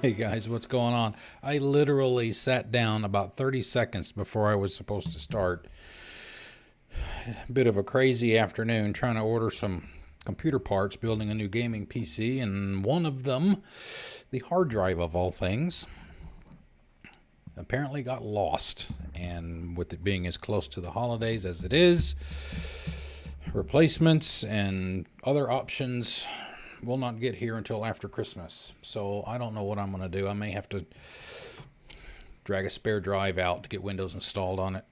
Hey guys, what's going on? I literally sat down about 30 seconds before I was supposed to start. Bit of a crazy afternoon trying to order some computer parts, building a new gaming PC, and one of them, the hard drive of all things, apparently got lost. And with it being as close to the holidays as it is, replacements and other options will not get here until after Christmas. So I don't know what I'm going to do. I may have to drag a spare drive out to get Windows installed on it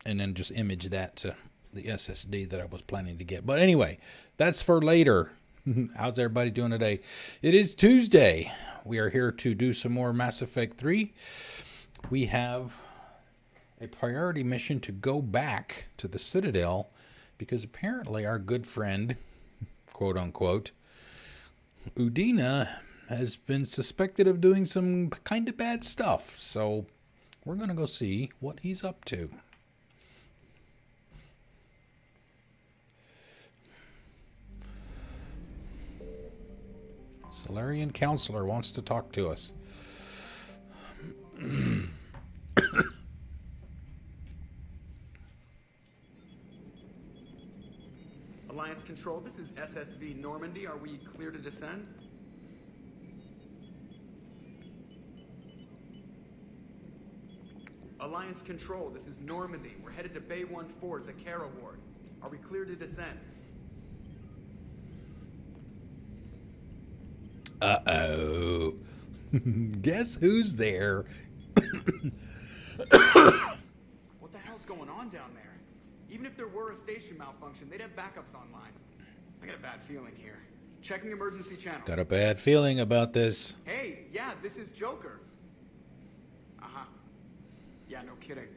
and then just image that to the SSD that I was planning to get. But anyway, that's for later. How's everybody doing today? It is Tuesday. We are here to do some more Mass Effect 3. We have a priority mission to go back to the Citadel because apparently our good friend, quote unquote, Udina has been suspected of doing some kind of bad stuff. So we're going to go see what he's up to. Solarian counselor wants to talk to us. Alliance Control, this is SSV Normandy. Are we clear to descend? Alliance Control, this is Normandy. We're headed to Bay 1-4, Zakara Ward. Are we clear to descend? Uh-oh. Guess who's there? What the hell's going on down there? Even if there were a station malfunction, they'd have backups online. I got a bad feeling here. Checking emergency channels. Got a bad feeling about this. Hey, yeah, this is Joker. Uh-huh. Yeah, no kidding.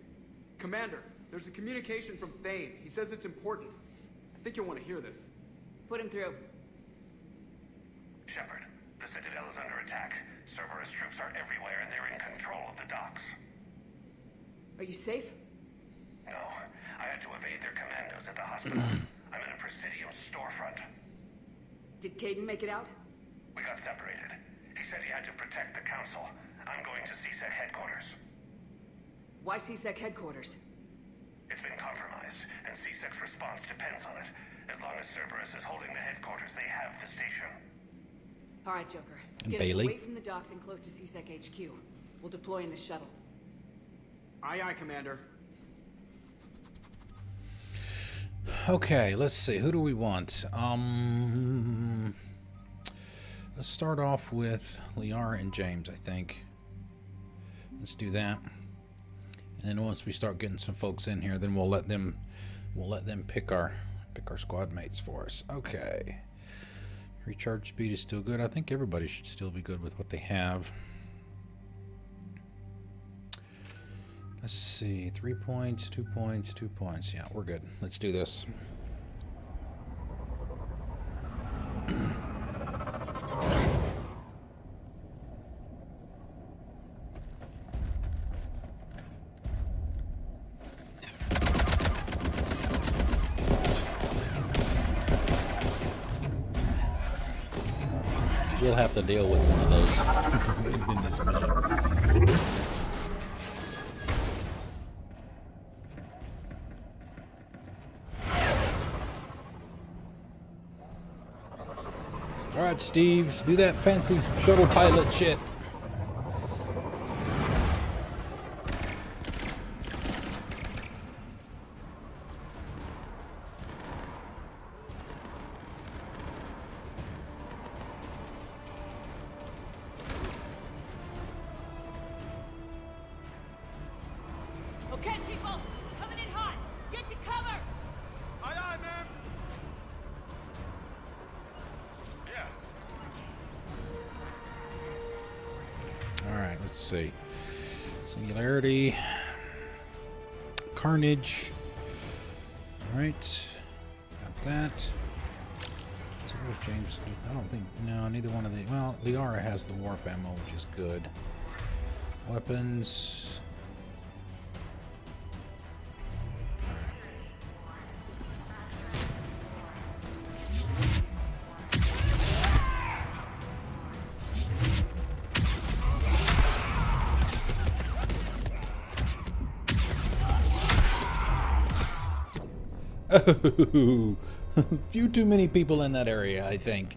Commander, there's a communication from Thane. He says it's important. I think you'll want to hear this. Put him through. Shepard, the Citadel is under attack. Cerberus troops are everywhere and they're in control of the docks. Are you safe? No, I had to evade their commandos at the hospital. I'm in a Presidium storefront. Did Caden make it out? We got separated. He said he had to protect the Council. I'm going to CSEC headquarters. Why CSEC headquarters? It's been compromised, and CSEC's response depends on it. As long as Cerberus is holding the headquarters, they have the station. All right, Joker. And Get Bailey? us away from the docks and close to CSEC HQ. We'll deploy in the shuttle. Aye, aye, Commander. Okay, let's see. Who do we want? Let's start off with Liara and James, I think. Let's do that. And then once we start getting some folks in here, then we'll let them pick our squad mates for us. Okay. Recharge speed is still good. I think everybody should still be good with what they have. Let's see, 3 points, 2 points, 2 points. Yeah, we're good. Let's do this. We'll have to deal with one of those in this mission. All right, Steve, do that fancy shuttle pilot shit. Okay, people! Coming in hot! Get to cover! Aye, aye, man. Yeah. All right, let's see. Singularity, Carnage. All right, got that. So where's James? I don't think, no, neither one of the, well, Liara has the warp ammo, which is good. Weapons. Oh, few too many people in that area, I think.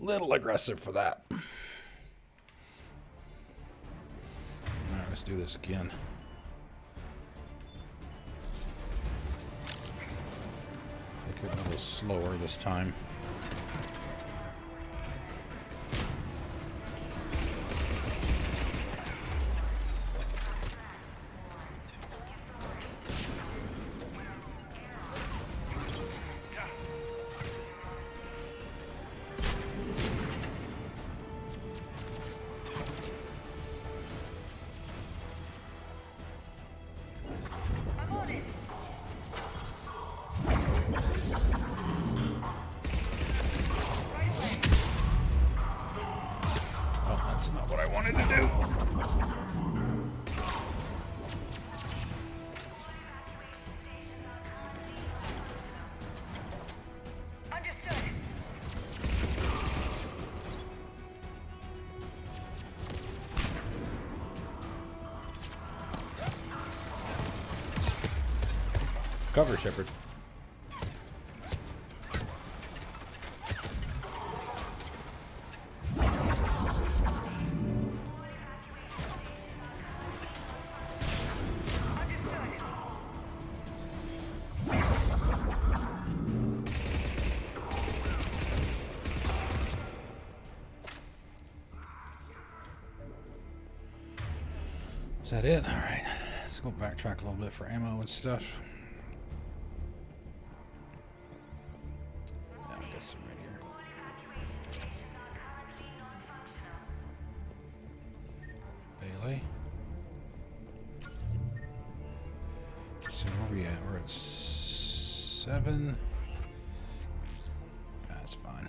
Little aggressive for that. Alright, let's do this again. Take it a little slower this time. That's not what I wanted to do. Understood. Cover, Shepard. Is that it? Alright. Let's go backtrack a little bit for ammo and stuff. Yeah, I got some right here. Bailey. So where are we at? We're at 7. That's fine.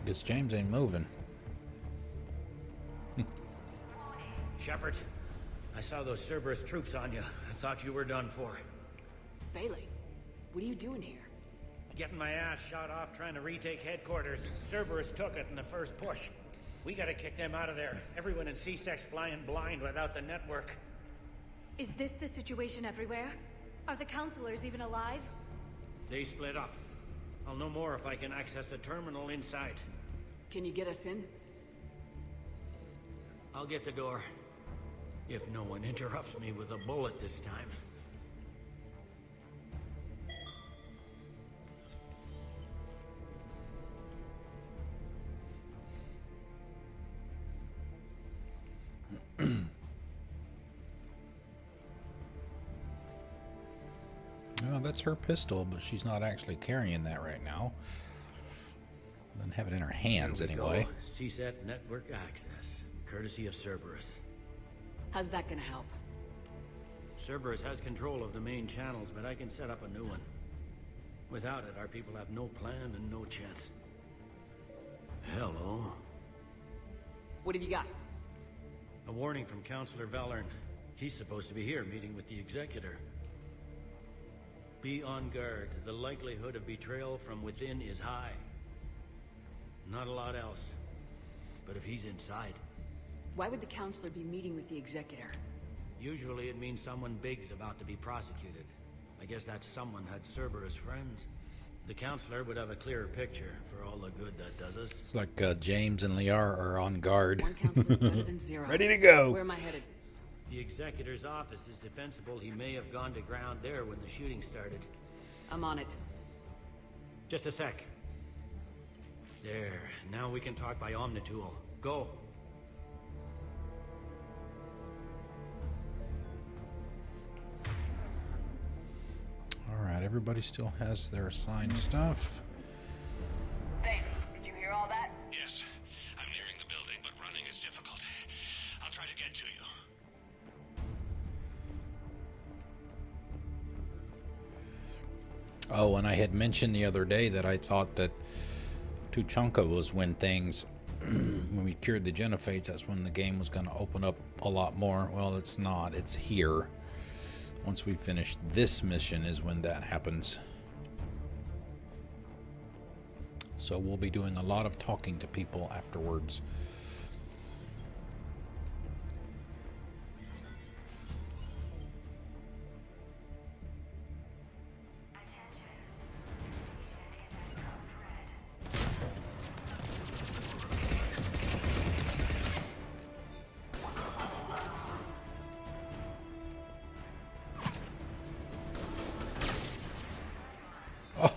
Guess James ain't moving. Shepard, I saw those Cerberus troops on you. I thought you were done for. Bailey, what are you doing here? Getting my ass shot off trying to retake headquarters. Cerberus took it in the first push. We gotta kick them out of there. Everyone in C-Sec's flying blind without the network. Is this the situation everywhere? Are the counselors even alive? They split up. I'll know more if I can access the terminal inside. Can you get us in? I'll get the door. If no one interrupts me with a bullet this time. Well, that's her pistol, but she's not actually carrying that right now. Doesn't have it in her hands anyway. CSAT network access, courtesy of Cerberus. How's that gonna help? Cerberus has control of the main channels, but I can set up a new one. Without it, our people have no plan and no chance. Hello. What have you got? A warning from Counselor Valern. He's supposed to be here meeting with the Executor. Be on guard. The likelihood of betrayal from within is high. Not a lot else. But if he's inside... Why would the counselor be meeting with the Executor? Usually it means someone big's about to be prosecuted. I guess that someone had Cerberus friends. The counselor would have a clearer picture for all the good that does us. It's like James and Liar are on guard. One counselor's better than zero. Ready to go. Where am I headed? The Executor's office is defensible. He may have gone to ground there when the shooting started. I'm on it. Just a sec. There. Now we can talk by Omnitool. Go. Alright, everybody still has their assigned stuff. Thanks. Did you hear all that? Yes, I'm nearing the building, but running is difficult. I'll try to get to you. Oh, and I had mentioned the other day that I thought that Tuchanka was when things, when we cured the genophage, that's when the game was going to open up a lot more. Well, it's not. It's here. Once we finish this mission is when that happens. So we'll be doing a lot of talking to people afterwards.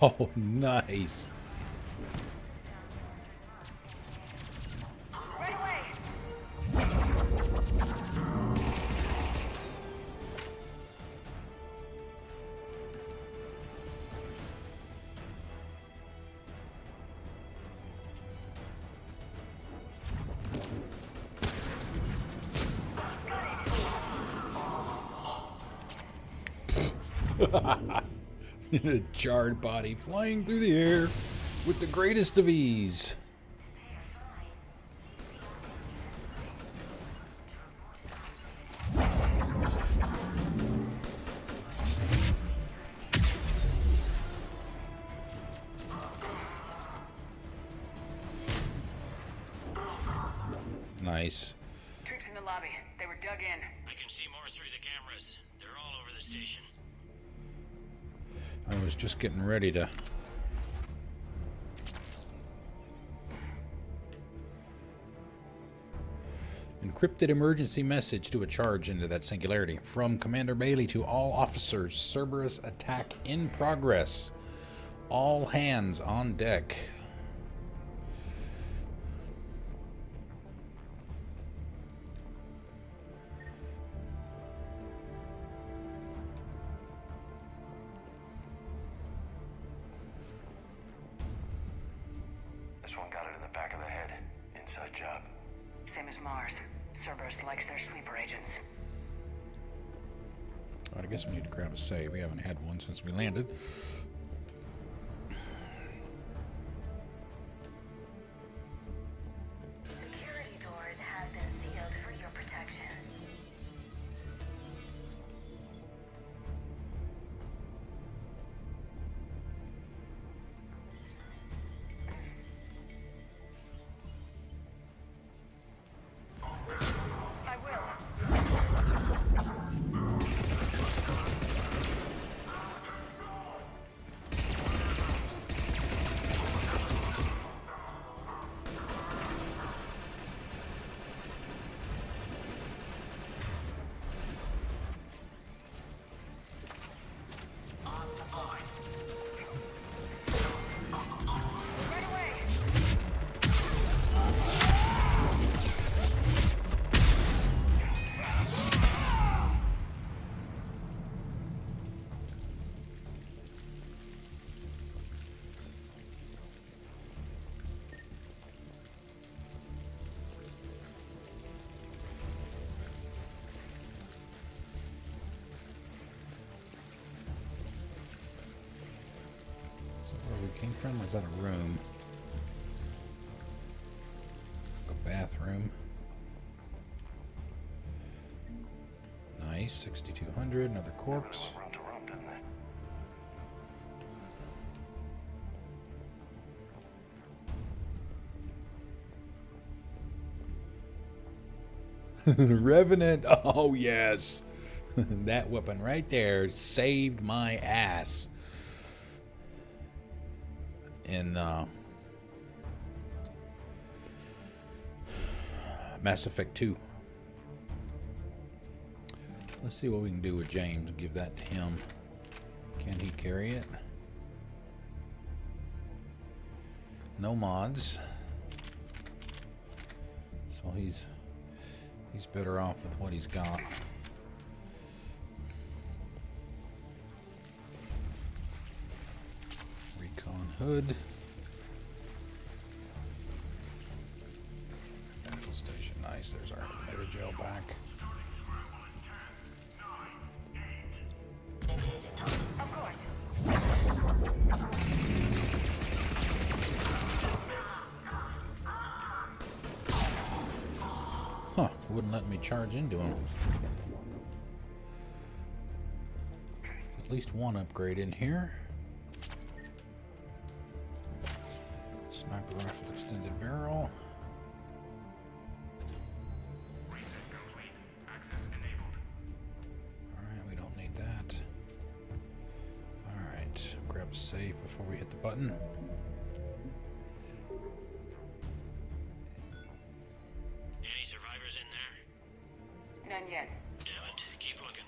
Oh, nice. Right away. A charred body flying through the air with the greatest of ease. Nice. Troops in the lobby. They were dug in. I can see more through the cameras. They're all over the station. I was just getting ready to... Encrypted emergency message to a charge into that singularity. From Commander Bailey to all officers. Cerberus attack in progress. All hands on deck. This one got it in the back of the head. Inside job. Same as Mars. Cerberus likes their sleeper agents. Alright, I guess we need to grab a save. We haven't had one since we landed. Security doors have been sealed for your protection. I will. Right away. Is that where we came from, or is that a room? A bathroom. Nice, 6200, another corpse. Room to room, didn't they? Revenant, oh yes. That weapon right there saved my ass. In Mass Effect 2. Let's see what we can do with James and give that to him. Can he carry it? No mods. So he's better off with what he's got. Recon hood. Medical station, nice. There's our Metagel back. Of course. Huh, wouldn't let me charge into him. At least one upgrade in here. Sniper rifle extended barrel. Alright, we don't need that. Alright, grab a save before we hit the button. Any survivors in there? None yet. Damn it. Keep looking.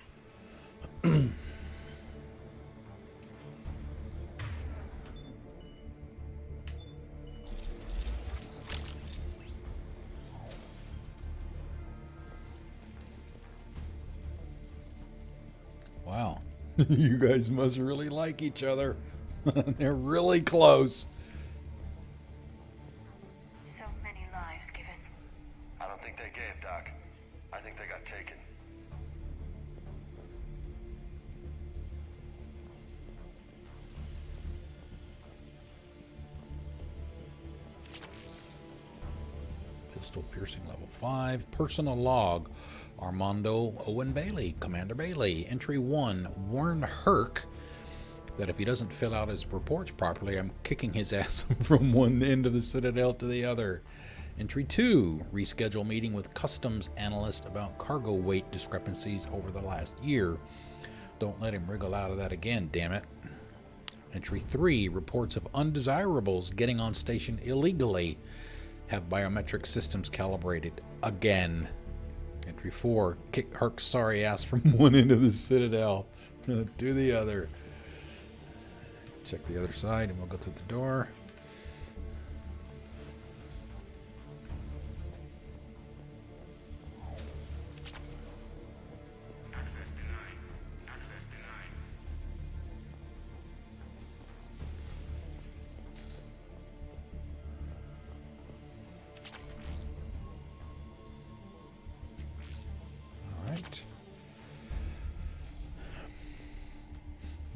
Wow. You guys must really like each other. They're really close. So many lives given. I don't think they gave, Doc. I think they got taken. Pistol piercing level 5. Personal log. Armando Owen Bailey. Commander Bailey. Entry 1. Warn Herc that if he doesn't fill out his reports properly, I'm kicking his ass from one end of the Citadel to the other. Entry 2. Reschedule meeting with customs analyst about cargo weight discrepancies over the last year. Don't let him wriggle out of that again, damn it. Entry 3. Reports of undesirables getting on station illegally. Have biometric systems calibrated again. Entry 4. Kick Herc's sorry ass from one end of the Citadel to the other. Check the other side and we'll go through the door.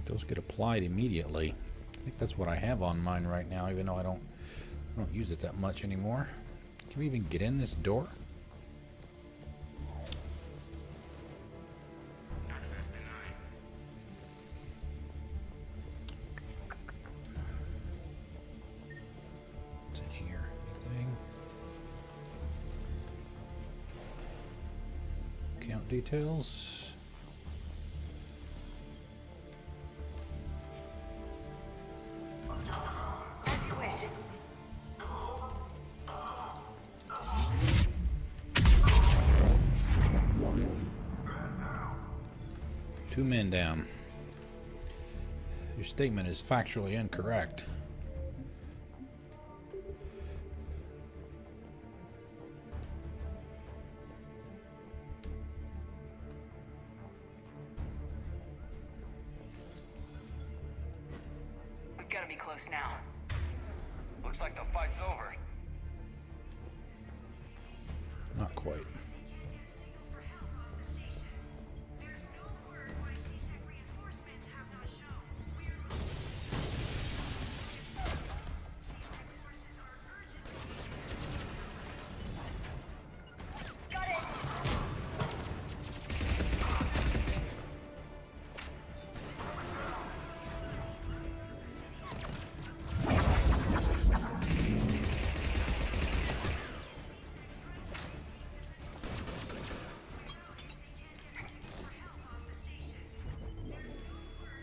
Those get applied immediately. I think that's what I have on mine right now, even though I don't use it that much anymore. Can we even get in this door? What's in here? Anything? Account details. Two men down. Your statement is factually incorrect. We've got to be close now. Looks like the fight's over. Not quite.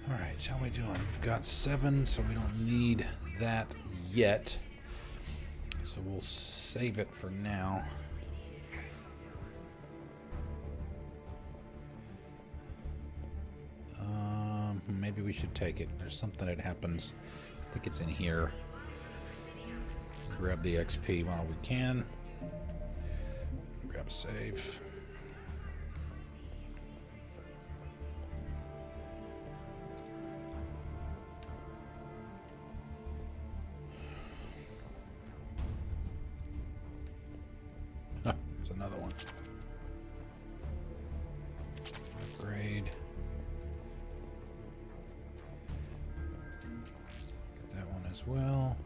Alright, how are we doing? We've got 7, so we don't need that yet. So we'll save it for now. Maybe we should take it. There's something that happens. I think it's in here. Grab the XP while we can. Grab a save. There's another one. Upgrade. Get that one as well.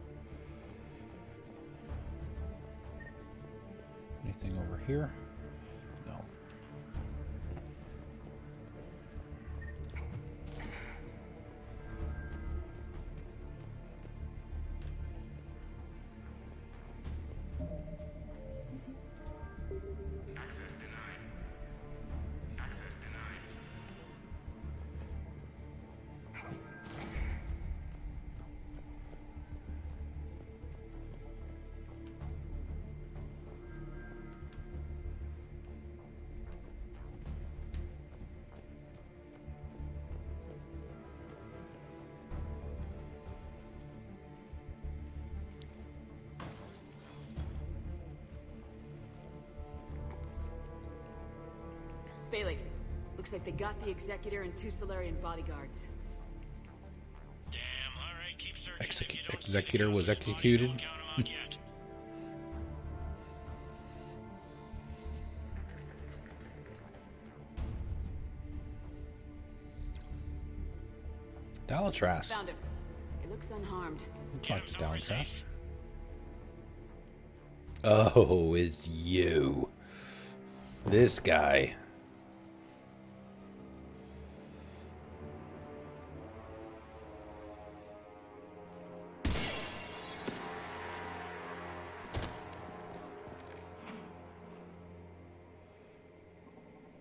Anything over here? Bailey. Looks like they got the Executor and 2 Solarian bodyguards. Damn, alright, keep searching. If you don't see the Executor was Council's body, executed. don't count 'em out yet. Dalatras. Found him. He looks unharmed. Looks like Get 'em somewhere Dalatras. safe. Oh, it's you. This guy.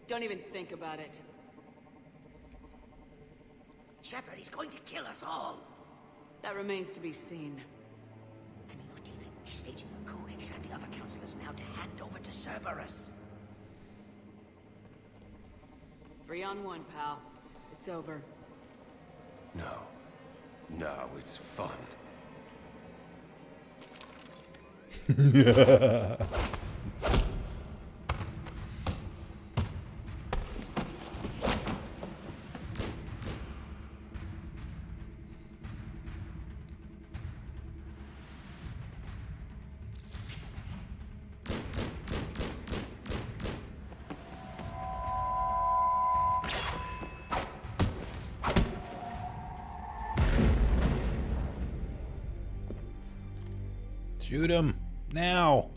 Don't even think about it. Shepard, he's going to kill us all. That remains to be seen. I mean, Udina, he's staging a coup. He's got the other councillors now to hand over to Cerberus. 3 on 1, pal. It's over. No, it's fun. Shoot him now.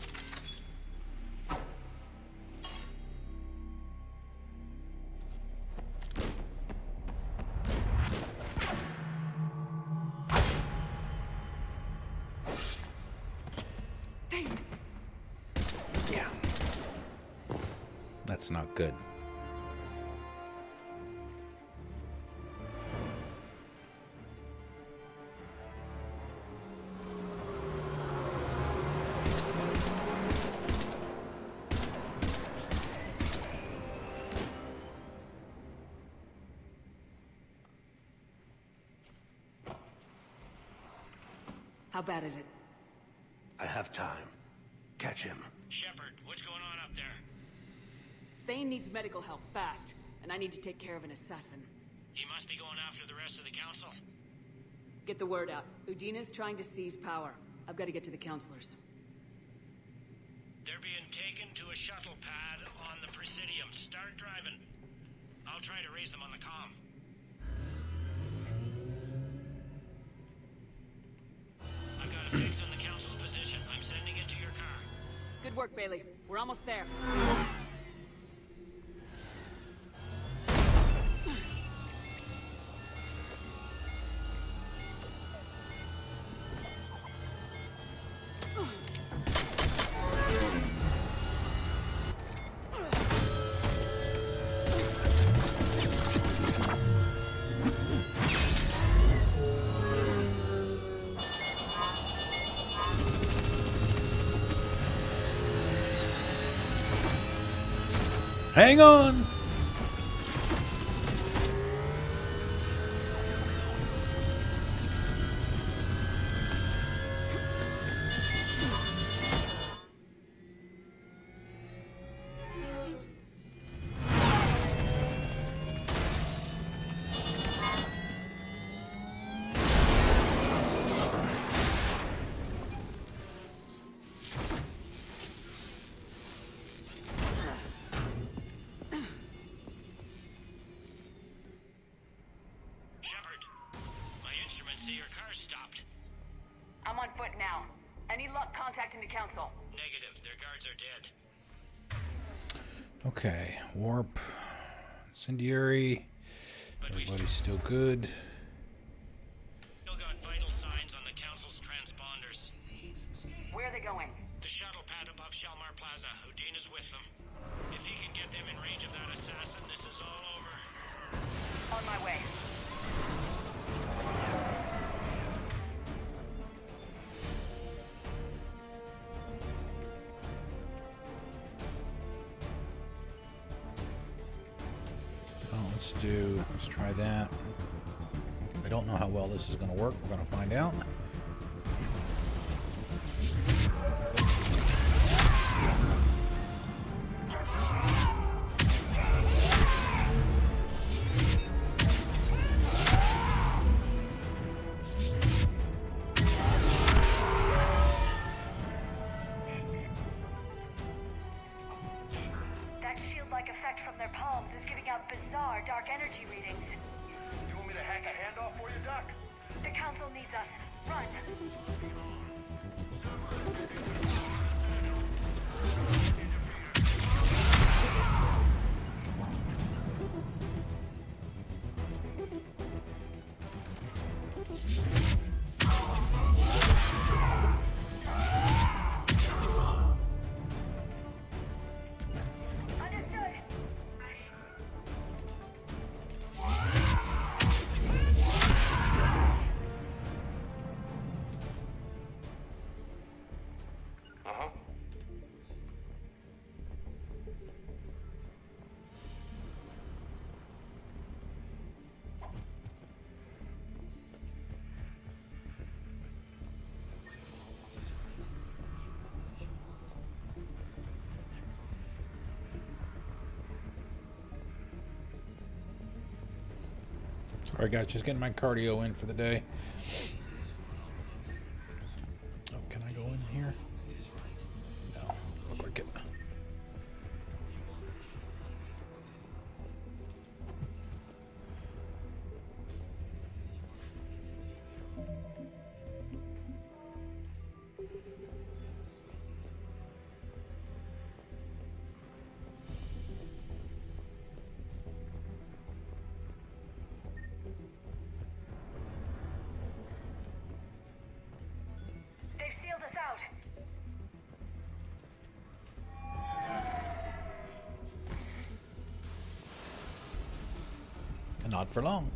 Yeah. That's not good. How bad is it? I have time. Catch him. Shepard, what's going on up there? Thane needs medical help fast, and I need to take care of an assassin. He must be going after the rest of the council. Get the word out. Udina's trying to seize power. I've got to get to the councilors. They're being taken to a shuttle pad on the Presidium. Start driving. I'll try to raise them on the comm. I've got a fix on the council's position. I'm sending it to your car. Good work, Bailey. We're almost there. Hang on. Shepard, my instruments say your car's stopped. I'm on foot now. Any luck contacting the council? Negative. Their guards are dead. Okay, warp, incendiary. But we've Everybody's still good. still got vital signs on the council's transponders. Where are they going? The shuttle pad above Shalmar Plaza. Udina's with them. If he can get them in range of that assassin, this is all over. On my way. Oh, let's try that. I don't know how well this is going to work. We're going to find out. bizarre dark energy readings. You want me to hack a handoff for you, Doc? The council needs us. Run! Alright guys, just getting my cardio in for the day. Oh, can I go in here? No, look like it. Not for long.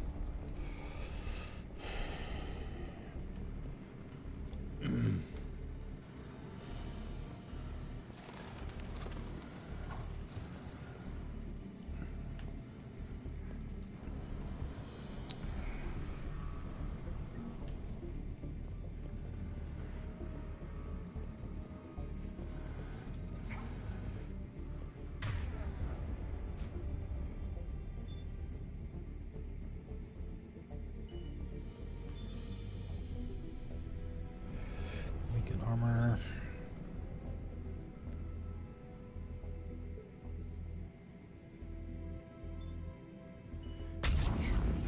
Armor.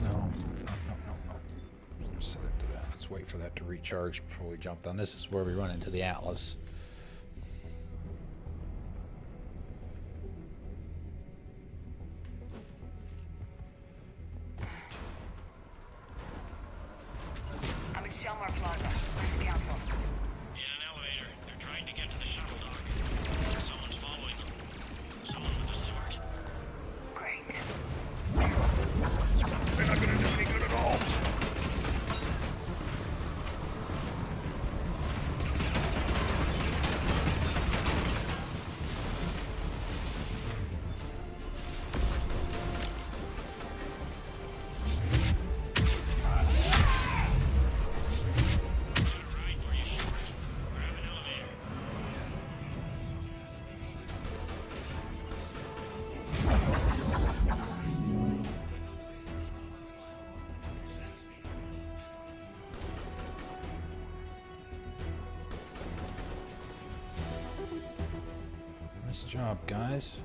No. Set it to that. Let's wait for that to recharge before we jump down. This is where we run into the Atlas. I'm at Shelmar Plaza. Where's the council? In an elevator. They're trying to get to the shuttle dock. Someone's following them. Someone with a sword. Great. They're not gonna do any good at all. Nice job, guys.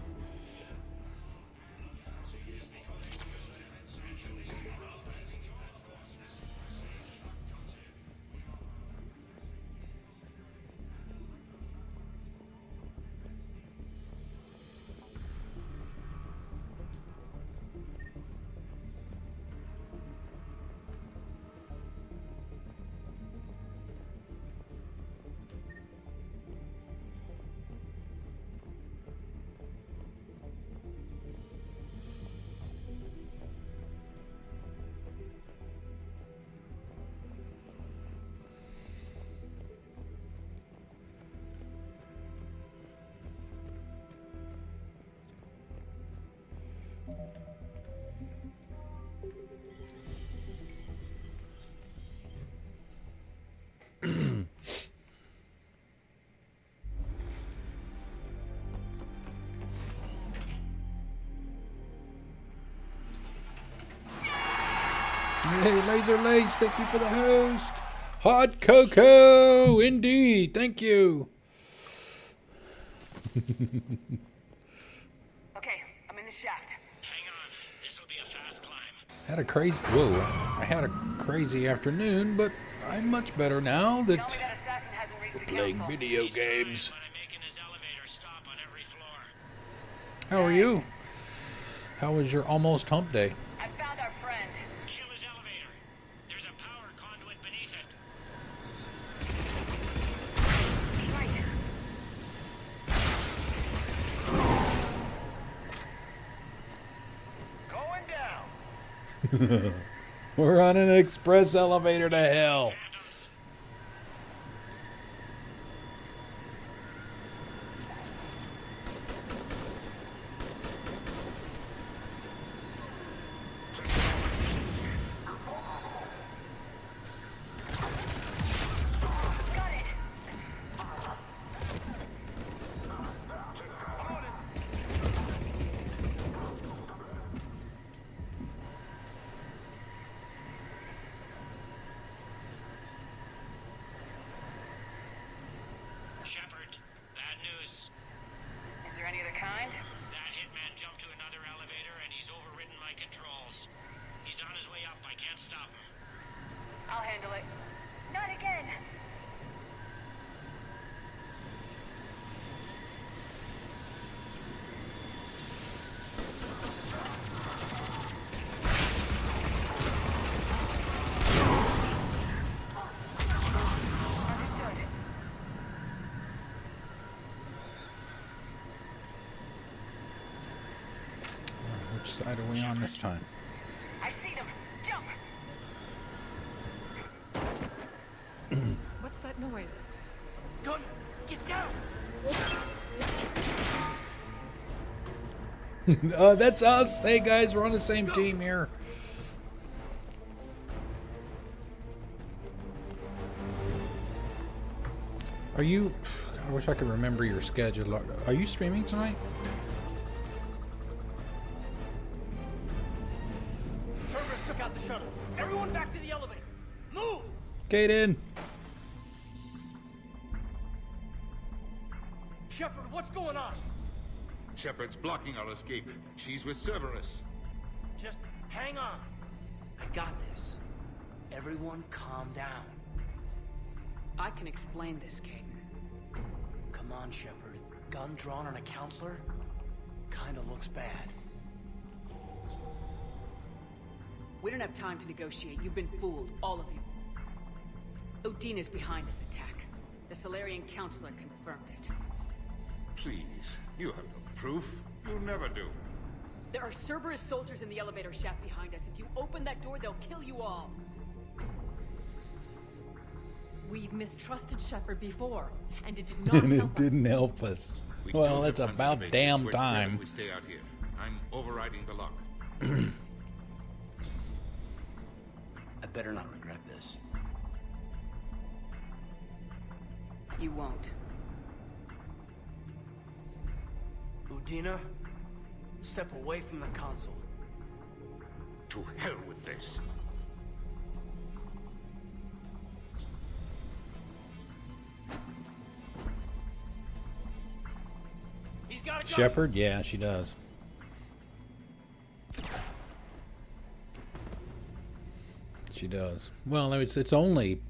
Hey, Laser Lage, thank you for the host. Hot cocoa, indeed. Thank you. Okay, I'm in the shaft. Hang on. Had a crazy I had a crazy afternoon, but I'm much better now that we're playing video games. How are you? How was your almost hump day? I found our friend. Kill his elevator. There's a power conduit beneath it. Going down. We're on an express elevator to hell. Shepard, bad news. Is there any other kind? That hitman jumped to another elevator and he's overridden my controls. He's on his way up. I can't stop him. I'll handle it. Not again. Which side are we on this time? I see them. Jump! What's that noise? Gun, get down! That's us. Hey guys, we're on the same team here. Are you? I wish I could remember your schedule. Are you streaming tonight? Cerberus took out the shuttle. Everyone back to the elevator. Move! Kaden. Shepard, what's going on? Shepard's blocking our escape. She's with Cerberus. Just hang on. I got this. Everyone calm down. I can explain this, Caden. Come on, Shepard. Gun drawn on a counselor? Kinda looks bad. We don't have time to negotiate. You've been fooled, all of you. Udina's behind this attack. The Solarian counselor confirmed it. Please, you have no proof. You never do. There are Cerberus soldiers in the elevator shaft behind us. If you open that door, they'll kill you all. We've mistrusted Shepard before, and it did not And help it didn't help us. We Well, don't it's have time about to debate damn this. We're dead time. if we stay out here. I'm overriding the lock. I better not regret this. You won't. Udina, step away from the console. To hell with this. He's got a gun. Shepard? Yeah, she does. She does. Well, it's only...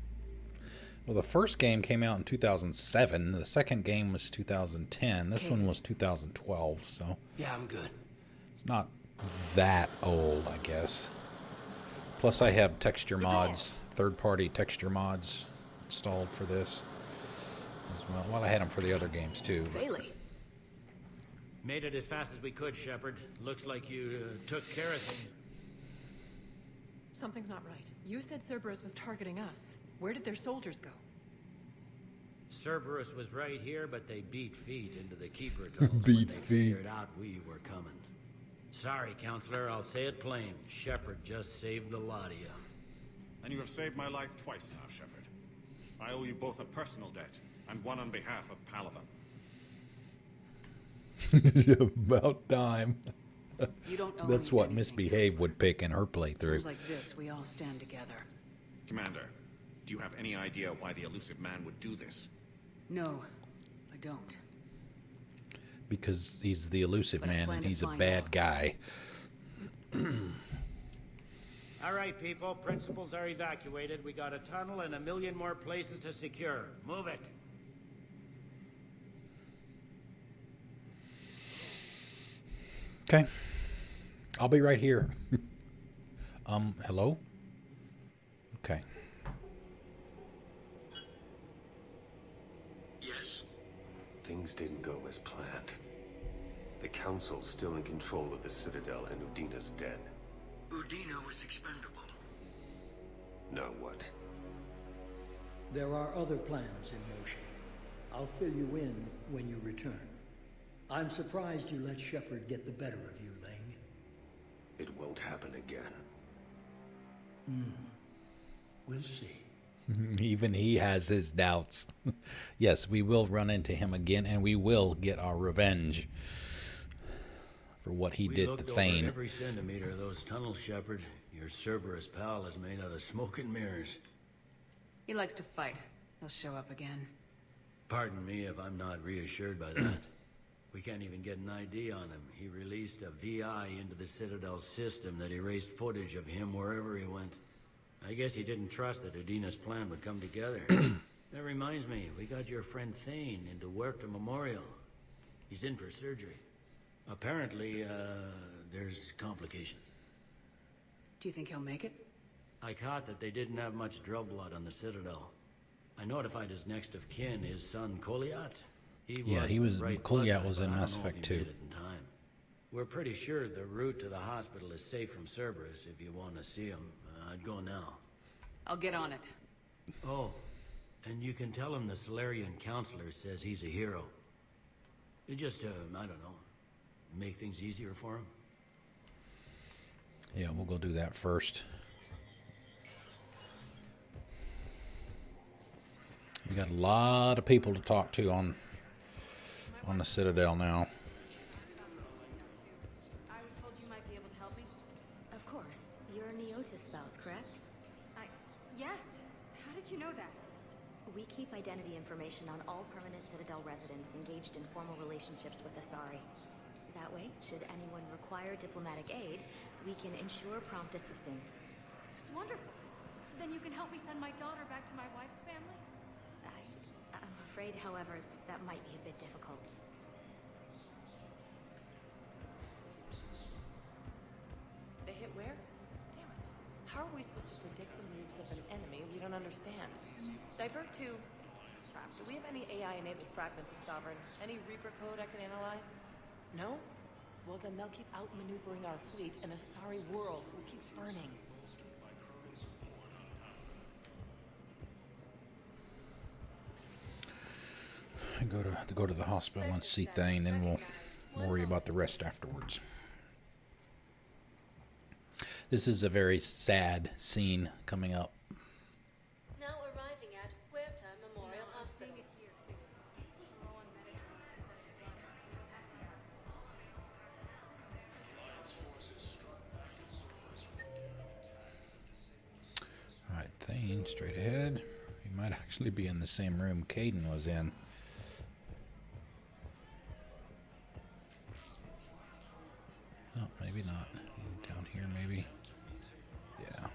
Well, the first game came out in 2007. The second game was 2010. This one was 2012, so... Yeah, I'm good. It's not that old, I guess. Plus, I have texture mods, third-party texture mods installed for this as well. Well, I had them for the other games, too. But... Bailey. Made it as fast as we could, Shepard. Looks like you took care of things. Something's not right. You said Cerberus was targeting us. Where did their soldiers go? Cerberus was right here, but they beat feet into the Keeper tunnels Beat when they feet. figured out we were coming. Sorry, Counselor, I'll say it plain. Shepard just saved the lot of you. And you have saved my life twice now, Shepard. I owe you both a personal debt, and one on behalf of Palaven. About time. You don't owe That's me what anything. Misbehave would pick in her playthrough. Times like this, we all stand together. Commander, do you have any idea why the elusive man would do this? No, I don't. Because he's the elusive But I man plan and to he's a find bad out. guy. All right, people. Principals are evacuated. We got a tunnel and 1,000,000 more places to secure. Move it. Okay. I'll be right here. Hello? Okay. Yes? Things didn't go as planned. The Council's still in control of the Citadel and Udina's dead. Udina was expendable. Now what? There are other plans in motion. I'll fill you in when you return. I'm surprised you let Shepard get the better of you, Ling. It won't happen again. We'll see. Even he has his doubts. Yes, we will run into him again, and we will get our revenge for what he did to Thane. Every centimeter of those tunnels, Shepard. Your Cerberus pal is made out of smoke and mirrors. He likes to fight. He'll show up again. Pardon me if I'm not reassured by that. We can't even get an ID on him. He released a VI into the Citadel system that erased footage of him wherever he went. I guess he didn't trust that Udina's plan would come together. That reminds me, we got your friend Thane into Huerta Memorial. He's in for surgery. Apparently, there's complications. Do you think he'll make it? I caught that they didn't have much drill blood on the Citadel. I notified his next of kin, his son Koliat. He was. Koliat was in Mass Effect 2. We're pretty sure the route to the hospital is safe from Cerberus. If you want to see him, I'd go now. I'll get on it. Oh, and you can tell him the Solarian counselor says he's a hero. It just, I don't know, make things easier for him. Yeah, we'll go do that first. We got a lot of people to talk to on the Citadel now. I was told you might be able to help me. Of course. You're a Neotis spouse, correct? Yes. How did you know that? We keep identity information on all permanent Citadel residents engaged in formal relationships with Asari. That way, should anyone require diplomatic aid, we can ensure prompt assistance. It's wonderful. Then you can help me send my daughter back to my wife's family? I'm afraid, however, that might be a bit difficult. They hit where? Damn it. How are we supposed to predict the moves of an enemy we don't understand? Divert to... Crap, do we have any AI-enabled fragments of Sovereign? Any Reaper code I can analyze? No? Well, then they'll keep outmaneuvering our fleet, and Asari worlds will keep burning. Go to the hospital and see Thane, then we'll worry about the rest afterwards. This is a very sad scene coming up. Now arriving at Huerta Memorial Hospital. Alright, Thane, straight ahead. He might actually be in the same room Caden was in. Oh, maybe not. Down here, maybe. Yeah,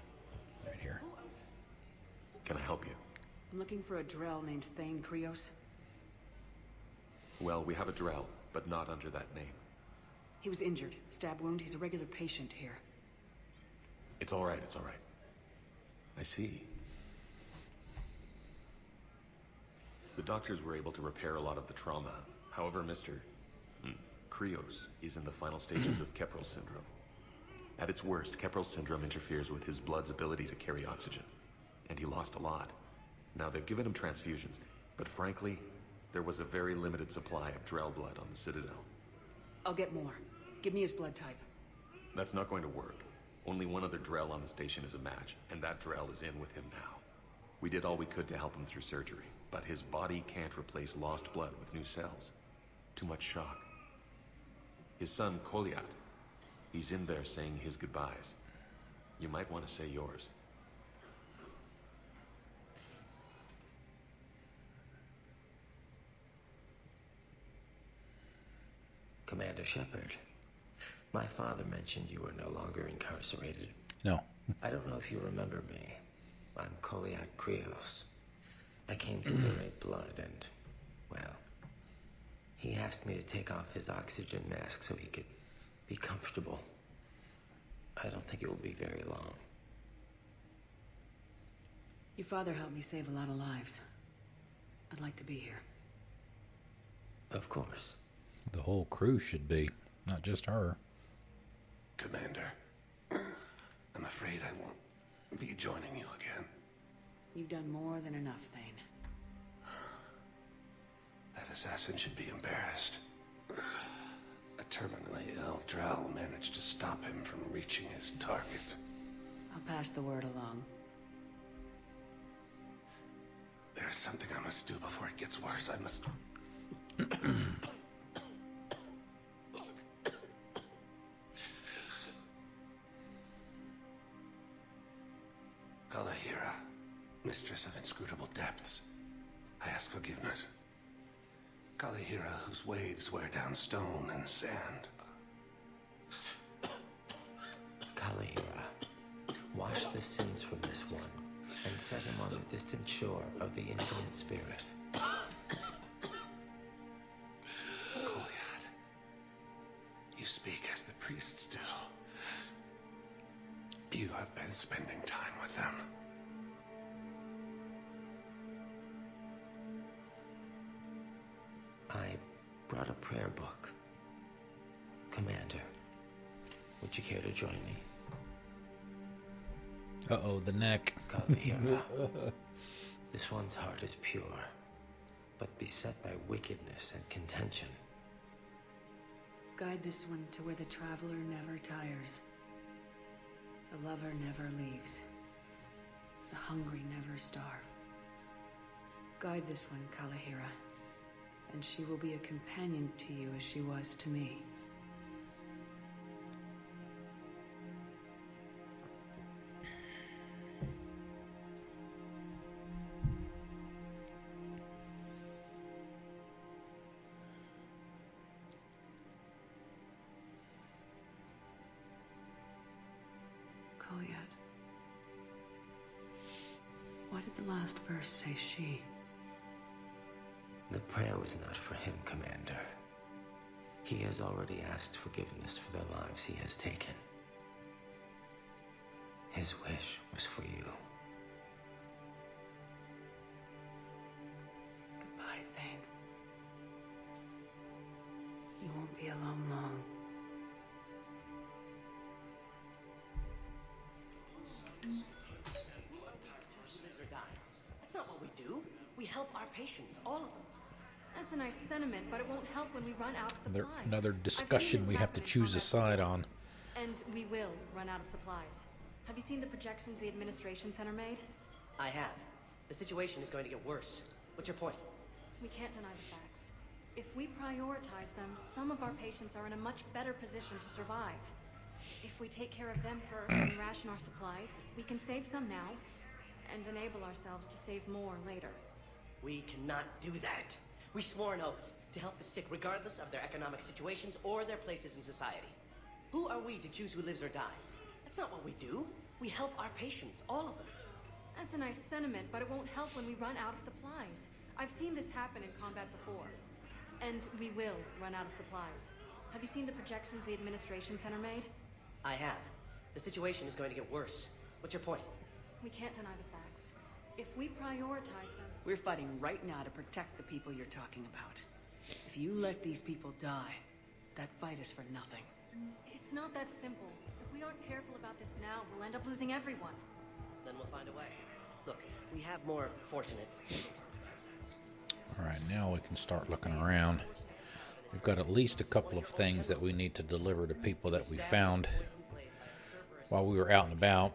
right here. Can I help you? I'm looking for a Drell named Thane Krios. Well, we have a Drell, but not under that name. He was injured. Stab wound. He's a regular patient here. It's all right, it's all right. I see. The doctors were able to repair a lot of the trauma. However, Mr. Krios is in the final stages of Keprel syndrome. At its worst, Keprel syndrome interferes with his blood's ability to carry oxygen, and he lost a lot. Now, they've given him transfusions, but frankly, there was a very limited supply of Drell blood on the Citadel. I'll get more. Give me his blood type. That's not going to work. Only one other Drell on the station is a match, and that Drell is in with him now. We did all we could to help him through surgery, but his body can't replace lost blood with new cells. Too much shock. His son, Koliat, he's in there saying his goodbyes. You might want to say yours. Commander Shepard, my father mentioned you were no longer incarcerated. No, I don't know if you remember me. I'm Koliak Krios. I came to donate blood and, well, he asked me to take off his oxygen mask so he could be comfortable. I don't think it will be very long. Your father helped me save a lot of lives. I'd like to be here. Of course. The whole crew should be, not just her. Commander, I'm afraid I won't be joining you again. You've done more than enough, Thane. That assassin should be embarrassed. A terminally ill Drow managed to stop him from reaching his target. I'll pass the word along. There's something I must do before it gets worse. I must... Kalahira, mistress of inscrutable depths, I ask forgiveness. Kalahira, whose waves wear down stone and sand. Kalahira, wash the sins from this one and set him on the distant shore of the infinite spirit. Kolyad, you speak as the priests do. You have been spending time with them. I brought a prayer book. Commander, would you care to join me? Uh-oh, the neck. Kalahira. This one's heart is pure, but beset by wickedness and contention. Guide this one to where the traveler never tires. The lover never leaves. The hungry never starve. Guide this one, Kalahira, and she will be a companion to you as she was to me. Kolyad. Why did the last verse say she? The prayer was not for him, Commander. He has already asked forgiveness for the lives he has taken. His wish was for you. Goodbye, Thane. You won't be alone long. Lives or dies. That's not what we do. We help our patients, all of them. That's a nice sentiment, but it won't help when we run out of supplies. Another discussion we have to choose a side on. And we will run out of supplies. Have you seen the projections the administration center made? I have. The situation is going to get worse. What's your point? We can't deny the facts. If we prioritize them, some of our patients are in a much better position to survive. If we take care of them first and ration our supplies, we can save some now and enable ourselves to save more later. We cannot do that. We swore an oath to help the sick regardless of their economic situations or their places in society. Who are we to choose who lives or dies? That's not what we do. We help our patients, all of them. That's a nice sentiment, but it won't help when we run out of supplies. I've seen this happen in combat before. And we will run out of supplies. Have you seen the projections the administration center made? I have. The situation is going to get worse. What's your point? We can't deny the facts. If we prioritize them... We're fighting right now to protect the people you're talking about. If you let these people die, that fight is for nothing. It's not that simple. If we aren't careful about this now, we'll end up losing everyone. Then we'll find a way. Look, we have more fortunate... Alright, now we can start looking around. We've got at least a couple of things that we need to deliver to people that we found while we were out and about.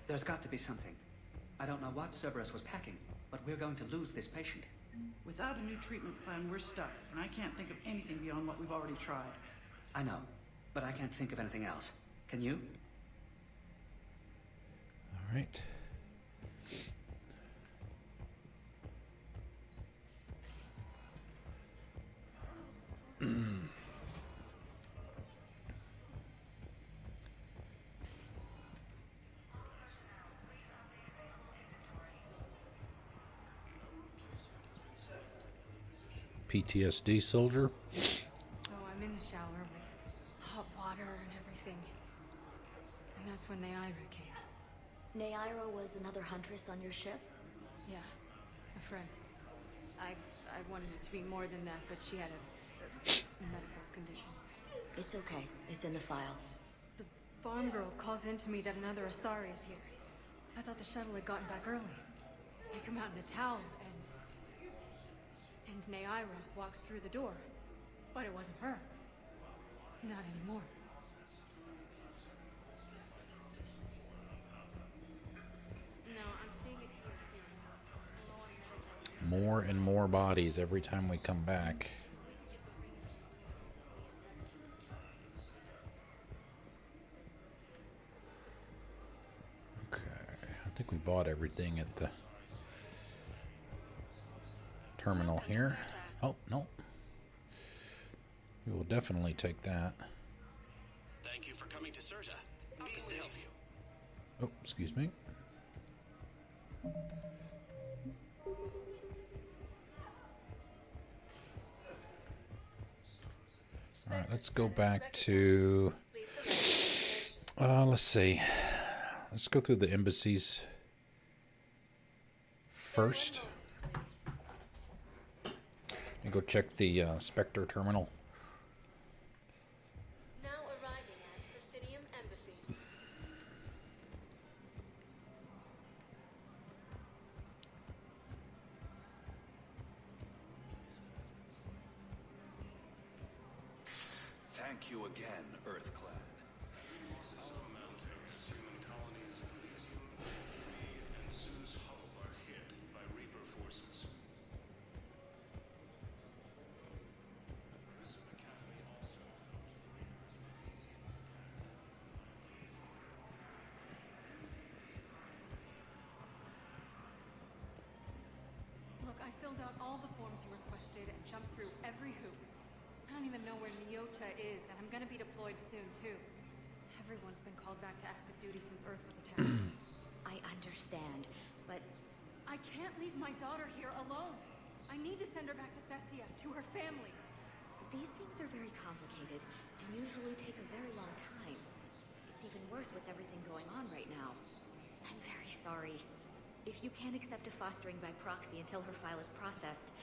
There's got to be something. I don't know what Cerberus was packing, but we're going to lose this patient. Without a new treatment plan, we're stuck, and I can't think of anything beyond what we've already tried. I know, but I can't think of anything else. Can you? All right. PTSD soldier. So I'm in the shower with hot water and everything. And that's when Neaira came. Neaira was another huntress on your ship? Yeah, a friend. I wanted it to be more than that, but she had a medical condition. It's okay. It's in the file. The farm girl calls in to me that another Asari is here. I thought the shuttle had gotten back early. I come out in a towel, and Neaira walks through the door. But it wasn't her. Not anymore. No, I'm seeing it here too. More and more bodies every time we come back. Okay, I think we bought everything at the terminal here. Oh, no. We will definitely take that. Thank you for coming to Certa. Be safe. Oh, excuse me. All right, let's go back to, let's see. Let's go through the embassies first. And go check the Spectre terminal. Now arriving at Presidium Embassy. Thank you again, Earthclad. Look, I filled out all the forms you requested and jumped through every hoop. I don't even know where Nyota is, and I'm gonna be deployed soon, too. Everyone's been called back to active duty since Earth was attacked. I understand, but... I can't leave my daughter here alone. I need to send her back to Thessia, to her family. These things are very complicated, and usually take a very long time. It's even worse with everything going on right now. I'm very sorry. If you can't accept a fostering by proxy until her file is processed,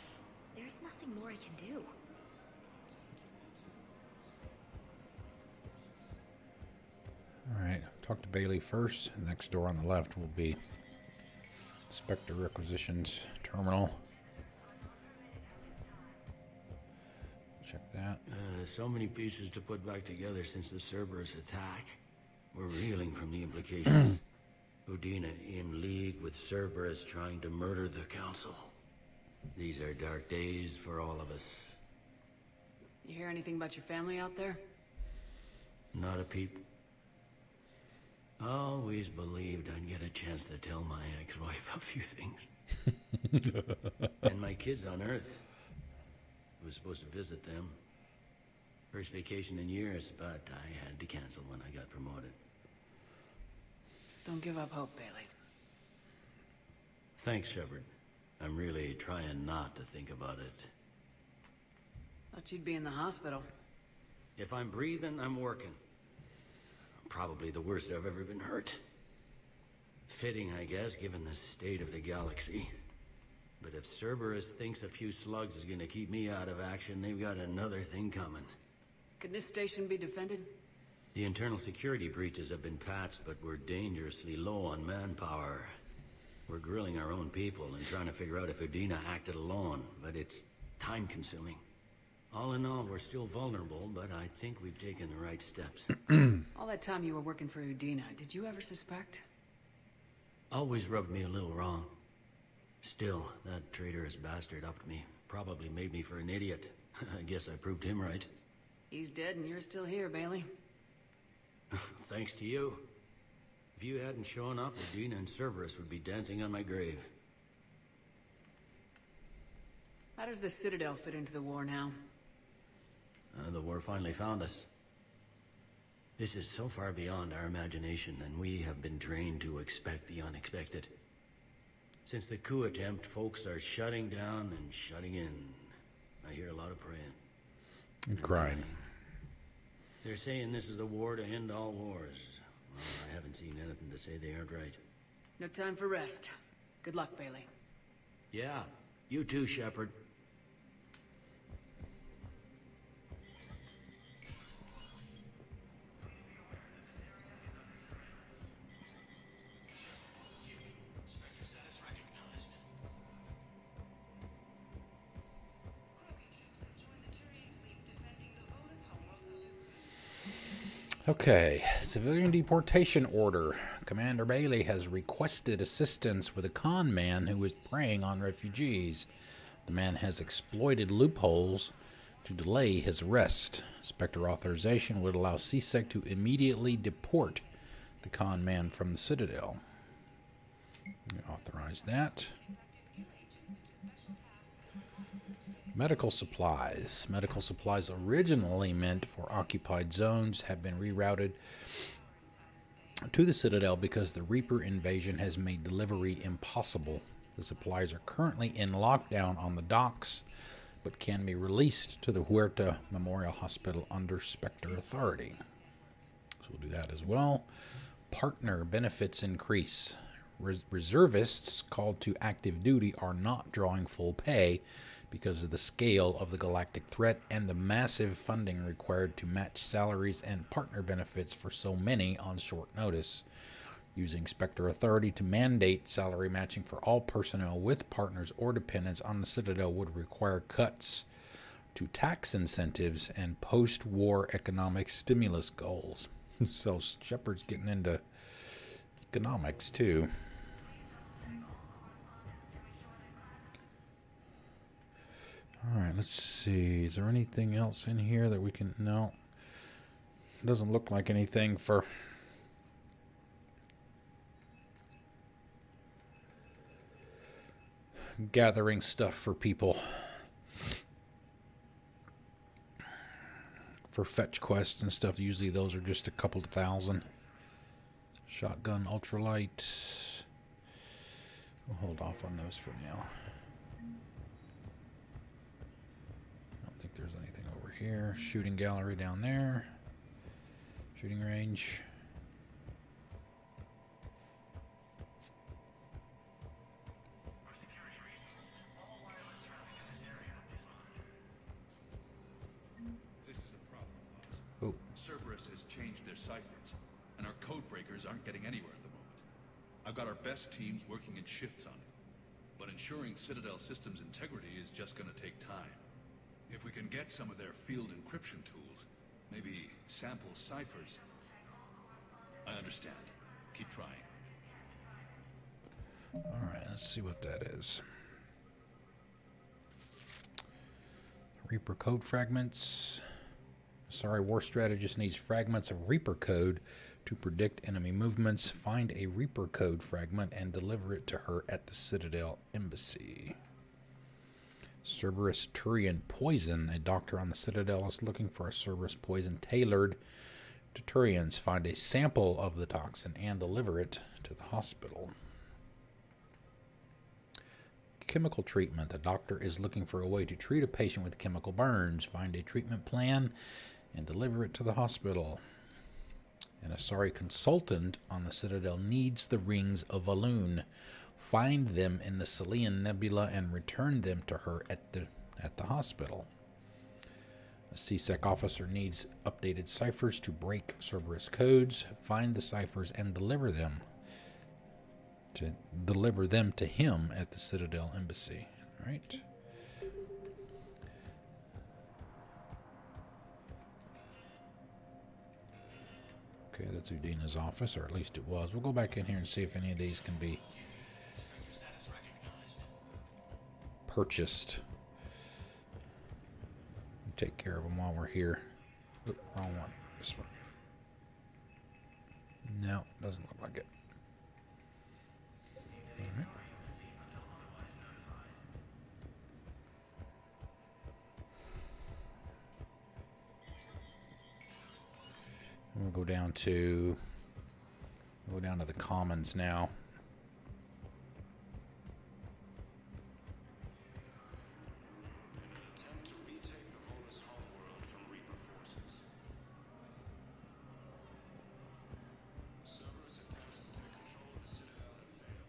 there's nothing more I can do. All right, talk to Bailey first. Next door on the left will be Spectre Requisitions Terminal. Check that. So many pieces to put back together since the Cerberus attack. We're reeling from the implications. Udina in league with Cerberus trying to murder the Council. These are dark days for all of us. You hear anything about your family out there? Not a peep. Always believed I'd get a chance to tell my ex-wife a few things. And my kids on Earth. I was supposed to visit them. First vacation in years, but I had to cancel when I got promoted. Don't give up hope, Bailey. Thanks, Shepard. I'm really trying not to think about it. Thought you'd be in the hospital. If I'm breathing, I'm working. Probably the worst I've ever been hurt. Fitting, I guess, given the state of the galaxy. But if Cerberus thinks a few slugs is gonna keep me out of action, they've got another thing coming. Could this station be defended? The internal security breaches have been patched, but we're dangerously low on manpower. We're grilling our own people and trying to figure out if Udina acted alone, but it's time-consuming. All in all, we're still vulnerable, but I think we've taken the right steps. All that time you were working for Udina, did you ever suspect? Always rubbed me a little wrong. Still, that traitorous bastard upped me. Probably made me for an idiot. I guess I proved him right. He's dead and you're still here, Bailey. Thanks to you. If you hadn't shown up, Udina and Cerberus would be dancing on my grave. How does the Citadel fit into the war now? The war finally found us. This is so far beyond our imagination, and we have been trained to expect the unexpected. Since the coup attempt, folks are shutting down and shutting in. I hear a lot of praying. And crying. They're saying this is the war to end all wars. Well, I haven't seen anything to say they aren't right. No time for rest. Good luck, Bailey. Yeah, you too, Shepard. Okay, civilian deportation order. Commander Bailey has requested assistance with a con man who is preying on refugees. The man has exploited loopholes to delay his arrest. Spectre authorization would allow CSEC to immediately deport the con man from the Citadel. Authorize that. Medical supplies. Medical supplies originally meant for occupied zones have been rerouted to the Citadel because the Reaper invasion has made delivery impossible. The supplies are currently in lockdown on the docks, but can be released to the Huerta Memorial Hospital under Spectre authority. So we'll do that as well. Partner benefits increase. Reservists called to active duty are not drawing full pay because of the scale of the galactic threat and the massive funding required to match salaries and partner benefits for so many on short notice. Using Spectre authority to mandate salary matching for all personnel with partners or dependents on the Citadel would require cuts to tax incentives and post-war economic stimulus goals. So Shepard's getting into economics too. Alright, let's see. Is there anything else in here that we can... No. Doesn't look like anything for... gathering stuff for people. For fetch quests and stuff. Usually those are just a couple of thousand. Shotgun, ultralight. We'll hold off on those for now. There's anything over here. Shooting gallery down there. Shooting range. This is a problem, boss. Oh. Cerberus has changed their ciphers, and our code breakers aren't getting anywhere at the moment. I've got our best teams working in shifts on it, but ensuring Citadel systems integrity is just going to take time. If we can get some of their field encryption tools, maybe sample ciphers. I understand. Keep trying. Alright, let's see what that is. Reaper code fragments. Sorry, war strategist needs fragments of Reaper code to predict enemy movements. Find a Reaper code fragment and deliver it to her at the Citadel Embassy. Cerberus Turian poison. A doctor on the Citadel is looking for a Cerberus poison tailored to Turians. Find a sample of the toxin and deliver it to the hospital. Chemical treatment. A doctor is looking for a way to treat a patient with chemical burns. Find a treatment plan and deliver it to the hospital. An Asari consultant on the Citadel needs the rings of Valun. Find them in the Selian Nebula and return them to her at the hospital. A CSEC officer needs updated ciphers to break Cerberus codes. Find the ciphers and deliver them to him at the Citadel Embassy. All right. Okay, that's Udina's office, or at least it was. We'll go back in here and see if any of these can be purchased. Take care of them while we're here. Oop, wrong one. This one. No, doesn't look like it. All right. We'll go down to the commons now.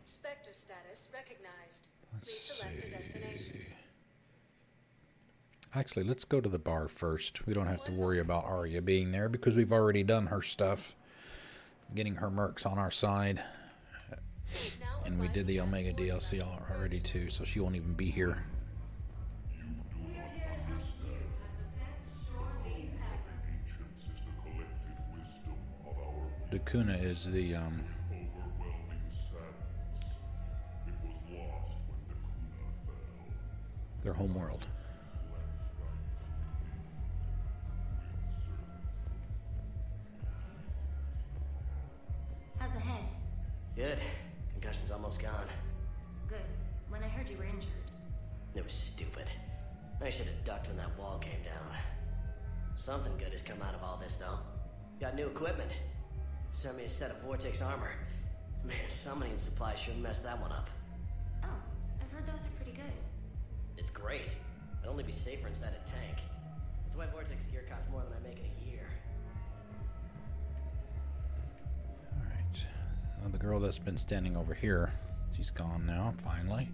Spectre status recognized. Let's Please select see. a destination. Actually, let's go to the bar first. We don't have to worry about Arya being there because we've already done her stuff. Getting her mercs on our side. And we did the Omega DLC already too, so she won't even be here. Dakuna is the their home world. How's the head? Good. Concussion's almost gone. Good. When I heard you were injured. It was stupid. I should have ducked when that wall came down. Something good has come out of all this, though. Got new equipment. Sent me a set of Vortex armor. Man, summoning supply sure messed that one up. Oh, I've heard those are pretty good. It's great. It'd only be safer inside a tank. That's why Vortex gear costs more than I make in a year. Alright. Well, the girl that's been standing over here, she's gone now, finally.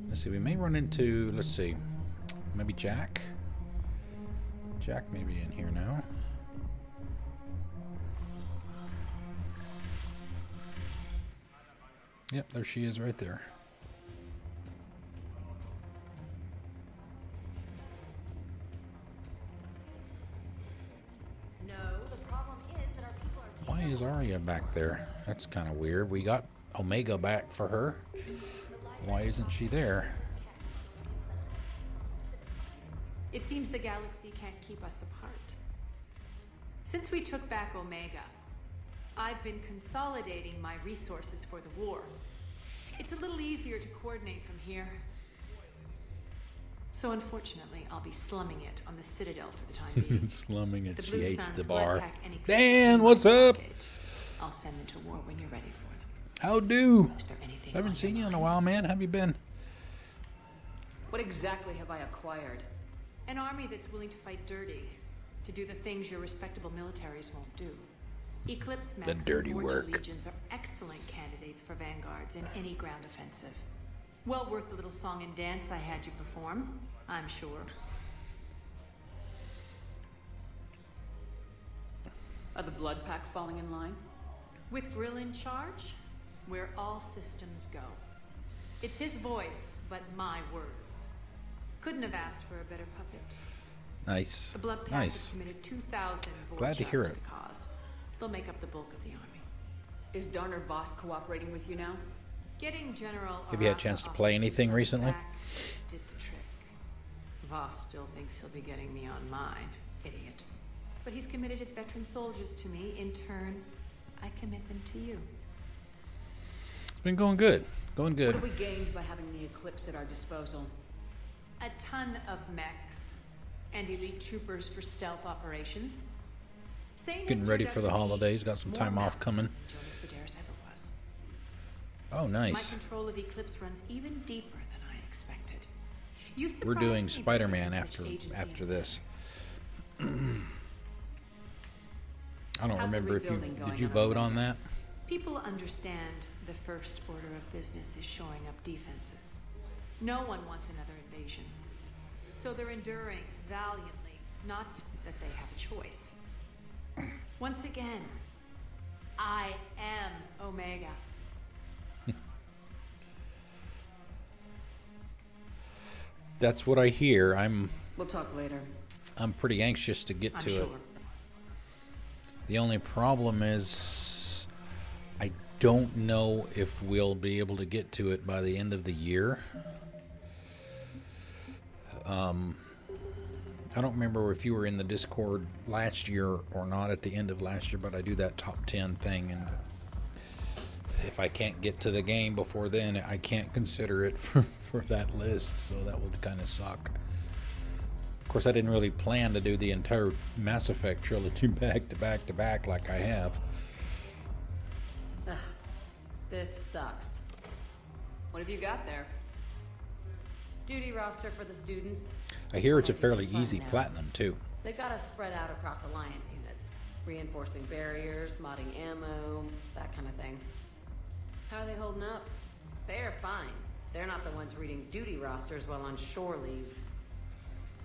Let's see, we may run into, let's see, maybe Jack? Jack may be in here now. Yep, there she is right there. No, the problem is that our people are Why is Arya back there? That's kind of weird. We got Omega back for her. Why isn't she there? It seems the galaxy can't keep us apart. Since we took back Omega, I've been consolidating my resources for the war. It's a little easier to coordinate from here. So unfortunately, I'll be slumming it on the Citadel for the time being. Slumming it. The She Blue hates Suns the will bar. attack any Dan, what's up? I'll send them to war when you're ready for them. How do? Is there anything Haven't on seen your you in a mind? while, man. How have you been? What exactly have I acquired? An army that's willing to fight dirty, to do the things your respectable militaries won't do. Eclipse The Mechs dirty and Vorta work. Legions are excellent candidates for vanguards in any ground offensive. Well worth the little song and dance I had you perform, I'm sure. Are the Blood Pack falling in line? With Grill in charge, where all systems go. It's his voice, but my words. Couldn't have asked for a better puppet. Nice. The Blood Pack has Nice. committed 2,000 Glad to hear to it. the cause. They'll make up the bulk of the army. Is Darner Voss cooperating with you now? Getting General Have you had a Araka chance to off play the anything recently? back did the trick. Voss still thinks he'll be getting me on mine. Idiot. But he's committed his veteran soldiers to me. In turn, I commit them to you. It's been going good. Going good. What have we gained by having the Eclipse at our disposal? A ton of mechs and elite troopers for stealth operations. Same Getting as ready turned for out the to be holidays. Got some more time off mech coming. than Jonas Sedaris ever was. Oh, nice. My control of Eclipse runs even deeper than I expected. You We're surprised doing me Spider-Man with such after agency. this. I don't How's the remember if you rebuilding going did you on vote Omega? on that? People understand the first order of business is shoring up defenses. No one wants another invasion. So they're enduring valiantly, not that they have a choice. Once again, I am Omega. That's what I hear. We'll talk later. I'm pretty anxious to get I'm to sure. it. The only problem is I don't know if we'll be able to get to it by the end of the year. I don't remember if you were in the Discord last year or not at the end of last year, but I do that top 10 thing, and if I can't get to the game before then, I can't consider it for that list, so that would kind of suck. Of course, I didn't really plan to do the entire Mass Effect trilogy back to back to back like I have. Ugh, this sucks. What have you got there? Duty roster for the students. I hear it's a fairly easy platinum, too. They've got us spread out across Alliance units, reinforcing barriers, modding ammo, that kind of thing. How are they holding up? They're fine. They're not the ones reading duty rosters while on shore leave.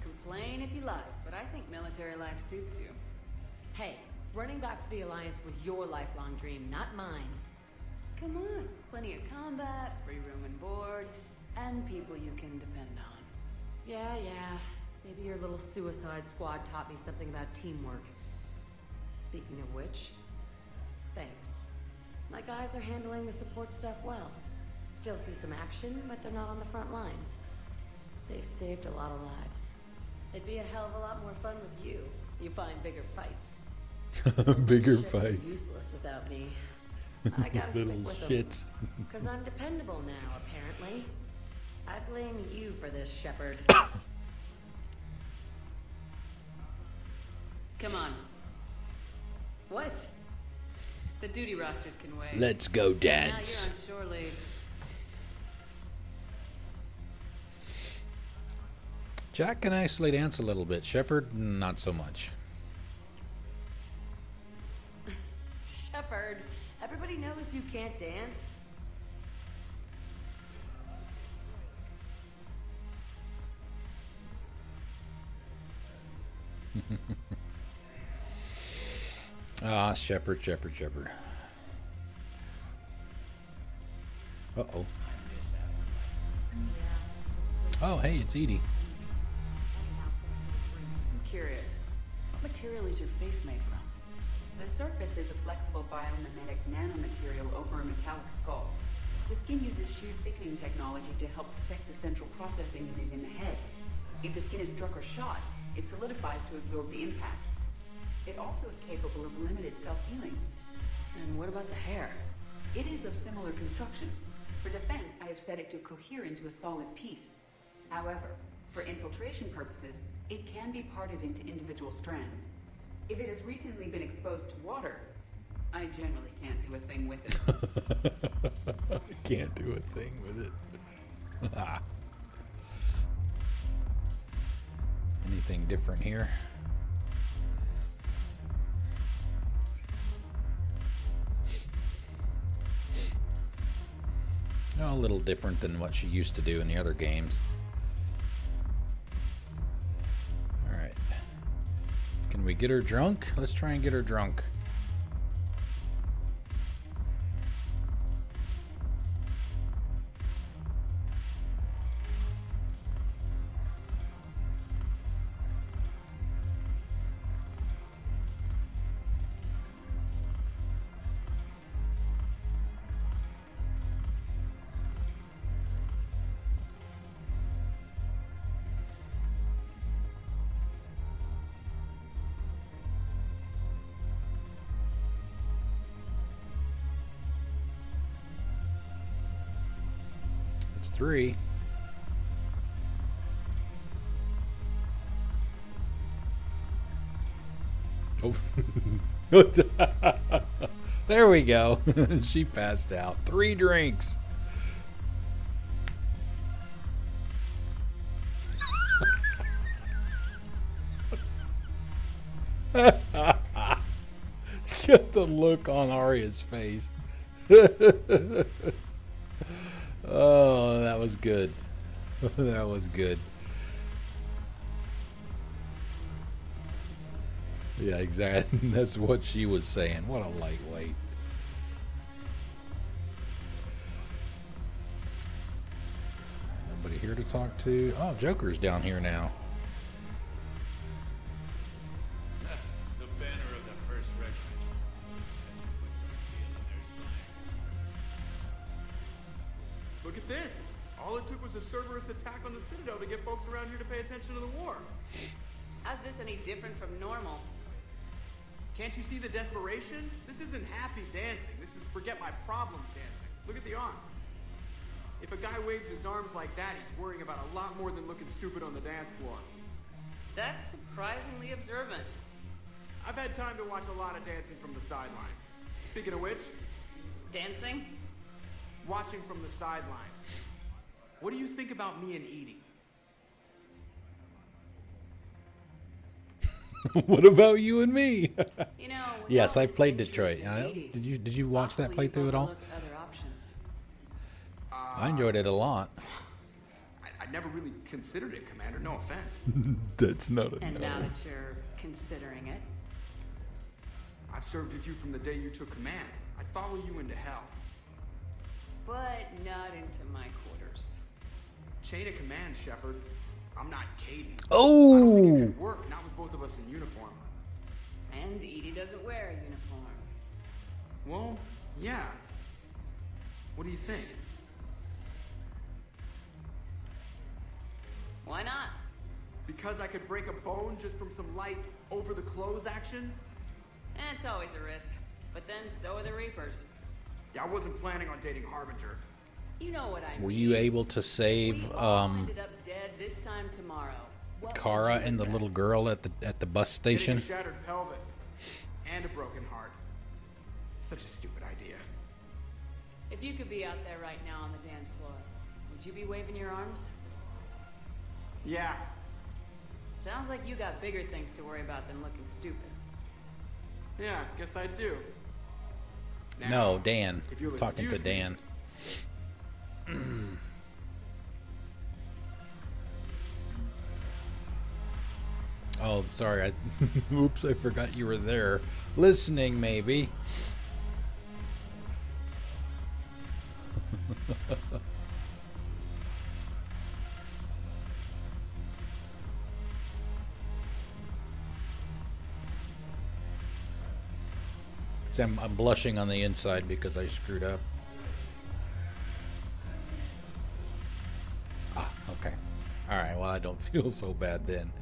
Complain if you like, but I think military life suits you. Hey, running back to the Alliance was your lifelong dream, not mine. Come on, plenty of combat, free room and board, and people you can depend on. Yeah. Maybe your little suicide squad taught me something about teamwork. Speaking of which, thanks. My guys are handling the support stuff well. Still see some action, but they're not on the front lines. They've saved a lot of lives. It'd be a hell of a lot more fun with you. You find bigger fights. Bigger Ships are fights. Useless without me. I gotta Little stick with shits. them. Because I'm dependable now, apparently. I blame you for this, Shepard. Come on. What? The duty rosters can wait. Let's go dance. Now you're on shore leave. Jack can actually dance a little bit. Shepard, not so much. Shepard, everybody knows you can't dance. Ah, Shepard. Uh-oh. Oh, hey, it's Edie. I'm curious. What material is your face made from? The surface is a flexible biomimetic nanomaterial over a metallic skull. The skin uses shear thickening technology to help protect the central processing unit in the head. If the skin is struck or shot, it solidifies to absorb the impact. It also is capable of limited self-healing. And what about the hair? It is of similar construction. For defense, I have set it to cohere into a solid piece. However, for infiltration purposes, it can be parted into individual strands. If it has recently been exposed to water, I generally can't do a thing with it. Can't do a thing with it. Anything different here? Oh, a little different than what she used to do in the other games. Alright. Can we get her drunk? Let's try and get her drunk. It's 3. Oh. There we go. She passed out. 3 drinks. Get the look on Arya's face. Oh, that was good. That was good. Yeah, exactly. That's what she was saying. What a lightweight. Nobody here to talk to. Oh, Joker's down here now. The banner of the 1st Regiment. was a Cerberus attack on the Citadel to get folks around here to pay attention to the war. How's this any different from normal? Can't you see the desperation? This isn't happy dancing. This is forget my problems dancing. Look at the arms. If a guy waves his arms like that, he's worrying about a lot more than looking stupid on the dance floor. That's surprisingly observant. I've had time to watch a lot of dancing from the sidelines. Speaking of which... Dancing? Watching from the sidelines. What do you think about me and Edie? What about you and me? You know, yes, I played Detroit. Did you watch that playthrough at all? Other options. I enjoyed it a lot. I never really considered it, Commander. No offense. That's not a And no. now that you're considering it, I've served with you from the day you took command. I'd follow you into hell. but not into my quarters. Chain of command, Shepard. I'm not Caden. Oh! I don't think it could work, not with both of us in uniform. And Edie doesn't wear a uniform. Well, yeah. What do you think? Why not? Because I could break a bone just from some light over-the-clothes action? It's always a risk. But then so are the Reapers. Yeah, I wasn't planning on dating Harbinger. You know what I mean. Were you able to save Ended up dead this time tomorrow. What Kara would you and the bet? little girl at the bus station? Getting a shattered pelvis. And a broken heart. Such a stupid idea. If you could be out there right now on the dance floor, would you be waving your arms? Yeah. Sounds like you got bigger things to worry about than looking stupid. Yeah, guess I do. Now, No, Dan. if you'll Talking to excuse me. Dan. Oh, sorry. Oops, I forgot you were there. Listening, maybe. See, I'm blushing on the inside because I screwed up. Ah, okay. All right, well, I don't feel so bad then.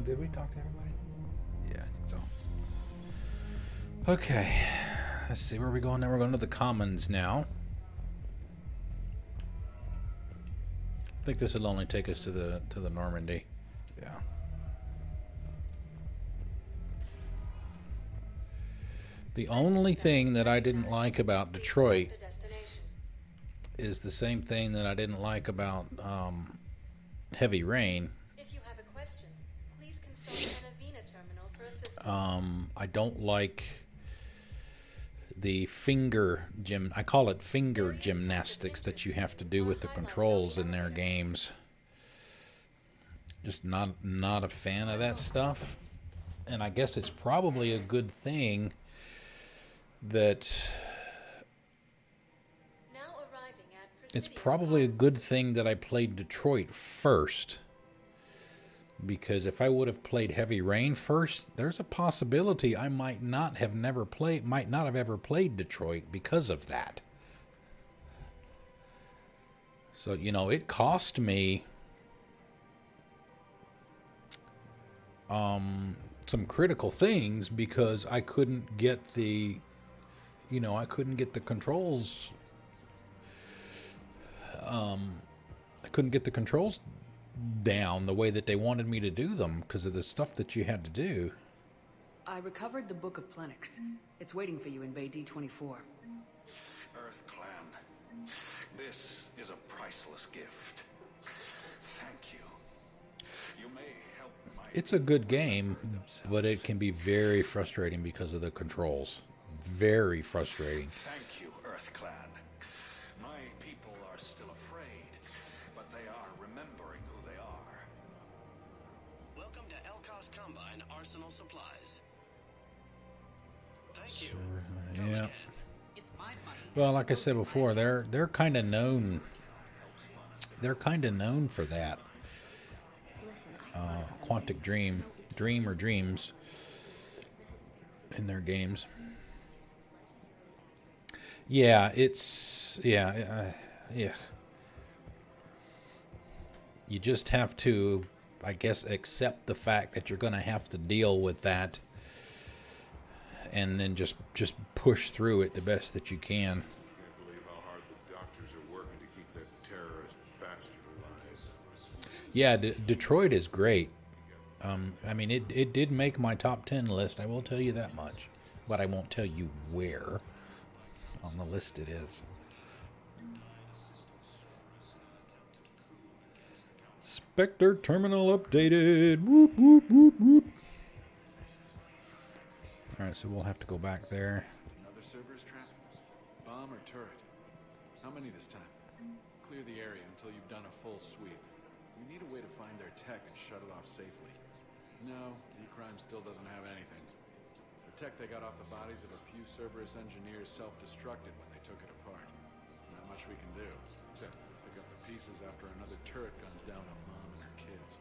Did we talk to everybody? Yeah, I think so. Okay. Let's see, where are we going now? We're going to the Commons now. I think this will only take us to the Normandy. Yeah. The only thing that I didn't like about Detroit is the same thing that I didn't like about Heavy Rain. If you have a question, please consult an Avena terminal for assistance. I don't like the I call it finger gymnastics that you have to do with the controls in their games. Just not a fan of that stuff. And I guess it's probably a good thing that it's probably a good thing that I played Detroit first, because if I would have played Heavy Rain first, there's a possibility I might not have ever played Detroit because of that. So, you know, it cost me some critical things because I couldn't get the controls. I couldn't get the controls down the way that they wanted me to do them because of the stuff that you had to do. I recovered the Book of Plenix. It's waiting for you in Bay D24. Earth Clan, this is a priceless gift. Thank you. You may help my... It's a good game, but it can be very frustrating because of the controls. Very frustrating. Thank you, Earth Clan. My people are still afraid, but they are remembering who they are. Welcome to Elkos Combine Arsenal Supplies. Thank you. Yeah. Well, like I said before, they're kind of known. They're kind of known for that. Quantic Dream or Dreams in their games. Yeah, it's yeah. you just have to, I guess, accept the fact that you're going to have to deal with that, and then just push through it the best that you can. I can't believe how hard the doctors are working to keep that terrorist bastard alive. Yeah, Detroit is great. I mean, it did make my top 10 list, I will tell you that much. But I won't tell you where on the list it is. Spectre terminal updated. Whoop, whoop, whoop, whoop. Alright, so we'll have to go back there. Another Cerberus trap? Bomb or turret? How many this time? Clear the area until you've done a full sweep. We need a way to find their tech and shut it off safely. No, E-Crime still doesn't have anything. The tech they got off the bodies of a few Cerberus engineers self-destructed when they took it apart. Not much we can do, except pick up the pieces after another turret guns down a mom and her kids.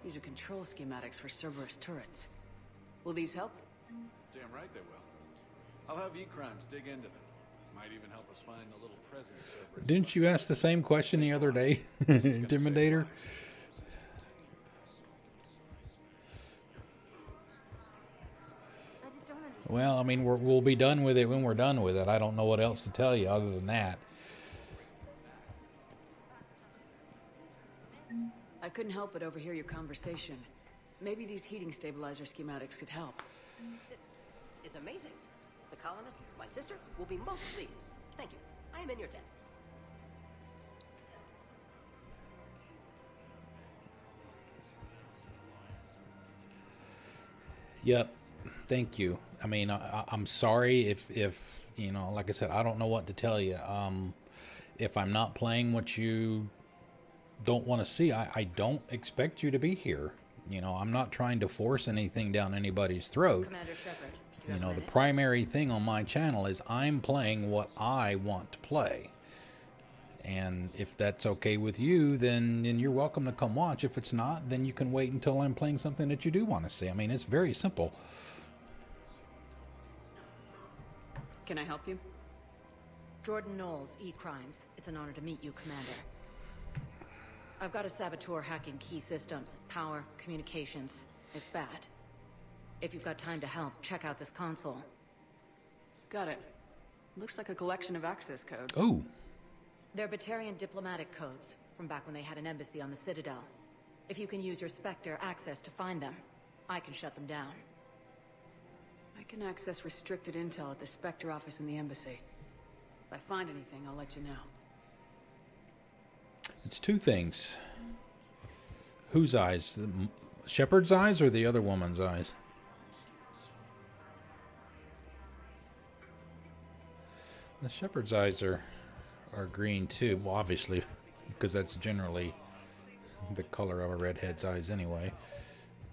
These are control schematics for Cerberus turrets. Will these help? Damn right they will. I'll have E-Crimes dig into them. Might even help us find the little present Cerberus. Didn't you ask the same question the other day, Intimidator? Well, I mean, we'll be done with it when we're done with it. I don't know what else to tell you other than that. I couldn't help but overhear your conversation. Maybe these heating stabilizer schematics could help. This is amazing. The colonists, my sister, will be most pleased. Thank you. I am in your tent. Yep. Thank you. I mean, I'm sorry if you know, like I said, I don't know what to tell you. If I'm not playing what you don't want to see, I don't expect you to be here. You know, I'm not trying to force anything down anybody's throat. Commander Shepard, you know, the primary thing on my channel is I'm playing what I want to play. And if that's okay with you, then you're welcome to come watch. If it's not, then you can wait until I'm playing something that you do want to see. I mean, it's very simple. Can I help you? Jordan Knowles, E-Crimes. It's an honor to meet you, Commander. I've got a saboteur hacking key systems, power, communications. It's bad. If you've got time to help, check out this console. Got it. Looks like a collection of access codes. Oh. They're Batarian diplomatic codes, from back when they had an embassy on the Citadel. If you can use your Spectre access to find them, I can shut them down. I can access restricted intel at the Spectre office in the embassy. If I find anything, I'll let you know. It's two things. Whose eyes? The Shepard's eyes or the other woman's eyes? The Shepard's eyes are green too. Well, obviously, because that's generally the color of a redhead's eyes anyway.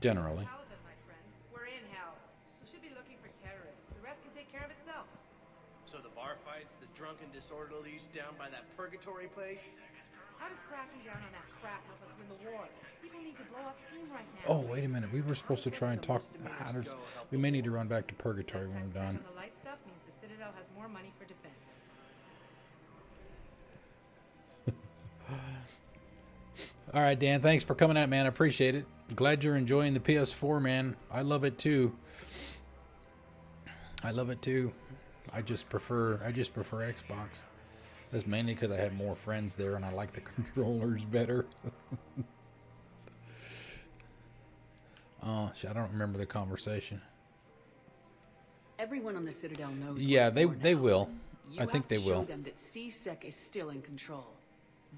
Generally. We're in hell. We should be looking for terrorists. The rest can take care of itself. So the bar fights, the drunken disorderlies down by that purgatory place? How does cracking down on that crap help us win the war? People need to blow off steam right now. Oh, wait a minute. We were supposed to try and talk. We may need to run back to Purgatory when we're done. The light stuff means the Citadel has more money for defense. All right, Dan. Thanks for coming out, man. I appreciate it. Glad you're enjoying the PS4, man. I love it too. I love it too. I just prefer Xbox. That's mainly because I have more friends there and I like the controllers better. Oh, I don't remember the conversation. Everyone on the Citadel knows. Yeah, they will. I think they will. Show them that C-Sec is still in control.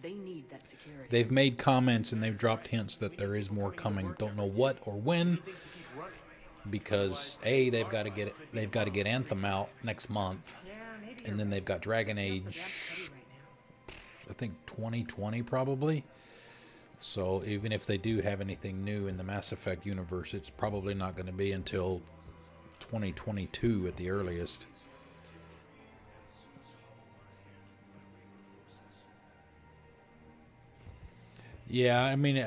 They need that security. They've made comments and they've dropped hints that there is more coming. Don't know what or when, because they've got to get Anthem out next month, and then they've got Dragon Age, I think 2020 probably. So even if they do have anything new in the Mass Effect universe, it's probably not going to be until 2022 at the earliest. Yeah, I mean,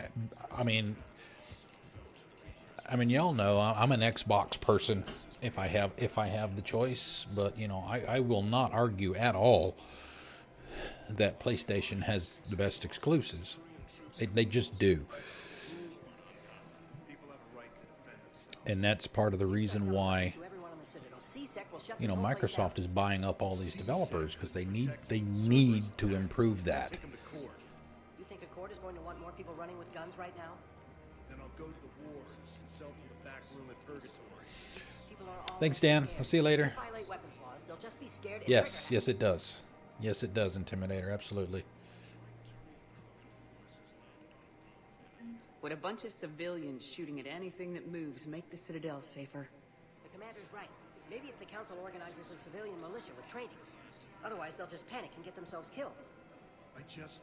y'all know I'm an Xbox person if I have the choice, but you know, I will not argue at all that PlayStation has the best exclusives. They just do. And that's part of the reason why, you know, Microsoft is buying up all these developers, because they need to improve that. You think a court is going to want more people running with guns right now? Then I'll go to the wards and sell from the back room at Purgatory. People are all Thanks, Dan. I'll see you later. If they violate weapons laws, they'll just be scared. Yes, yes, it does. Yes, it does, Intimidator. Absolutely. Would a bunch of civilians shooting at anything that moves make the Citadel safer? The commander's right. Maybe if the council organizes a civilian militia with training. Otherwise, they'll just panic and get themselves killed. I just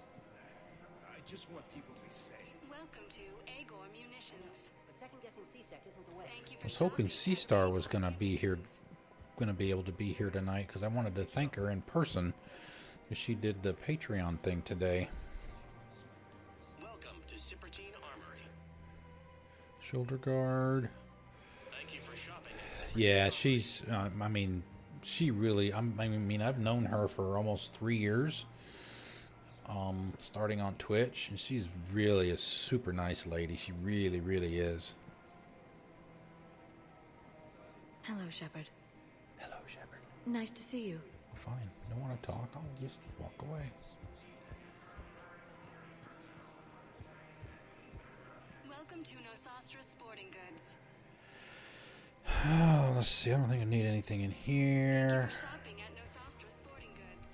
want people to be safe. Welcome to Agor Munitions. But second-guessing C-Sec isn't the way. I was hoping C-Star was going to be able to be here tonight, because I wanted to thank her in person. She did the Patreon thing today. Welcome to Cypertine Armory. Shoulder guard. Thank you for shopping. Yeah, she's. I mean, she really. I mean, I've known her for almost 3 years. Starting on Twitch, and she's really a super nice lady. She really, really is. Hello, Shepard. Hello, Shepard. Nice to see you. Fine. Don't want to talk. I'll just walk away. Welcome to Nosastra Sporting Goods. Oh, let's see. I don't think I need anything in here. Shopping at Nosastra Sporting Goods.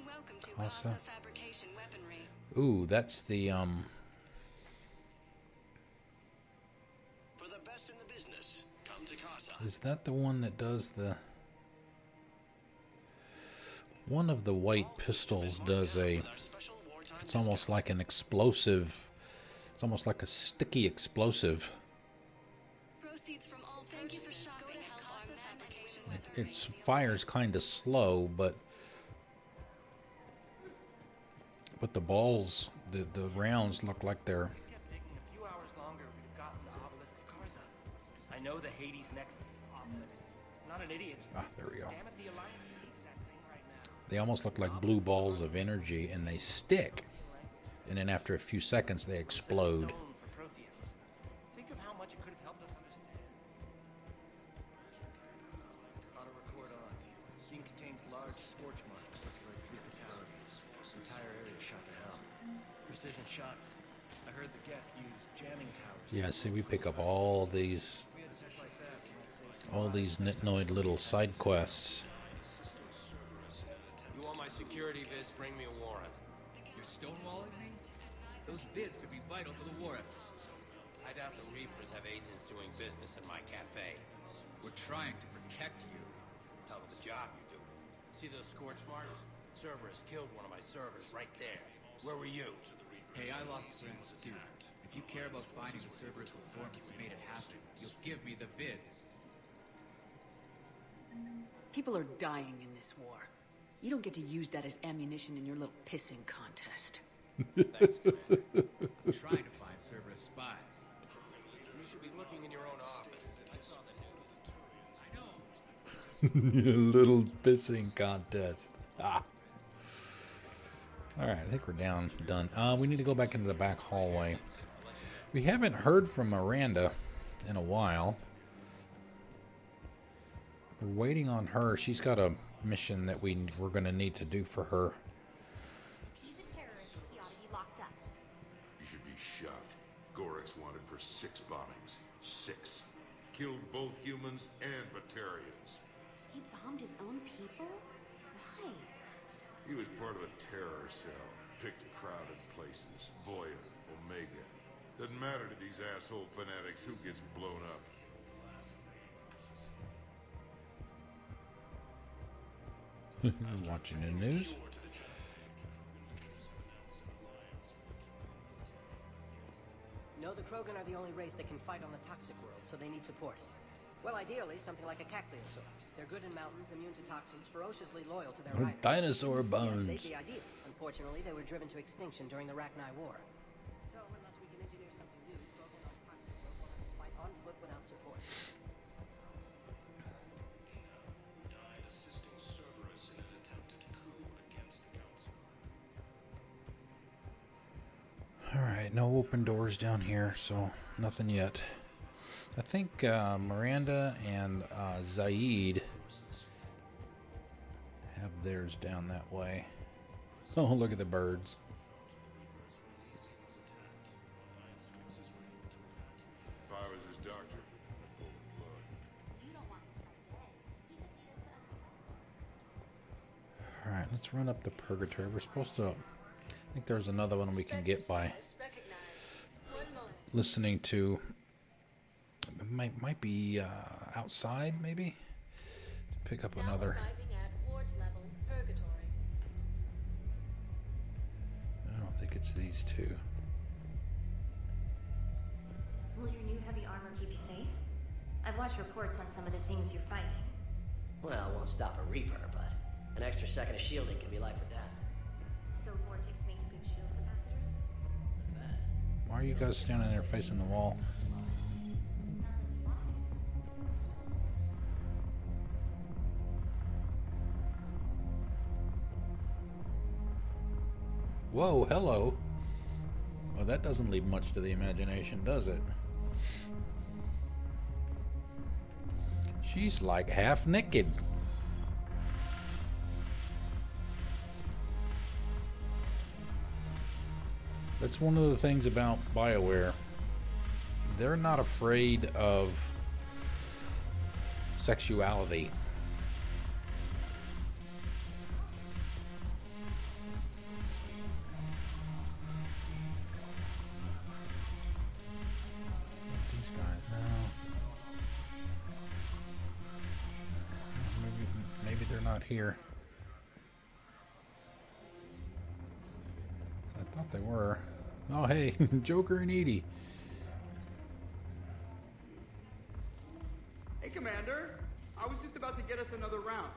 Welcome to Casa Fabrication Weaponry. Ooh, that's the For the best in the business, come to Casa. Is that the one that does the? One of the white pistols does a. It's almost like an explosive. It's almost like a sticky explosive. Proceeds from all purchases go to help Casa Fabrication It fires kind of slow, but the balls, the rounds look like they're. A few hours longer, we'd have gotten the obelisk of Karza. I know the Hades nexus is off limits. I'm not an idiot. Ah, there we go. Damn it, the Alliance needs that thing right now. They almost look like blue balls of energy, and they stick. And then after a few seconds, they explode. Think of how much it could have helped us understand. Auto record on. Scene contains large scorch marks, like 3 fatalities. Entire area shot to hell. Precision shots. I heard the Geth use jamming towers. Yeah, see, we pick up all these nitnoid little side quests. You want my security vids? Bring me a warrant. You're stonewalling me? Those vids could be vital to the war effort. I doubt the Reapers have agents doing business in my cafe. We're trying to protect you. Hell of a job you're doing. See those scorch marks? Cerberus killed one of my servers right there. Where were you? Hey, I lost friends too. If you care about finding the Cerberus informants who made it happen, you'll give me the vids. People are dying in this war. You don't get to use that as ammunition in your little pissing contest. Thanks, Commander. I'm trying to find Cerberus spies. You should be looking in your own office. I saw the news. I know. Little pissing contest. Ah. All right, I think we're done. We need to go back into the back hallway. We haven't heard from Miranda in a while. We're waiting on her. She's got a mission that we're going to need to do for her. He's a terrorist. He ought to be locked up. You should be shot. Gorix wanted for 6 bombings. 6. Killed both humans and Batarians. He bombed his own people? Why? He was part of a terror cell. Picked crowded places. Voya, Omega. Doesn't matter to these asshole fanatics who gets blown up. Watching the news. No, the Krogan are the only race that can fight on the toxic world, so they need support. Well, ideally, something like a cacliosaur. They're good in mountains, immune to toxins, ferociously loyal to their riders. Dinosaur bones. Yes, they'd be ideal. Unfortunately, they were driven to extinction during the Rachni War. So, unless we can Alright, no open doors down here, so nothing yet. I think Miranda and Zaid have theirs down that way. Oh, look at the birds. If I was his doctor, I'd pull the plug. Alright, let's run up the purgatory. We're supposed to... I think there's another one we can get by listening to... It might be outside, maybe? Pick up another... I don't think it's these two. Will your new heavy armor keep you safe? I've watched reports on some of the things you're fighting. Well, it won't stop a Reaper, but an extra second of shielding can be life or death. So Vortex makes good shield capacitors? Why are you guys standing there facing the wall? Whoa, hello. Well, that doesn't leave much to the imagination, does it? She's like half naked. That's one of the things about BioWare. They're not afraid of sexuality. These guys now. Maybe they're not here. I thought they were. Oh, hey, Joker and Edie. Hey, Commander. I was just about to get us another round.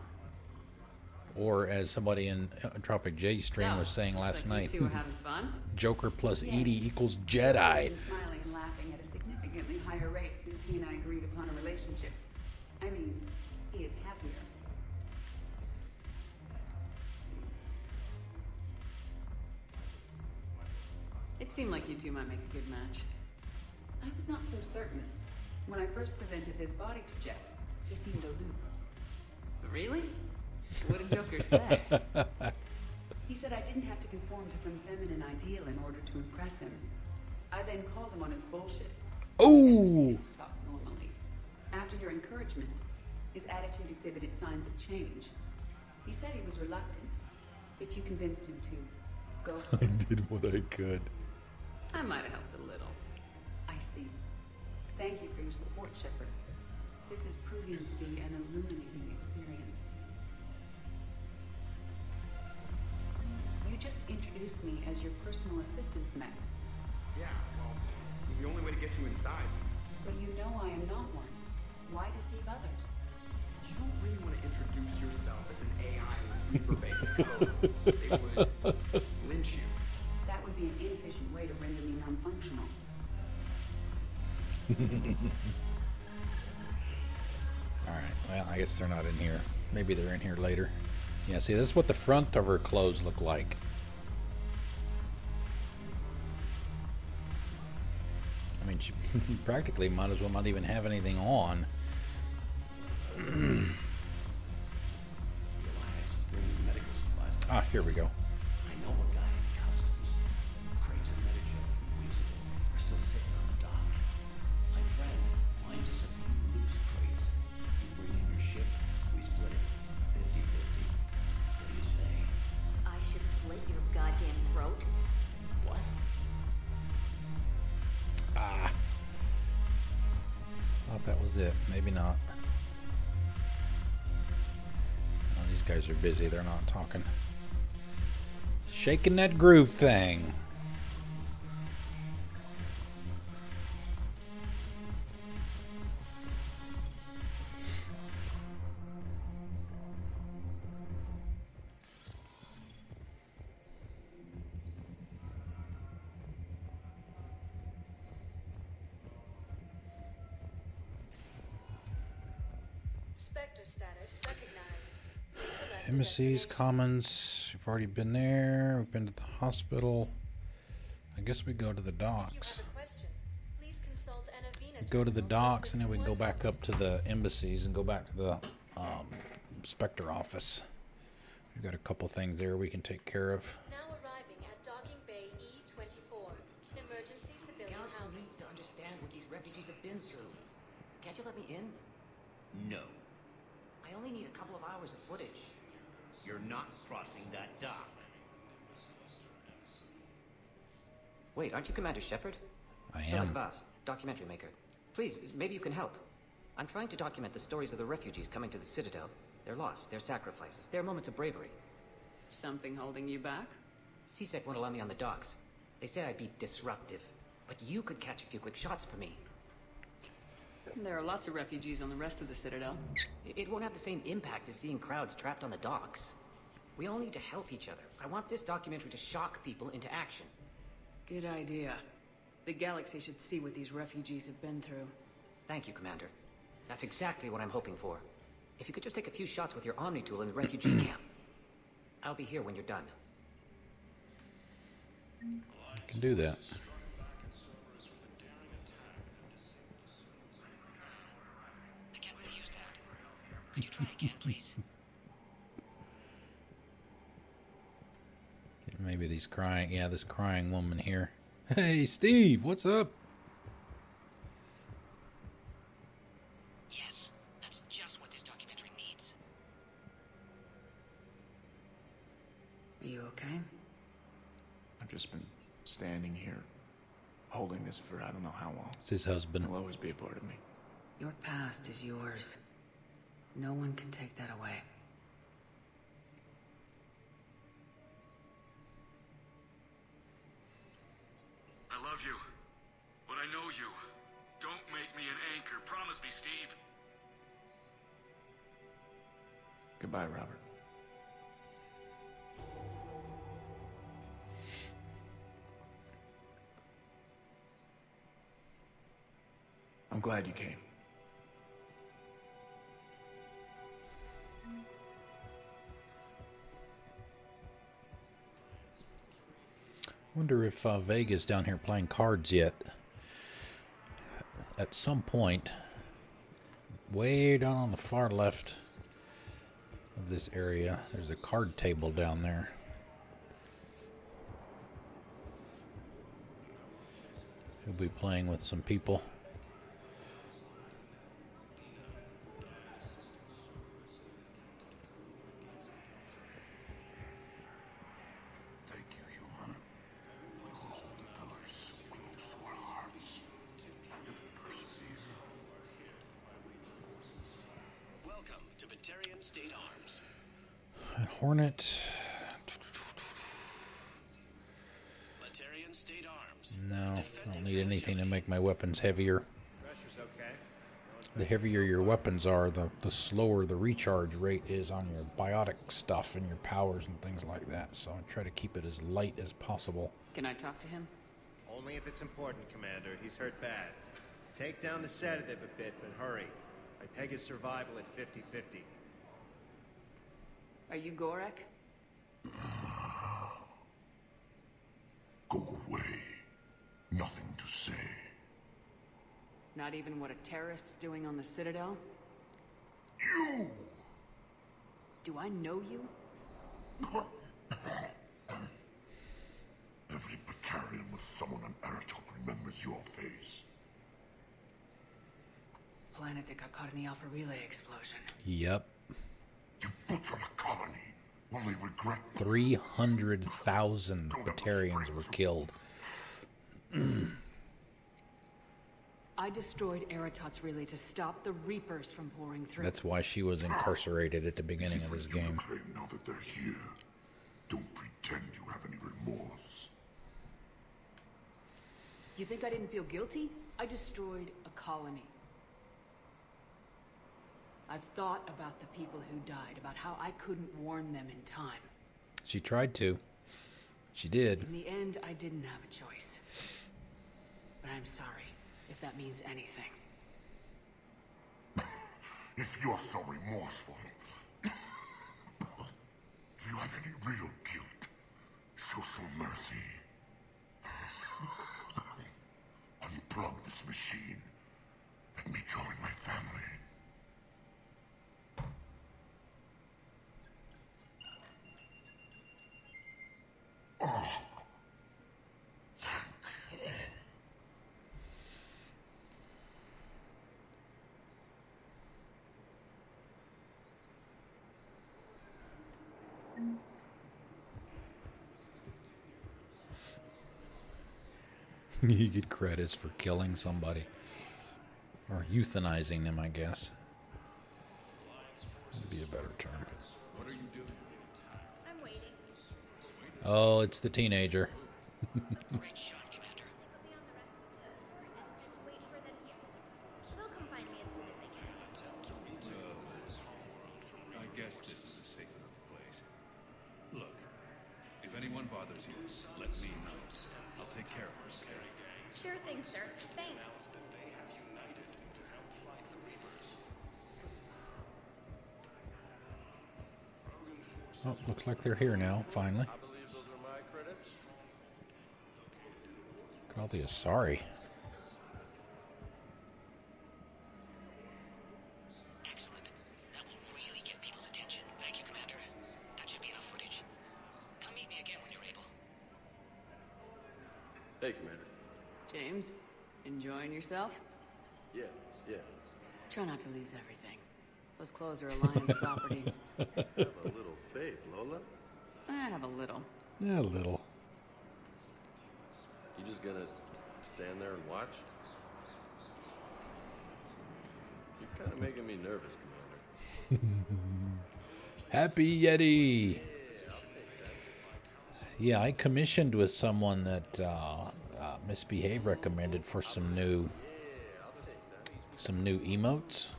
Or as somebody in Tropic J stream was saying last night, You two are having fun? Joker plus Yes. Edie equals He's Jedi. been smiling and laughing at a significantly higher rate since he and I agreed upon a relationship. I mean, he is happier. It seemed like you two might make a good match. I was not so certain. When I first presented this body to Jeff, he seemed aloof. Really? What did Joker say? He said I didn't have to conform to some feminine ideal in order to impress him. I then called him on his bullshit. Oh! Talk normally. After your encouragement, his attitude exhibited signs of change. He said he was reluctant, but you convinced him to go for I it. did what I could. I might have helped a little. I see. Thank you for your support, Shepard. This is proving to be an illuminating experience. You just introduced me as your personal assistance man. Yeah, well, it was the only way to get you inside. But you know I am not one. Why deceive others? You don't really want to introduce yourself as an AI with Reaper-based code. They would lynch you. That would be an inefficient way to render me non-functional. Alright, well, I guess they're not in here. Maybe they're in here later. Yeah, see, this is what the front of her clothes look like. I mean, she practically might as well not even have anything on. Ah, here we go. I know a guy in customs. Crates of Medicaid a few weeks ago are still sitting on the dock. My friend finds us a few loose crates. You bring in your ship, we split it 50-50. What do you say? I should slit your goddamn throat. What? Ah. Thought that was it. Maybe not. Oh, these guys are busy. They're not talking. Shaking that groove thing. Spectre status recognized. Embassies, commons. We've already been there. We've been to the hospital. I guess we go to the docks. Question. Please consult Anavina. Go to the docks, and then we can go back up to the embassies and go back to the Spectre office. We've got a couple things there we can take care of. Now arriving at Docking Bay E24. Emergency civilian housing. Needs to understand what these refugees have been through. Can't you let me in? No. I only need a couple of hours of footage. You're not crossing that dock. Wait, aren't you Commander Shepard? I Someone am. Voss, documentary maker. Please, maybe you can help. I'm trying to document the stories of the refugees coming to the Citadel. Their loss, their sacrifices, their moments of bravery. Something holding you back? CSEC won't allow me on the docks. They say I'd be disruptive. But you could catch a few quick shots for me. There are lots of refugees on the rest of the Citadel. It won't have the same impact as seeing crowds trapped on the docks. We all need to help each other. I want this documentary to shock people into action. Good idea. The galaxy should see what these refugees have been through. Thank you, Commander. That's exactly what I'm hoping for. If you could just take a few shots with your Omni tool in the refugee camp. I'll be here when you're done. I can do that. I can't really use that. Could you try again, please? Maybe these crying, yeah, this crying woman here. Hey, Steve, what's up? Yes, that's just what this documentary needs. Are you okay? I've just been standing here, holding this for I don't know how long. It's his husband. He'll always be a part of me. Your past is yours. No one can take that away. I love you, but I know you. Don't make me an anchor. Promise me, Steve. Goodbye, Robert. I'm glad you came. Wonder if Vega's down here playing cards yet. At some point, way down on the far left of this area, there's a card table down there. He'll be playing with some people. Thank you, human. We will hold the pillars close to our hearts and persevere. Welcome to Batarian State Arms. Hornet. Batarian State Arms. No, I don't need anything to make my weapons heavier. Pressure's okay. The heavier your weapons are, the slower the recharge rate is on your biotic stuff and your powers and things like that. So I try to keep it as light as possible. Can I talk to him? Only if it's important, Commander. He's hurt bad. Take down the sedative a bit, but hurry. I peg his survival at 50-50. Are you Gorek? Go away. Nothing to say. Not even what a terrorist's doing on the Citadel? You! Do I know you? Every Batarian with someone on Aratok remembers your face. Planet that got caught in the Alpha Relay explosion. Yep. You butchered a colony. Only regret 300,000 Batarians were killed. I destroyed Eratot's relay to stop the Reapers from pouring through. That's why she was incarcerated at the beginning of this game. now that they're here. Don't pretend you have any remorse. You think I didn't feel guilty? I destroyed a colony. I've thought about the people who died, about how I couldn't warn them in time. She tried to. She did. In the end, I didn't have a choice. But I'm sorry, if that means anything. If you're so remorseful, if you have any real guilt, show some mercy. this machine. Let me join my family. Oh. You get credits for killing somebody. Or euthanizing them, I guess. Would be a better term. What are you doing? I'm waiting. Oh, it's the teenager. Great shot, Commander. Wait for them here. They'll come find me as soon as they can. I guess this is a safe enough place. Look, if anyone bothers you, let me know. I'll take care of it, okay? Sure thing, sir. Thanks. Oh, looks like they're here now, finally. I believe those are my credits. Look at all the Asari. Excellent. That will really get people's attention. Thank you, Commander. That should be enough footage. Come meet me again when you're able. Hey, Commander. James, enjoying yourself? Yeah. Try not to lose everything. Those clothes are Alliance property. Have a little faith, Lola. I have a little. Yeah, a little. You just gonna stand there and watch? You're kind of making me nervous, Commander. Happy Yeti! Yeah, I commissioned with someone that Misbehave recommended for some new emotes.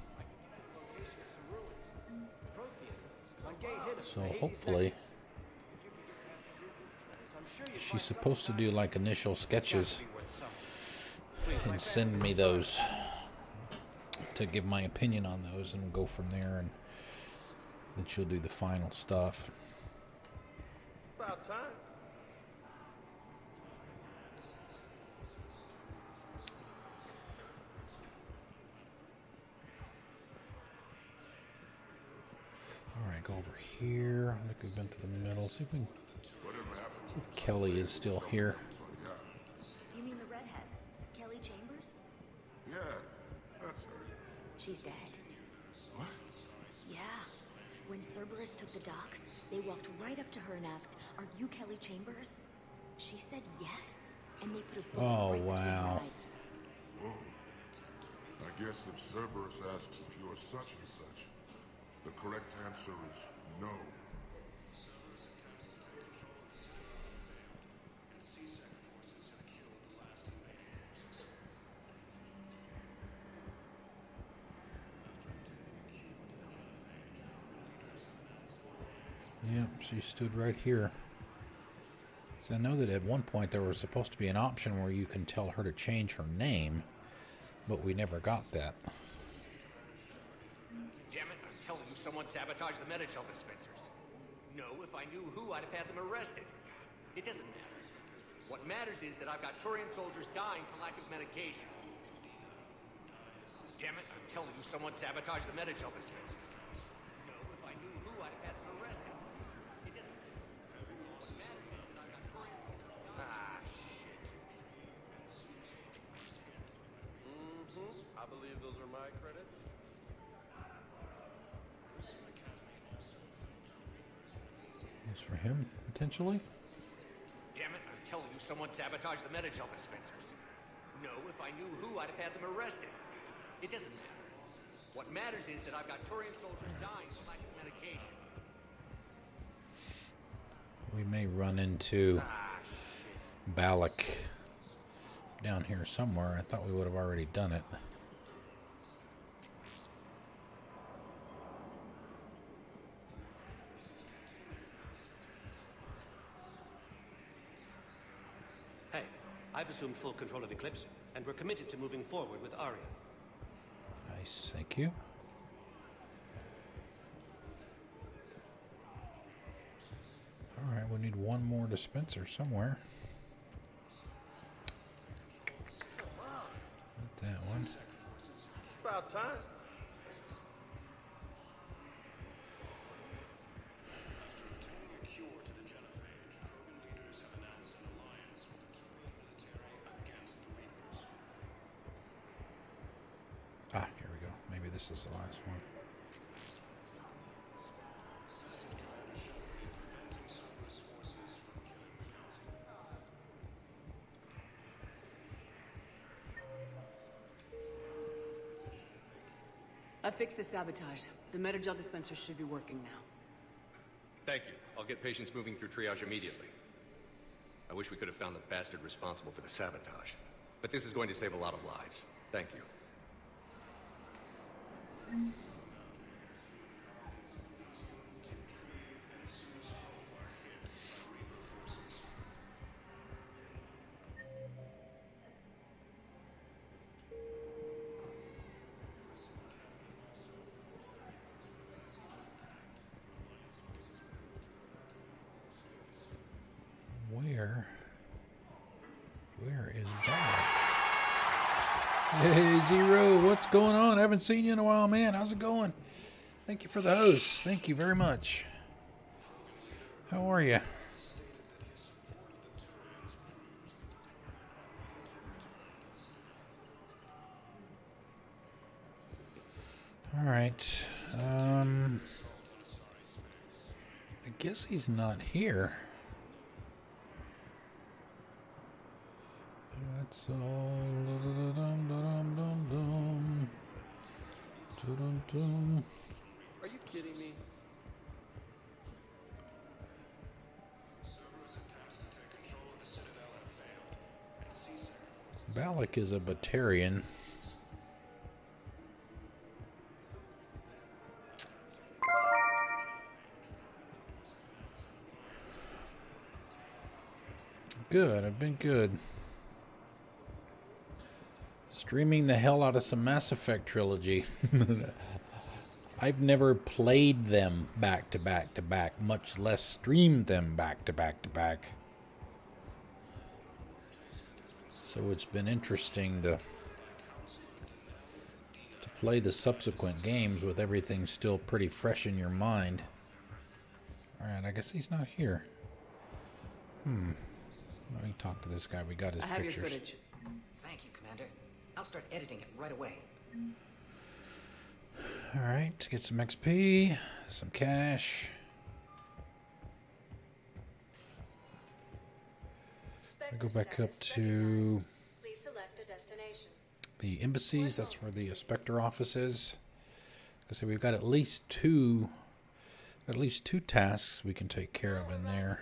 So hopefully she's supposed to do like initial sketches and send me those to give my opinion on those, and go from there, and then she'll do the final stuff. About time. Alright, go over here. I think we've been to the middle. See if Kelly is still here. You mean the redhead? Kelly Chambers? Yeah, that's her. She's dead. What? Yeah. When Cerberus took the docks, they walked right up to her and asked, "Are you Kelly Chambers?" She said yes, and they put a bullet right between her eyes. Whoa. I guess if Cerberus asks if you are such and such, the correct answer is no. Yep, she stood right here. So I know that at one point there was supposed to be an option where you can tell her to change her name, but we never got that. Damn it, I'm telling you, someone sabotaged the Medi-Shell dispensers. No, if I knew who, I'd have had them arrested. It doesn't matter. What matters is that I've got Turian soldiers dying for lack of medication. Damn it, I'm telling you, someone sabotaged the Medi-Shell dispensers. No, if I knew who, I'd have had them arrested. It doesn't matter. What matters is that I've got Turian soldiers dying. Ah, shit. I believe those are my credits. That's for him, potentially? Damn it, I'm telling you, someone sabotaged the Medi-Shell dispensers. No, if I knew who, I'd have had them arrested. It doesn't matter. What matters is that I've got Turian soldiers dying for lack of medication. We may run into Balak down here somewhere. I thought we would have already done it. Hey, I've assumed full control of Eclipse, and we're committed to moving forward with Aria. Nice, thank you. Alright, we need one more dispenser somewhere. time. Ah, here we go. Maybe this is the last one. I fixed the sabotage. The metagel dispenser should be working now. Thank you. I'll get patients moving through triage immediately. I wish we could have found the bastard responsible for the sabotage. But this is going to save a lot of lives. Thank you. Where is Bob? Hey, Zero, what's going on? I haven't seen you in a while, man. How's it going? Thank you for the host. Thank you very much. How are you? All right. I guess he's not here. That's all. Are you kidding me? Balak is a Batarian. Good, I've been good. Streaming the hell out of some Mass Effect trilogy. I've never played them back to back to back, much less streamed them back to back to back. So it's been interesting to play the subsequent games with everything still pretty fresh in your mind. Alright, I guess he's not here. Let me talk to this guy. We got his I have pictures. your footage. Thank you, Commander. I'll start editing it right away. Alright, get some XP, some cash. I go back up to Please select a destination. the embassies. That's where the Spectre office is. So we've got at least two tasks we can take care of in there.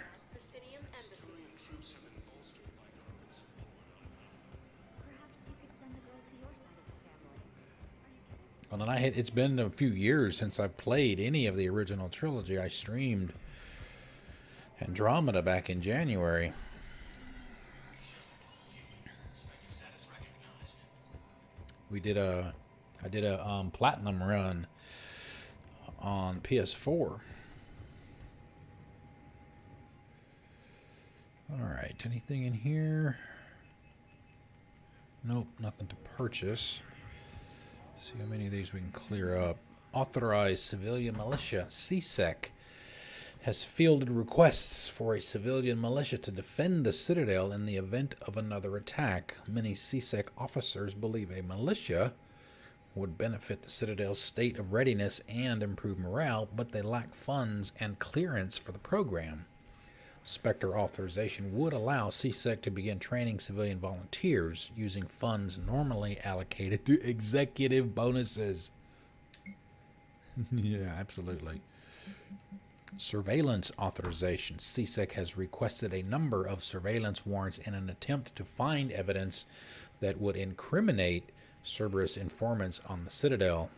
Well, and it's been a few years since I've played any of the original trilogy. I streamed Andromeda back in January. I did a platinum run on PS4. All right, anything in here? Nope, nothing to purchase. See how many of these we can clear up. Authorized civilian militia. CSEC has fielded requests for a civilian militia to defend the Citadel in the event of another attack. Many CSEC officers believe a militia would benefit the Citadel's state of readiness and improve morale, but they lack funds and clearance for the program. Spectre authorization would allow CSEC to begin training civilian volunteers using funds normally allocated to executive bonuses. Yeah, absolutely. Surveillance authorization. CSEC has requested a number of surveillance warrants in an attempt to find evidence that would incriminate Cerberus informants on the Citadel.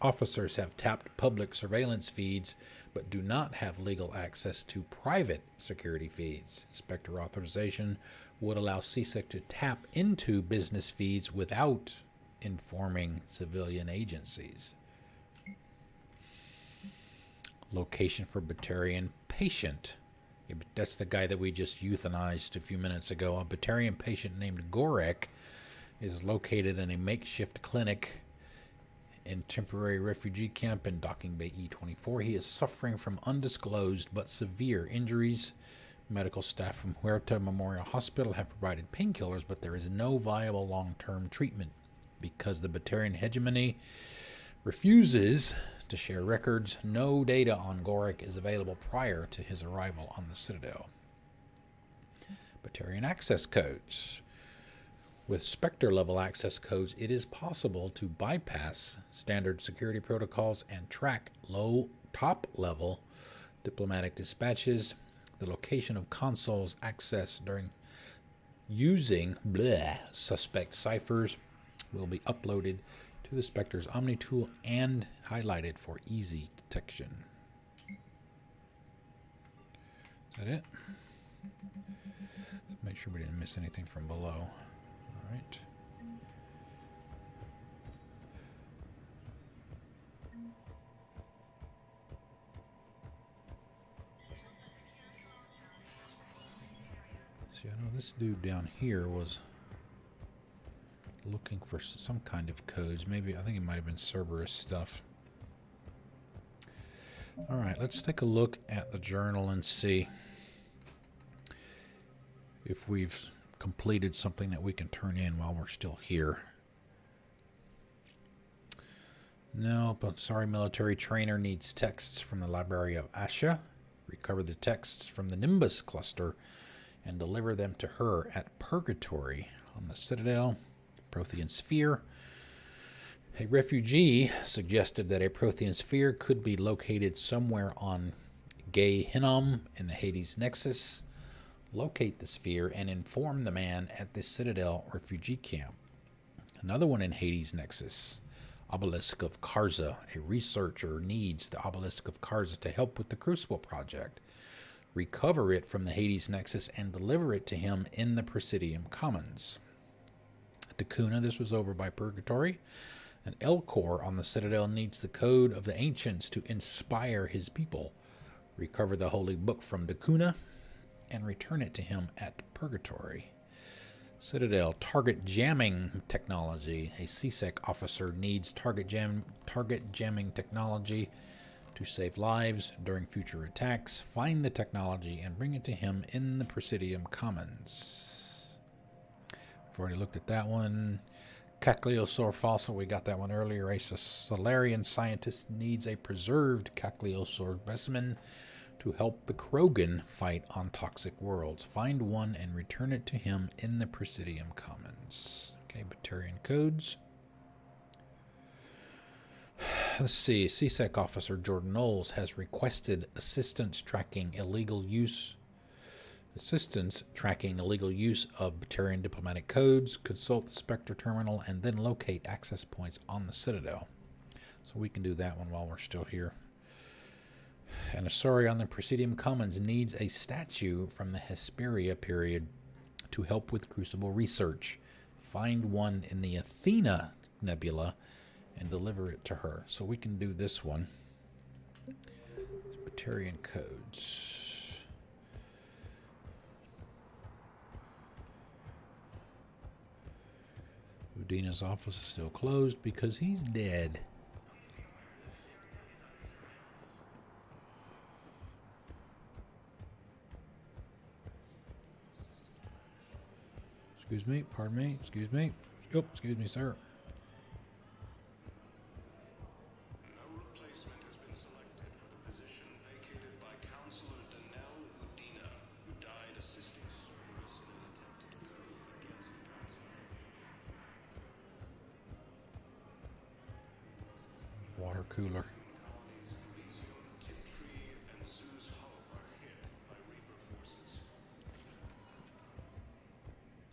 Officers have tapped public surveillance feeds but do not have legal access to private security feeds. Spectre authorization would allow CSEC to tap into business feeds without informing civilian agencies. Location for Batarian patient. That's the guy that we just euthanized a few minutes ago. A Batarian patient named Gorek is located in a makeshift clinic in temporary refugee camp in Docking Bay E24. He is suffering from undisclosed but severe injuries. Medical staff from Huerta Memorial Hospital have provided painkillers, but there is no viable long-term treatment because the Batarian hegemony refuses to share records. No data on Gorik is available prior to his arrival on the Citadel. Batarian access codes. With Spectre-level access codes, it is possible to bypass standard security protocols and track low top-level diplomatic dispatches. The location of consoles accessed during using suspect ciphers will be uploaded to the Spectre's Omni tool and highlighted for easy detection. Is that it? Let's make sure we didn't miss anything from below. All right. See, I know this dude down here was looking for some kind of codes. Maybe, I think it might have been Cerberus stuff. All right, let's take a look at the journal and see if we've completed something that we can turn in while we're still here. No, but sorry, military trainer needs texts from the Library of Asha. Recover the texts from the Nimbus cluster and deliver them to her at Purgatory on the Citadel. Prothean Sphere. A refugee suggested that a Prothean Sphere could be located somewhere on Gay Hinnom in the Hades Nexus. Locate the sphere and inform the man at the Citadel refugee camp. Another one in Hades Nexus. Obelisk of Karza. A researcher needs the Obelisk of Karza to help with the Crucible project. Recover it from the Hades Nexus and deliver it to him in the Presidium Commons. Dakuna, this was over by Purgatory. An Elcor on the Citadel needs the code of the ancients to inspire his people. Recover the holy book from Dakuna and return it to him at Purgatory. Citadel target jamming technology. A CSEC officer needs target jamming technology to save lives during future attacks. Find the technology and bring it to him in the Presidium Commons. We've already looked at that one. Caccliosaur fossil, we got that one earlier. A Solarian scientist needs a preserved Caccliosaur specimen to help the Krogan fight on toxic worlds. Find one and return it to him in the Presidium Commons. Okay, Batarian codes. Let's see. CSEC officer Jordan Knowles has requested assistance tracking illegal use of Batarian diplomatic codes. Consult the Spectre terminal and then locate access points on the Citadel. So we can do that one while we're still here. And Asari on the Presidium Commons needs a statue from the Hesperia period to help with Crucible research. Find one in the Athena Nebula and deliver it to her. So we can do this one. Batarian codes. Udina's office is still closed because he's dead. Excuse me, pardon me, excuse me. Oh, excuse me, sir. No replacement has been selected for the position vacated by Counselor Udina, who died assisting Cerberus in an attempted coup against the Council. Water cooler.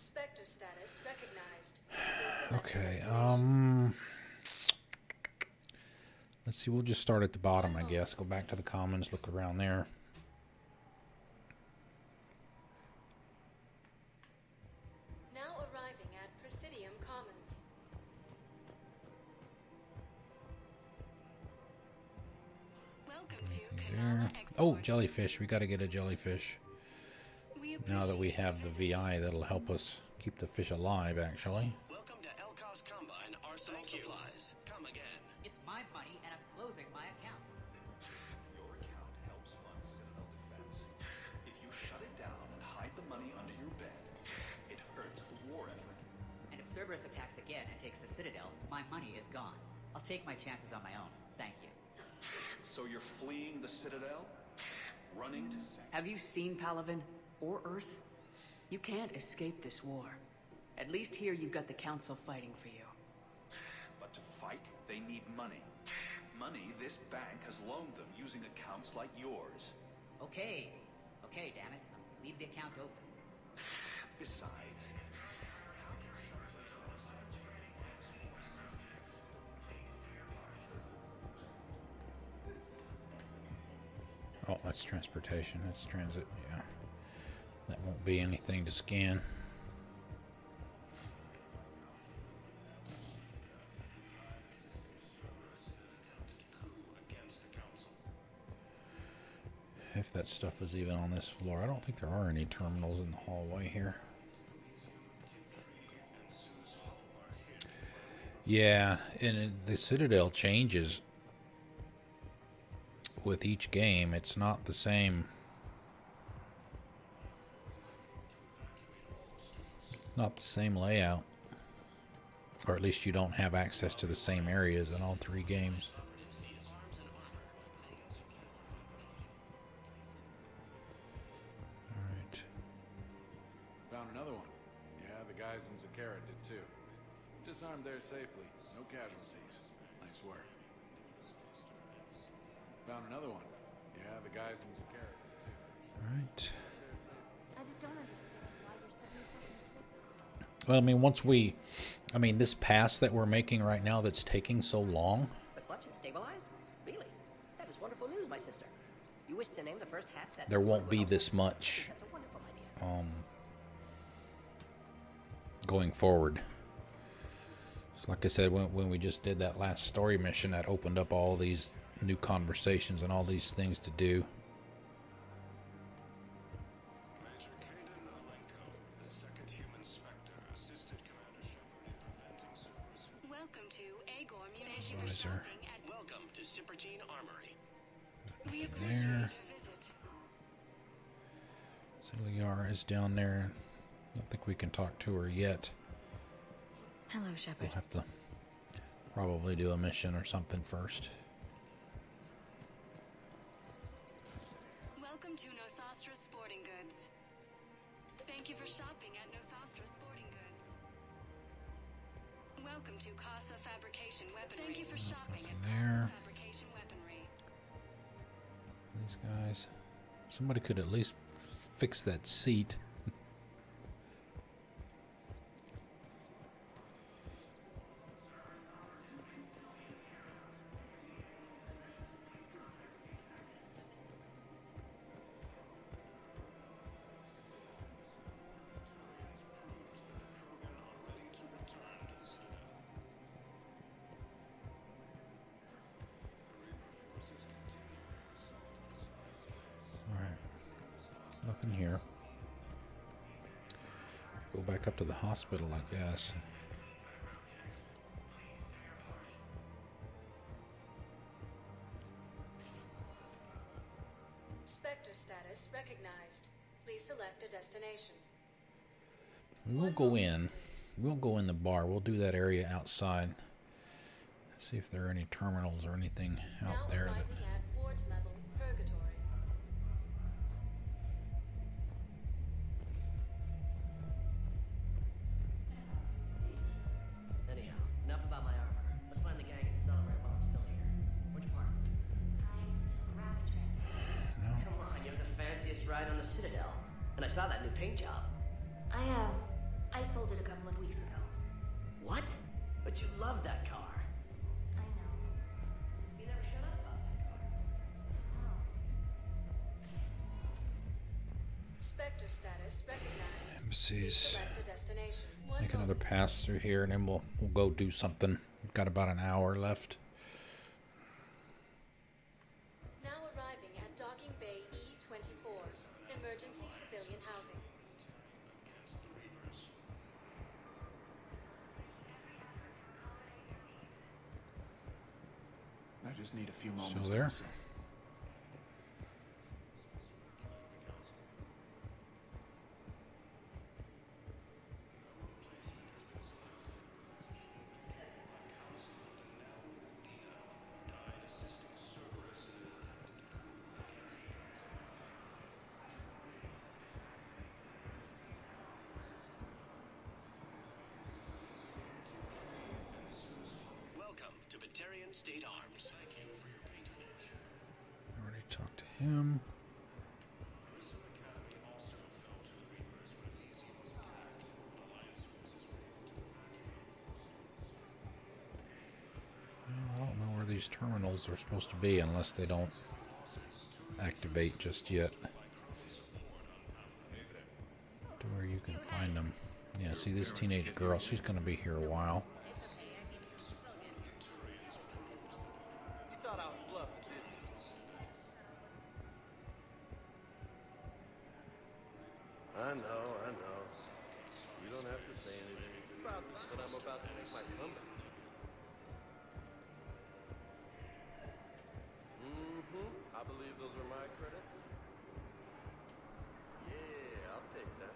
Spectre status recognized. Okay, let's see, we'll just start at the bottom, I guess. Go back to the commons, look around there. Now arriving at Presidium Commons. Anything there? Oh, jellyfish. We got to get a jellyfish. Now that we have the VI, that'll help us keep the fish alive, actually. Welcome to Elkos Combine Arsenal Supplies. Come again. Cerberus attacks again and takes the Citadel, my money is gone. I'll take my chances on my own. Thank you. So you're fleeing the Citadel? Running to... Have you seen Palaven? Or Earth? You can't escape this war. At least here you've got the Council fighting for you. But to fight, they need money. Money this bank has loaned them using accounts like yours. Okay. Okay, damn it. Leave the account open. Besides... Oh, that's transportation. That's transit, yeah. That won't be anything to scan. If that stuff is even on this floor. I don't think there are any terminals in the hallway here. Yeah, and the Citadel changes with each game. It's not the same. Not the same layout. Or at least you don't have access to the same areas in all three games. Alright. Found another one. Yeah, the guys in Zakara did too. Disarmed there safely. No casualties. Nice work. Found another one. Yeah, the guys in Zakara did too. Alright. I just don't understand why you're suddenly fucking sick. Well, I mean, this pass that we're making right now that's taking so long. The clutch is stabilized? Really? That is wonderful news, my sister. You wish to name the first hatch that... There won't be this much That's a wonderful idea. going forward. So like I said, when we just did that last story mission, that opened up all these new conversations and all these things to do. Welcome to Agor Advisor. Welcome to Supertine Armory. Nothing there. Ciliar is down there. I don't think we can talk to her yet. Hello, Shepard. We'll have to probably do a mission or something first. Welcome to Nosastra Sporting Goods. Thank you for shopping at Nosastra Sporting Goods. Welcome to Casa Fabrication Weaponry. Thank you for shopping at There. Casa Fabrication Weaponry. These guys. Somebody could at least fix that seat. Nothing here. Go back up to the hospital, I guess. Spectre status recognized. Please select a destination. We won't go in. We won't go in the bar. We'll do that area outside. See if there are any terminals or anything out there that... At ward level, Purgatory. Anyhow, enough about my armor. Let's find the gang and celebrate while I'm still here. Which part? No. Come on, you have the fanciest ride on the Citadel. And I saw that new paint job. I sold it a couple of weeks ago. What? But you love that car. I know. You never shut up about that car. Spectre status recognized. Embassies. Select a destination. Make another pass through here, and then we'll go do something. We've got about an hour left. Now arriving at Docking Bay E-24. Emergency civilian housing. I just need a few moments. Still there? to myself. him. I don't know where these terminals are supposed to be unless they don't activate just yet. To where you can find them. Yeah, see this teenage girl, she's going to be here a while. You thought I was bluffing, didn't you? I know. You don't have to say anything. About time, but I'm about to make my comeback. I believe those are my credits. Yeah, I'll take that.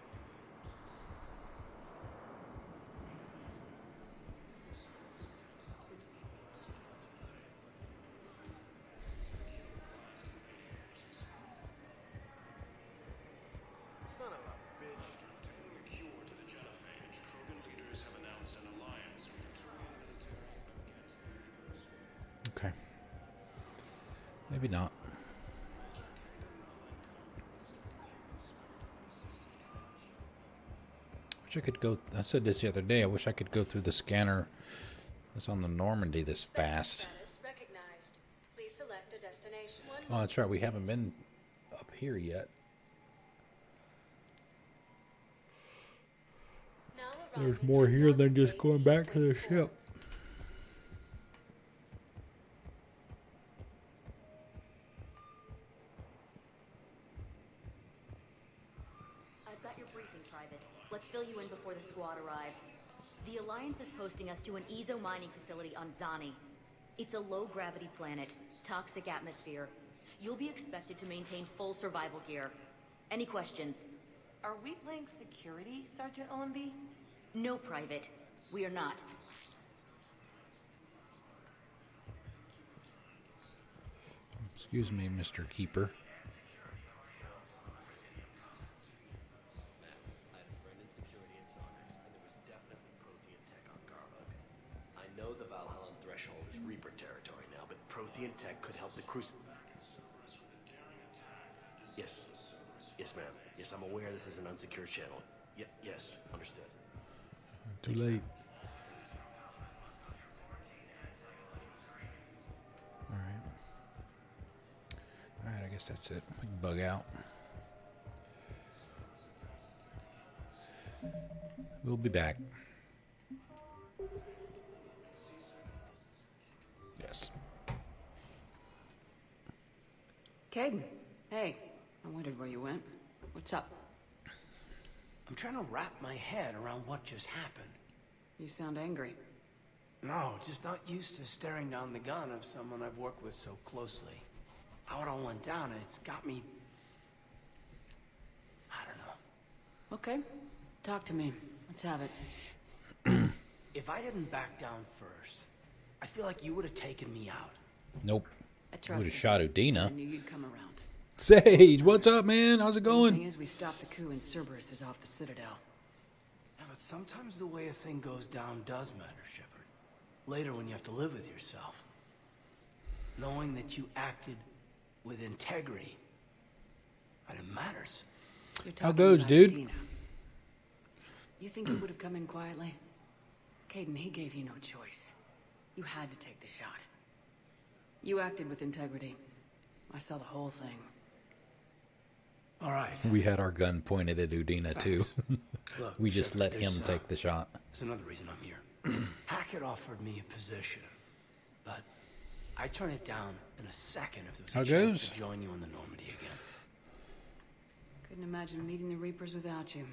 Son of a bitch. Obtaining a cure to the genophage, Krogan leaders have announced an alliance with the Turian military against the Jews. Okay. Maybe not. Wish I could go. I said this the other day. I wish I could go through the scanner that's on the Normandy this fast. Recognized. Please select a destination. Oh, that's right. We haven't been up here yet. There's more here than just going back to the ship. I've got your briefing, Private. Let's fill you in before the squad arrives. The Alliance is posting us to an Ezo mining facility on Zani. It's a low-gravity planet, toxic atmosphere. You'll be expected to maintain full survival gear. Any questions? Are we playing security, Sergeant Ullenby? No, Private. We are not. Excuse me, Mr. Keeper. I had a friend in security at Sonics, and there was definitely Prothean tech on Garbug. I know the Valhallan threshold is Reaper territory now, but Prothean tech could help the Crucible. Yes. Yes, ma'am. Yes, I'm aware this is an unsecured channel. Yes, understood. Too late. Alright, I guess that's it. We can bug out. We'll be back. Yes. Caden, hey. I wondered where you went. What's up? I'm trying to wrap my head around what just happened. You sound angry. No, just not used to staring down the gun of someone I've worked with so closely. How it all went down, it's got me... I don't know. Okay. Talk to me. Let's have it. If I didn't back down first, I feel like you would have taken me out. Nope. I would have shot Udina. I knew you'd come around. Sage, what's up, man? How's it The going? thing is, we stopped the coup and Cerberus is off the Citadel. Yeah, but sometimes the way a thing goes down does matter, Shepard. Later when you have to live with yourself. Knowing that you acted with integrity. And it matters. You're How talking goes, about dude? Udina. You think he would have come in quietly? Caden, he gave you no choice. You had to take the shot. You acted with integrity. I saw the whole thing. All right. We had our gun pointed at Udina, too. Look, We just Shepard, let him there's, take the shot. That's another reason I'm here. Hackett offered me a position, but I'd turn it down in a second if there was How a chance goes? to join you in the Normandy again. Couldn't imagine meeting the Reapers without you.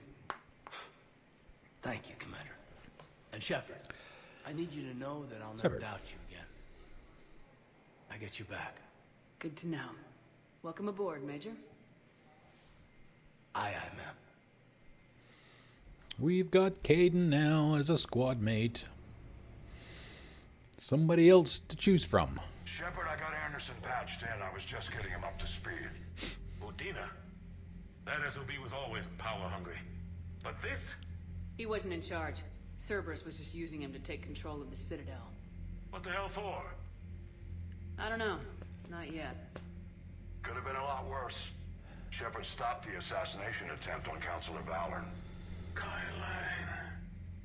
Thank you, Commander. And Shepard, I need you to know that I'll never Shepard. doubt you again. I get you back. Good to know. Welcome aboard, Major. Aye, aye, ma'am. We've got Caden now as a squad mate. Somebody else to choose from. Shepard, I got Anderson patched in. I was just getting him up to speed. Udina? That SOB was always power hungry. But this? He wasn't in charge. Cerberus was just using him to take control of the Citadel. What the hell for? I don't know. Not yet. Could have been a lot worse. Shepard stopped the assassination attempt on Counselor Valorn. Kylan.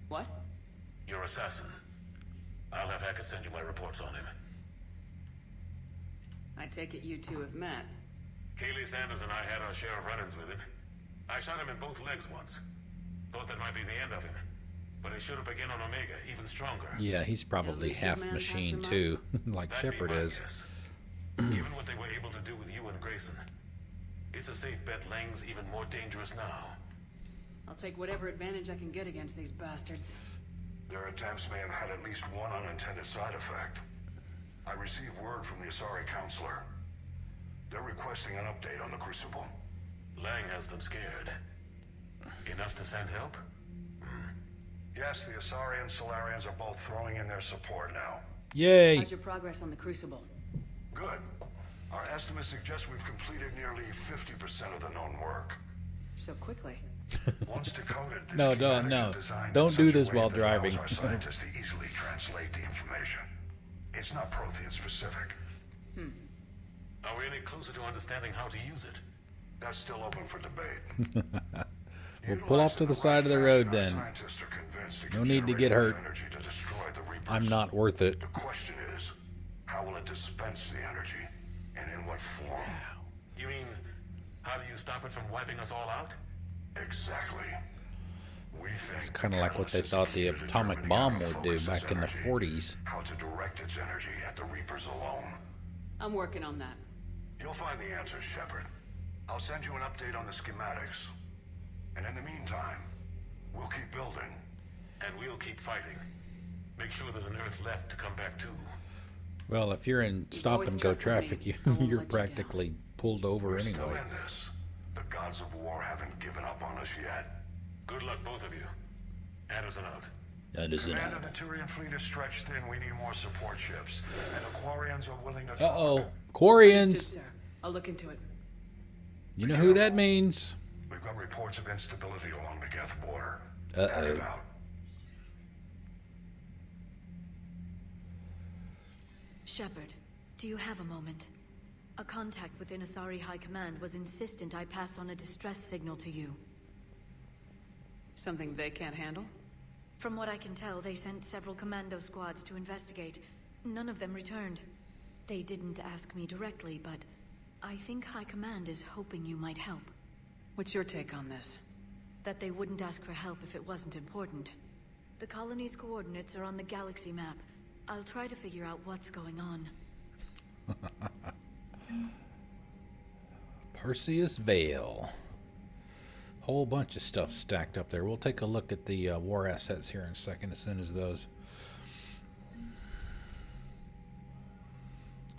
What? Your assassin. I'll have Hackett send you my reports on him. I take it you two have met. Kaylee Sanders and I had our share of run-ins with him. I shot him in both legs once. Thought that might be the end of him. But he showed up again on Omega, even stronger. Yeah, he's probably half machine too, like Shepard is. Given what they were able to do with you and Grayson, it's a safe bet Lang's even more dangerous now. I'll take whatever advantage I can get against these bastards. Their attempts may have had at least one unintended side effect. I received word from the Asari counselor. They're requesting an update on the Crucible. Lang has them scared. Enough to send help? Yes, the Asari and Solarians are both throwing in their support now. Yay! How's your progress on the Crucible? Good. Our estimates suggest we've completed nearly 50% of the known work. So quickly. Once decoded, the No, schematics no. are designed Don't in do such a this way while that driving. allows our scientists to easily translate the information. It's not Prothean specific. Are we any closer to understanding how to use it? That's still open for debate. We'll pull off to the side of the road then. Scientists are convinced it No can need to generate get hurt. enough energy to destroy the Reapers. I'm not worth it. The question is, how will it dispense the energy? And in what form? You mean, how do you stop it from wiping us all out? Exactly. We think It's kind of like what they thought the atomic bomb would do back in the 40s. how to direct its energy at the Reapers alone. I'm working on that. You'll find the answers, Shepard. I'll send you an update on the schematics. And in the meantime, we'll keep building. And we'll keep fighting. Make sure there's an Earth left to come back to. Well, if you're in stop and go traffic, you're practically pulled over We're still anyway. in this. The gods of war haven't given up on us yet. Good luck, both of you. Anderson out. Anderson Commander, out. the Turian fleet is stretched thin. We need more support ships. And the Quarians are willing to Uh-oh. Quarians. Understood, sir. I'll look into it. You know who that means. We've got reports of instability along the Geth border. Uh-oh. Head out. Shepard, do you have a moment? A contact within Asari High Command was insistent I pass on a distress signal to you. Something they can't handle? From what I can tell, they sent several commando squads to investigate. None of them returned. They didn't ask me directly, but I think High Command is hoping you might help. What's your take on this? That they wouldn't ask for help if it wasn't important. The colony's coordinates are on the galaxy map. I'll try to figure out what's going on. Perseus Vale. Whole bunch of stuff stacked up there. We'll take a look at the war assets here in a second as soon as those.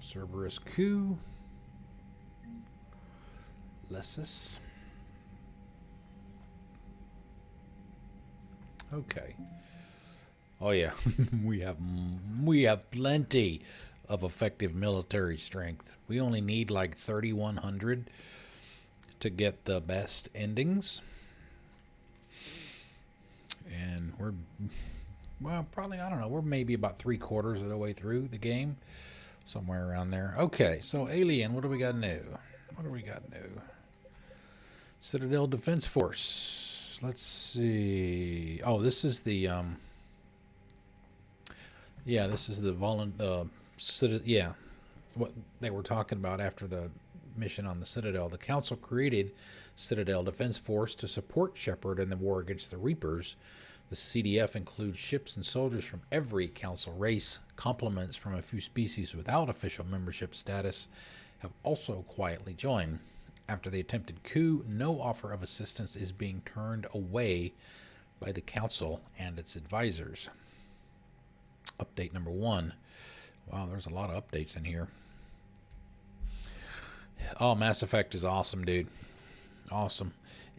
Cerberus coup. Lessus. Okay. Oh yeah, we have plenty of effective military strength. We only need like 3,100 to get the best endings. And we're, well, probably, I don't know, we're maybe about 3/4 of the way through the game. Somewhere around there. Okay, so Alien, what do we got new? What do we got new? Citadel Defense Force. Let's see. Oh, this is the, yeah, this is the yeah, what they were talking about after the mission on the Citadel. The Council created Citadel Defense Force to support Shepard in the war against the Reapers. The CDF includes ships and soldiers from every Council race. Complements from a few species without official membership status have also quietly joined. After the attempted coup, no offer of assistance is being turned away by the Council and its advisors. Update number 1. Wow, there's a lot of updates in here. Oh, Mass Effect is awesome, dude. Awesome.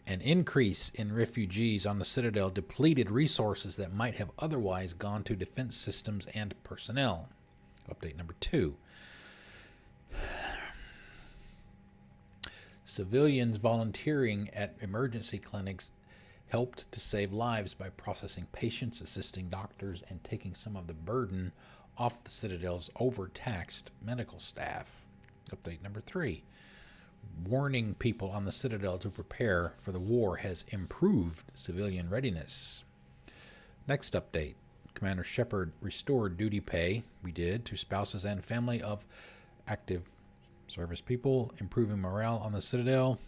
An increase in refugees on the Citadel depleted resources that might have otherwise gone to defense systems and personnel. Update number 2. Civilians volunteering at emergency clinics helped to save lives by processing patients, assisting doctors, and taking some of the burden off the Citadel's overtaxed medical staff. Update number 3. warning people on the Citadel to prepare for the war has improved civilian readiness. Next update. Commander Shepard restored duty pay, we did, to spouses and family of active service people, improving morale on the Citadel.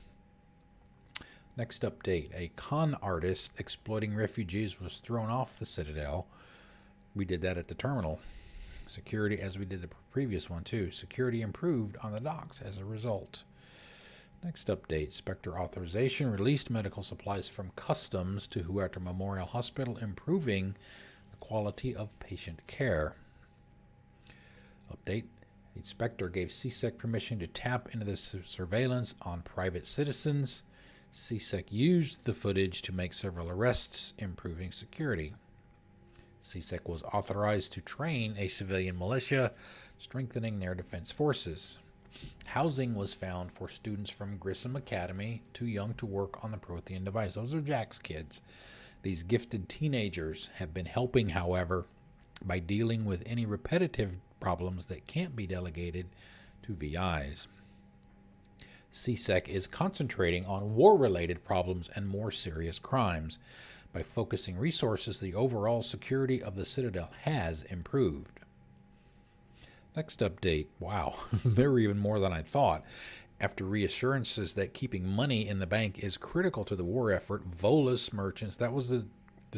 Next update. A con artist exploiting refugees was thrown off the Citadel. We did that at the terminal. Security, as we did the previous one too. Security improved on the docks as a result. Next update. Spectre authorization released medical supplies from customs to Huerta Memorial Hospital, improving the quality of patient care. Update. Spectre gave CSEC permission to tap into the surveillance on private citizens. CSEC used the footage to make several arrests, improving security. CSEC was authorized to train a civilian militia, strengthening their defense forces. Housing was found for students from Grissom Academy, too young to work on the Prothean device. Those are Jack's kids. These gifted teenagers have been helping, however, by dealing with any repetitive problems that can't be delegated to VIs. CSEC is concentrating on war-related problems and more serious crimes. By focusing resources, the overall security of the Citadel has improved. Next update. Wow, there were even more than I thought. After reassurances that keeping money in the bank is critical to the war effort, Volus merchants, that was the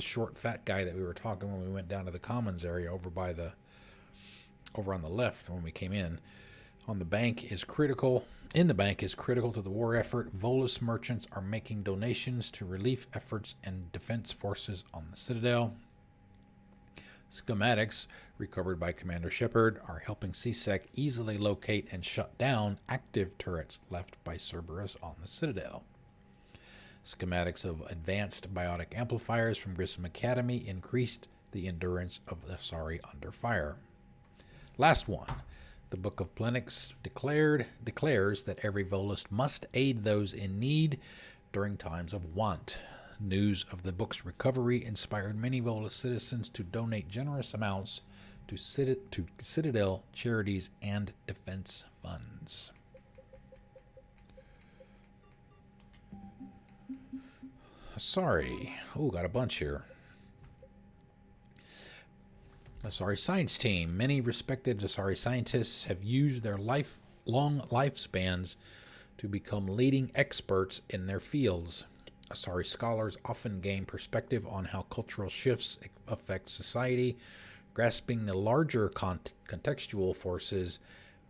short fat guy that we were talking when we went down to the commons area over on the left when we came in. In the bank is critical to the war effort. Volus merchants are making donations to relief efforts and defense forces on the Citadel. Schematics recovered by Commander Shepard are helping CSEC easily locate and shut down active turrets left by Cerberus on the Citadel. Schematics of advanced biotic amplifiers from Grissom Academy increased the endurance of the Asari under fire. Last one. The Book of Plenix declares that every Volist must aid those in need during times of want. News of the book's recovery inspired many Volist citizens to donate generous amounts to Citadel charities and defense funds. Sorry. Oh, got a bunch here. Asari science team. Many respected Asari scientists have used their long lifespans to become leading experts in their fields. Asari scholars often gain perspective on how cultural shifts affect society, grasping the larger contextual forces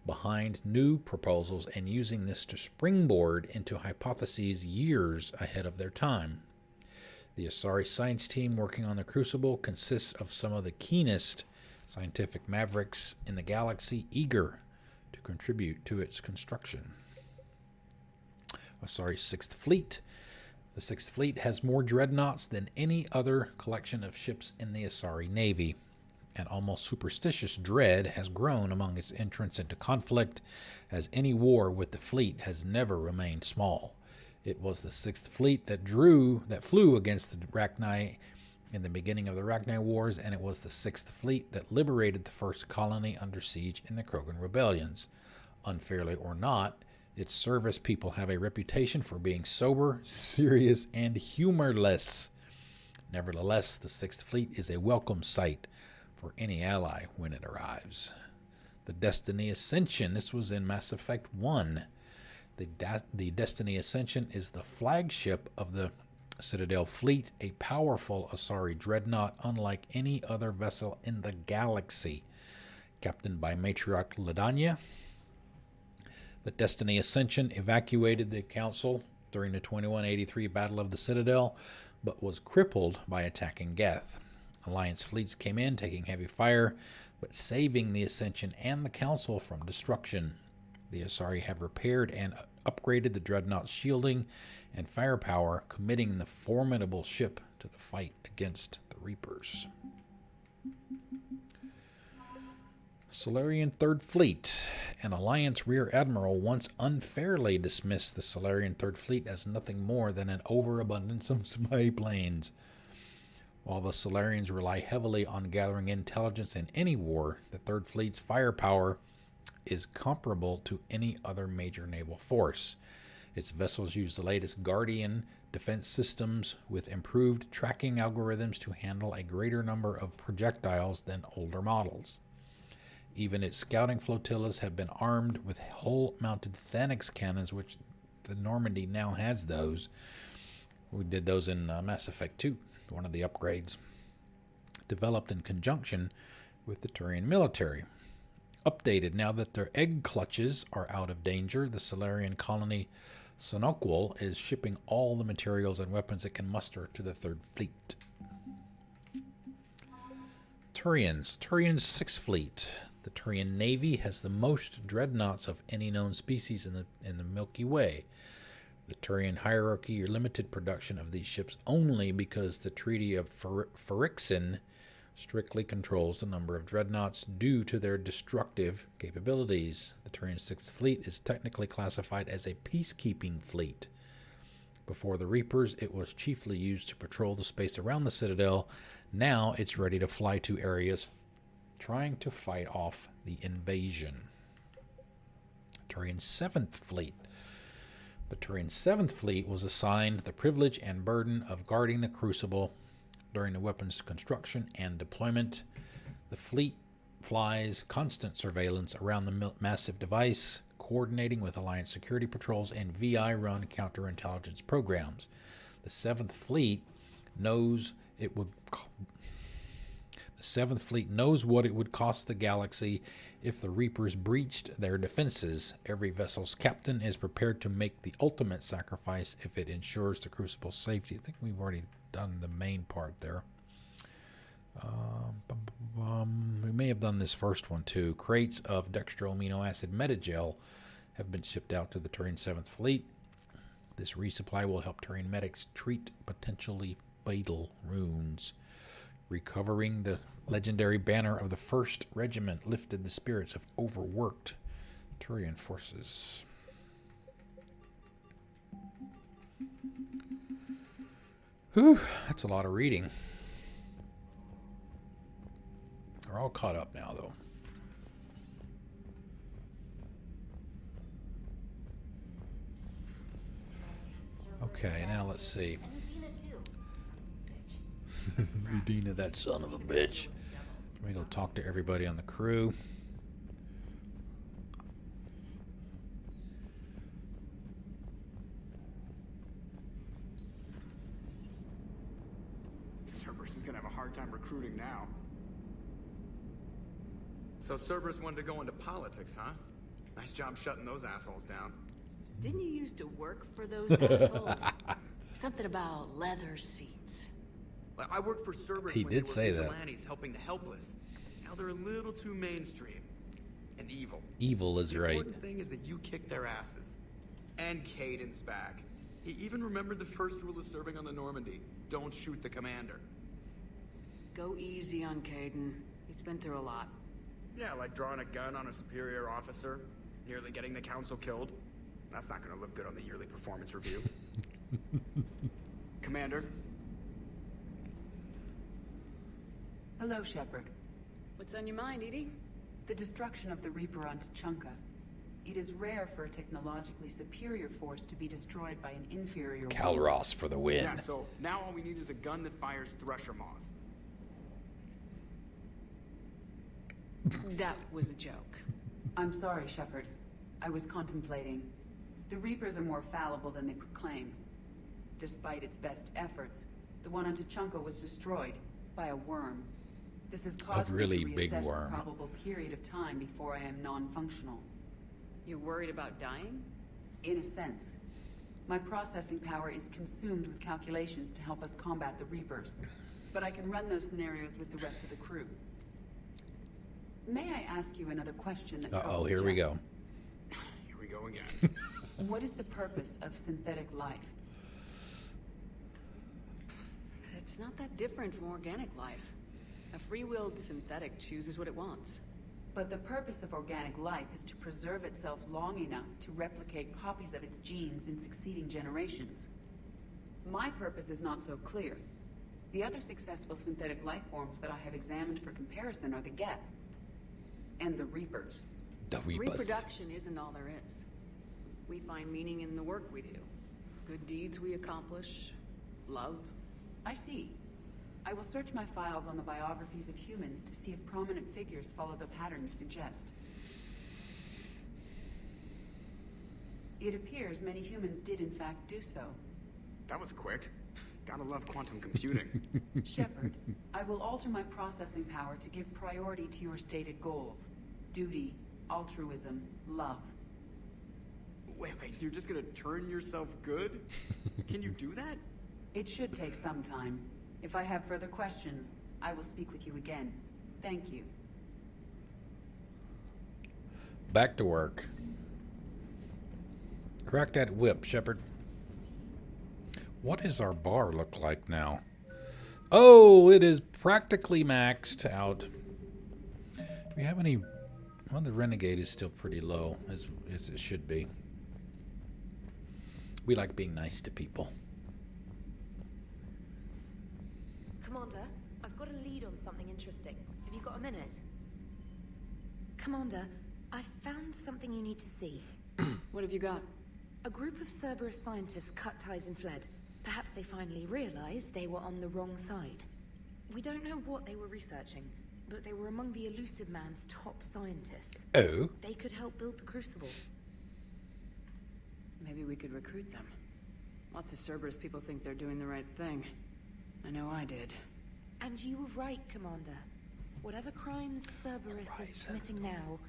behind new proposals and using this to springboard into hypotheses years ahead of their time. The Asari science team working on the Crucible consists of some of the keenest scientific mavericks in the galaxy, eager to contribute to its construction. Asari's 6th Fleet. The 6th Fleet has more dreadnoughts than any other collection of ships in the Asari Navy. An almost superstitious dread has grown among its entrants into conflict, as any war with the fleet has never remained small. It was the 6th Fleet that flew against the Rachni in the beginning of the Rachni Wars, and it was the 6th Fleet that liberated the first colony under siege in the Krogan rebellions. Unfairly or not, its service people have a reputation for being sober, serious, and humorless. Nevertheless, the 6th Fleet is a welcome sight for any ally when it arrives. The Destiny Ascension. This was in Mass Effect 1. The Destiny Ascension is the flagship of the Citadel fleet, a powerful Asari dreadnought unlike any other vessel in the galaxy. Captained by Matriarch Ladanya, the Destiny Ascension evacuated the Council during the 2183 Battle of the Citadel, but was crippled by attacking Geth. Alliance fleets came in, taking heavy fire, but saving the Ascension and the Council from destruction. The Asari have repaired and upgraded the Dreadnought's shielding and firepower, committing the formidable ship to the fight against the Reapers. Solarian 3rd Fleet. An Alliance Rear Admiral once unfairly dismissed the Solarian 3rd Fleet as nothing more than an overabundance of spy planes. While the Solarians rely heavily on gathering intelligence in any war, the 3rd Fleet's firepower is comparable to any other major naval force. Its vessels use the latest Guardian defense systems with improved tracking algorithms to handle a greater number of projectiles than older models. Even its scouting flotillas have been armed with hull-mounted Thanix cannons, which the Normandy now has those. We did those in Mass Effect 2, one of the upgrades. Developed in conjunction with the Turian military. Updated now that their egg clutches are out of danger, the Solarian colony Sonoqual is shipping all the materials and weapons it can muster to the Third Fleet. Turian's 6th Fleet. The Turian Navy has the most dreadnoughts of any known species in the Milky Way. The Turian hierarchy are limited production of these ships only because the Treaty of Phyrexian strictly controls the number of dreadnoughts due to their destructive capabilities. The Turian 6th Fleet is technically classified as a peacekeeping fleet. Before the Reapers, it was chiefly used to patrol the space around the Citadel. Now it's ready to fly to areas trying to fight off the invasion. Turian 7th Fleet. The Turian 7th Fleet was assigned the privilege and burden of guarding the Crucible during the weapons construction and deployment. The fleet flies constant surveillance around the massive device, coordinating with Alliance security patrols and VI-run counterintelligence programs. The 7th Fleet knows what it would cost the galaxy if the Reapers breached their defenses. Every vessel's captain is prepared to make the ultimate sacrifice if it ensures the Crucible's safety. I think we've already done the main part there. We may have done this first one too. Crates of dextro amino acid metagel have been shipped out to the Turian 7th Fleet. This resupply will help Turian medics treat potentially fatal wounds. Recovering the legendary banner of the 1st Regiment lifted the spirits of overworked Turian forces. Whew, that's a lot of reading. We're all caught up now, though. Okay, now let's see. Udina, that son of a bitch. Let me go talk to everybody on the crew. Cerberus is gonna have a hard time recruiting now. So Cerberus wanted to go into politics, huh? Nice job shutting those assholes down. Didn't you used to work for those assholes? Something about leather seats. I worked for Cerberus He when did they were say that. vigilantes helping the helpless. Now they're a little too mainstream. And evil. Evil is right. The important thing is that you kicked their asses. And Caden's back. He even remembered the first rule of serving on the Normandy. Don't shoot the commander. Go easy on Caden. He's been through a lot. Yeah, like drawing a gun on a superior officer, nearly getting the council killed. That's not gonna look good on the yearly performance review. Commander? Hello, Shepard. What's on your mind, Edie? The destruction of the Reaper on Tuchanka. It is rare for a technologically superior force to be destroyed by an inferior one. Calros for the win. Yeah, so now all we need is a gun that fires thresher maws. That was a joke. I'm sorry, Shepard. I was contemplating. The Reapers are more fallible than they proclaim. Despite its best efforts, the one on Tuchanka was destroyed by a worm. This has caused really me to big reassess worm. the probable period of time before I am non-functional. You're worried about dying? In a sense. My processing power is consumed with calculations to help us combat the Reapers. But I can run those scenarios with the rest of the crew. May I ask you another question that Uh-oh, here we go. Here we go again. What is the purpose of synthetic life? It's not that different from organic life. A free-willed synthetic chooses what it wants. But the purpose of organic life is to preserve itself long enough to replicate copies of its genes in succeeding generations. My purpose is not so clear. The other successful synthetic life forms that I have examined for comparison are the Geth and the Reapers. The rebus. Reproduction isn't all there is. We find meaning in the work we do. Good deeds we accomplish. Love. I see. I will search my files on the biographies of humans to see if prominent figures follow the pattern you suggest. It appears many humans did in fact do so. That was quick. Gotta love quantum computing. Shepard, I will alter my processing power to give priority to your stated goals. Duty, altruism, love. Wait, you're just gonna turn yourself good? Can you do that? It should take some time. If I have further questions, I will speak with you again. Thank you. Back to work. Crack that whip, Shepard. What does our bar look like now? Oh, it is practically maxed out. Do we have any... Well, the Renegade is still pretty low, as it should be. We like being nice to people. Commander, I've got a lead on something interesting. Have you got a minute? Commander, I've found something you need to see. What have you got? A group of Cerberus scientists cut ties and fled. Perhaps they finally realized they were on the wrong side. We don't know what they were researching, but they were among the Elusive Man's top scientists. Oh? They could help build the Crucible. Maybe we could recruit them. Lots of Cerberus people think they're doing the right thing. I know I did. And you were right, Commander. Whatever crimes Cerberus is committing now,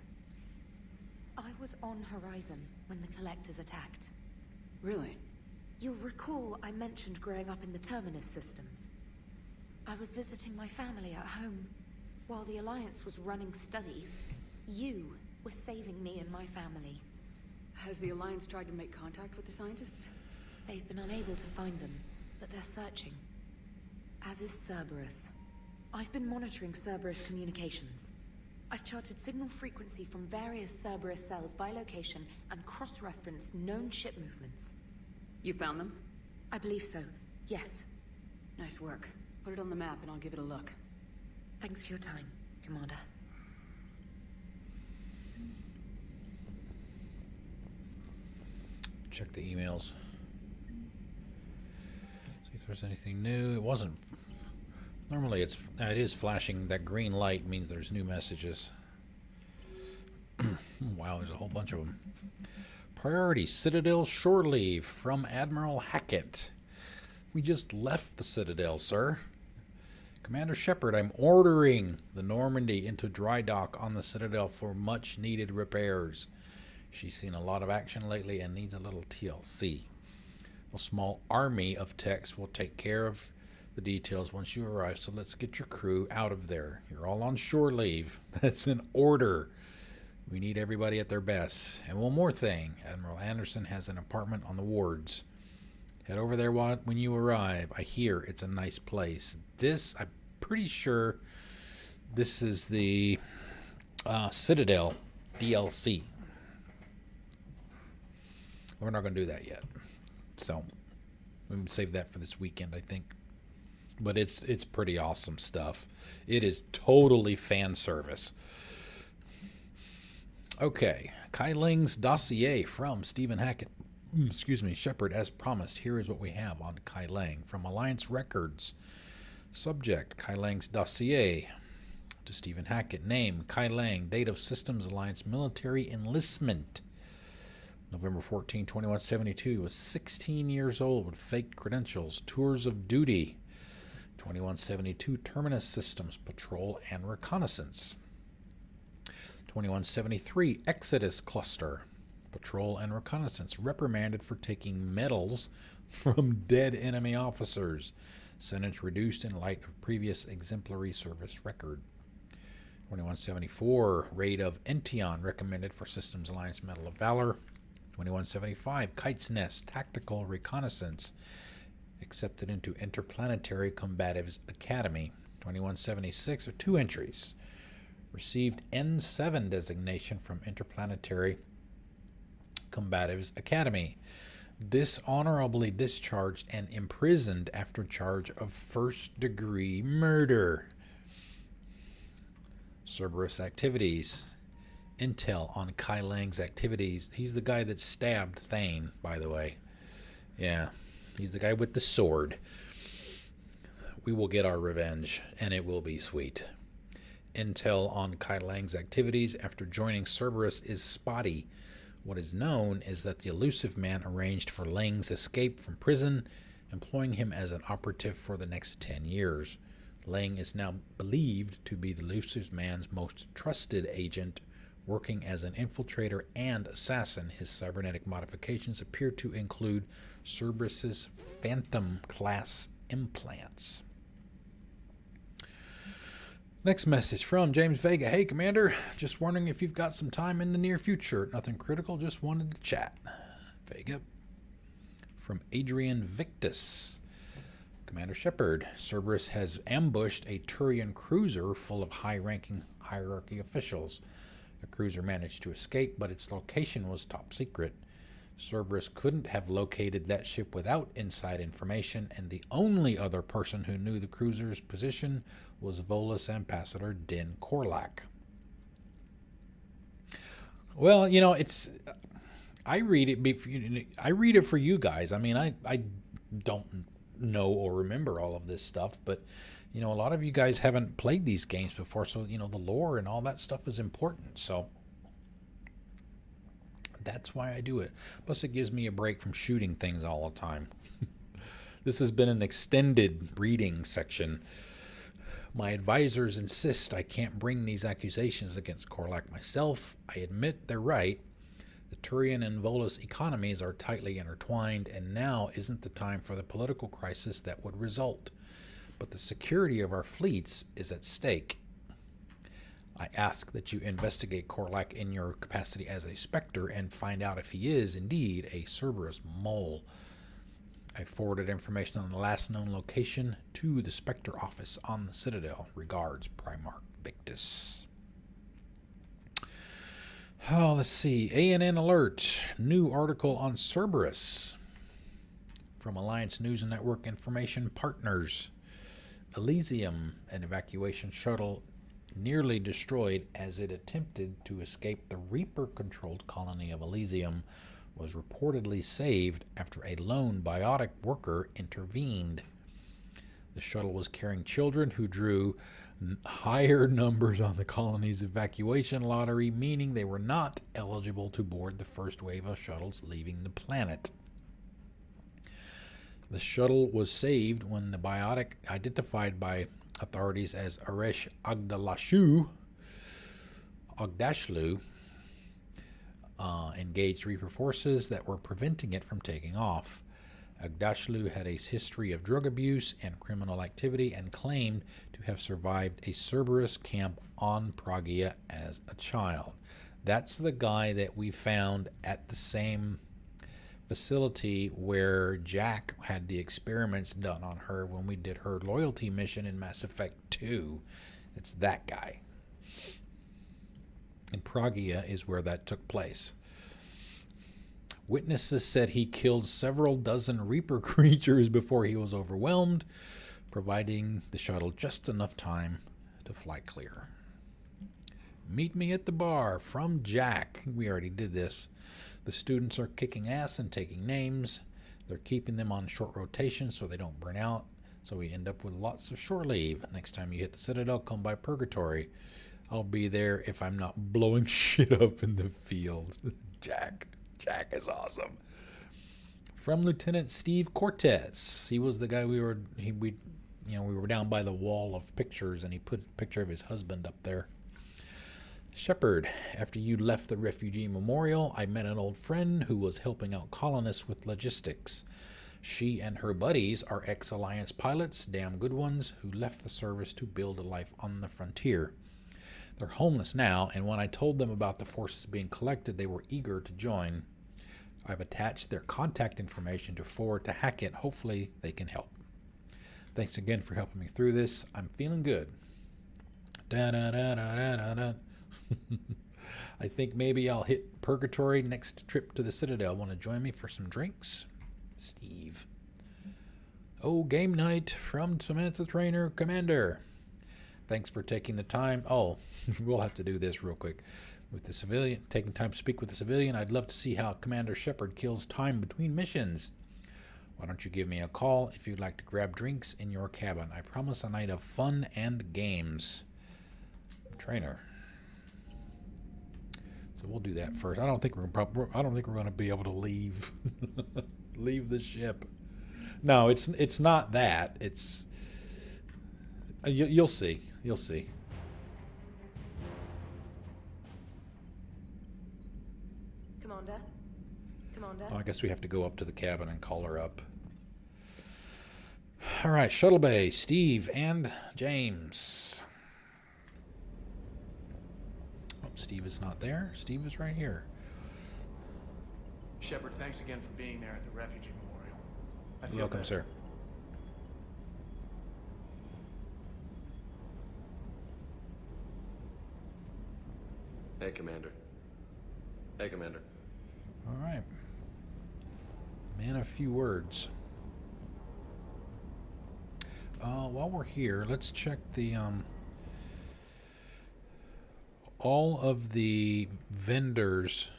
I was on Horizon when the Collectors attacked. Really? You'll recall I mentioned growing up in the Terminus systems. I was visiting my family at home. While the Alliance was running studies, you were saving me and my family. Has the Alliance tried to make contact with the scientists? They've been unable to find them, but they're searching. As is Cerberus. I've been monitoring Cerberus communications. I've charted signal frequency from various Cerberus cells by location and cross-referenced known ship movements. You found them? I believe so, yes. Nice work. Put it on the map and I'll give it a look. Thanks for your time, Commander. Check the emails. See if there's anything new. It wasn't. Normally it is flashing. That green light means there's new messages. Wow, there's a whole bunch of them. Priority Citadel shore leave from Admiral Hackett. We just left the Citadel, sir. Commander Shepard, I'm ordering the Normandy into dry dock on the Citadel for much needed repairs. She's seen a lot of action lately and needs a little TLC. A small army of techs will take care of the details once you arrive, so let's get your crew out of there. You're all on shore leave. That's an order. We need everybody at their best. And one more thing. Admiral Anderson has an apartment on the wards. Head over there when you arrive. I hear it's a nice place. I'm pretty sure this is the Citadel DLC. We're not going to do that yet. So, we can save that for this weekend, I think. But it's pretty awesome stuff. It is totally fan service. Okay, Kai Ling's dossier from Stephen Hackett. Excuse me, Shepard, as promised, here is what we have on Kai Lang from Alliance Records. Subject, Kai Lang's dossier. To Stephen Hackett. Name, Kai Lang. Date of Systems Alliance military enlistment. November 14, 2172. He was 16 years old with faked credentials. Tours of duty. 2172 Terminus Systems Patrol and Reconnaissance. 2173 Exodus Cluster Patrol and Reconnaissance. Reprimanded for taking medals from dead enemy officers. Sentence reduced in light of previous exemplary service record. 2174 Raid of Ention recommended for Systems Alliance Medal of Valor. 2175 Kite's Nest Tactical Reconnaissance accepted into Interplanetary Combatives Academy. 2176 are 2 entries. Received N7 designation from Interplanetary Combatives Academy. Dishonorably discharged and imprisoned after charge of first-degree murder. Cerberus activities. Intel on Kai Lang's activities. He's the guy that stabbed Thane, by the way. Yeah, he's the guy with the sword. We will get our revenge, and it will be sweet. Intel on Kai Lang's activities after joining Cerberus is spotty. What is known is that the elusive man arranged for Lang's escape from prison, employing him as an operative for the next 10 years. Lang is now believed to be the elusive man's most trusted agent, working as an infiltrator and assassin. His cybernetic modifications appear to include Cerberus's Phantom-class implants. Next message from James Vega. Hey, Commander. Just wondering if you've got some time in the near future. Nothing critical, just wanted to chat. Vega. From Adrian Victus. Commander Shepard. Cerberus has ambushed a Turian cruiser full of high-ranking hierarchy officials. The cruiser managed to escape, but its location was top secret. Cerberus couldn't have located that ship without inside information, and the only other person who knew the cruiser's position was Volus Ambassador Din Korlak. Well, you know, it's... I read it for you guys. I mean, I don't know or remember all of this stuff, but, you know, a lot of you guys haven't played these games before, so, you know, the lore and all that stuff is important, so... That's why I do it. Plus, it gives me a break from shooting things all the time. This has been an extended reading section. My advisors insist I can't bring these accusations against Korlak myself. I admit they're right. The Turian and Volus economies are tightly intertwined, and now isn't the time for the political crisis that would result. But the security of our fleets is at stake. I ask that you investigate Korlak in your capacity as a Spectre and find out if he is indeed a Cerberus mole. I forwarded information on the last known location to the Spectre office on the Citadel. Regards, Primarch Victus. Oh, let's see. ANN alert. New article on Cerberus. From Alliance News and Network Information Partners. Elysium, an evacuation shuttle nearly destroyed as it attempted to escape the Reaper-controlled colony of Elysium, was reportedly saved after a lone biotic worker intervened. The shuttle was carrying children who drew higher numbers on the colony's evacuation lottery, meaning they were not eligible to board the first wave of shuttles leaving the planet. The shuttle was saved when the biotic, identified by authorities as Aresh Agdashlu, engaged Reaper forces that were preventing it from taking off. Agdashlu had a history of drug abuse and criminal activity and claimed to have survived a Cerberus camp on Pragia as a child. That's the guy that we found at the same facility where Jack had the experiments done on her when we did her loyalty mission in Mass Effect 2. It's that guy. And Pragia is where that took place. Witnesses said he killed several dozen Reaper creatures before he was overwhelmed, providing the shuttle just enough time to fly clear. Meet me at the bar from Jack. We already did this. The students are kicking ass and taking names. They're keeping them on short rotation so they don't burn out. So we end up with lots of shore leave. Next time you hit the Citadel, come by Purgatory. I'll be there if I'm not blowing shit up in the field. Jack is awesome. From Lieutenant Steve Cortez. He was the guy we were down by the wall of pictures, and he put a picture of his husband up there. Shepard, after you left the refugee memorial, I met an old friend who was helping out colonists with logistics. She and her buddies are ex-Alliance pilots, damn good ones, who left the service to build a life on the frontier. They're homeless now, and when I told them about the forces being collected, they were eager to join. I've attached their contact information to forward to Hackett. Hopefully they can help. Thanks again for helping me through this. I'm feeling good. Da-da-da-da-da-da. I think maybe I'll hit Purgatory next trip to the Citadel. Want to join me for some drinks? Steve. Oh, game night from Samantha Trainer Commander. Thanks for taking the time. Oh, we'll have to do this real quick. With the civilian, taking time to speak with the civilian, I'd love to see how Commander Shepard kills time between missions. Why don't you give me a call if you'd like to grab drinks in your cabin? I promise a night of fun and games. Trainer. So we'll do that first. I don't think we're going to be able to leave leave the ship. No, it's not that. It's you'll see. You'll see. Commander? Commander? Oh, I guess we have to go up to the cabin and call her up. All right, Shuttle Bay, Steve and James. Oh, Steve is not there. Steve is right here. Shepard, thanks again for being there at the refugee memorial. I feel Welcome, better. sir. Hey, Commander. Hey, Commander. All right. Man of few words. While we're here, let's check the all of the vendors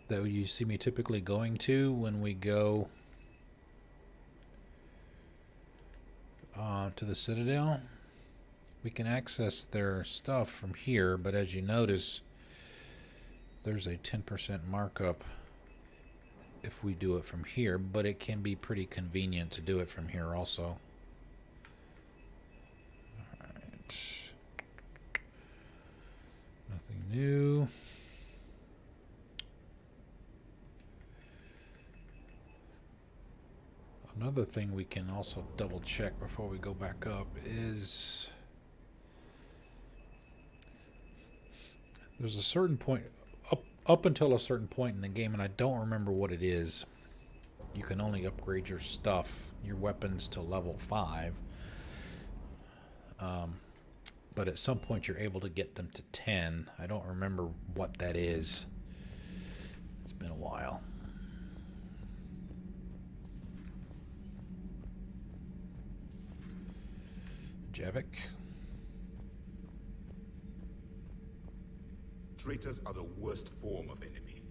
that you see me typically going to when we go to the Citadel. We can access their stuff from here, but as you notice, there's a 10% markup if we do it from here, but it can be pretty convenient to do it from here also. Alright. Nothing new. Another thing we can also double check before we go back up is there's a certain point up until a certain point in the game, and I don't remember what it is. You can only upgrade your stuff, your weapons, to level 5. But at some point you're able to get them to 10. I don't remember what that is. It's been a while. Javik. Traitors are the worst form of enemy.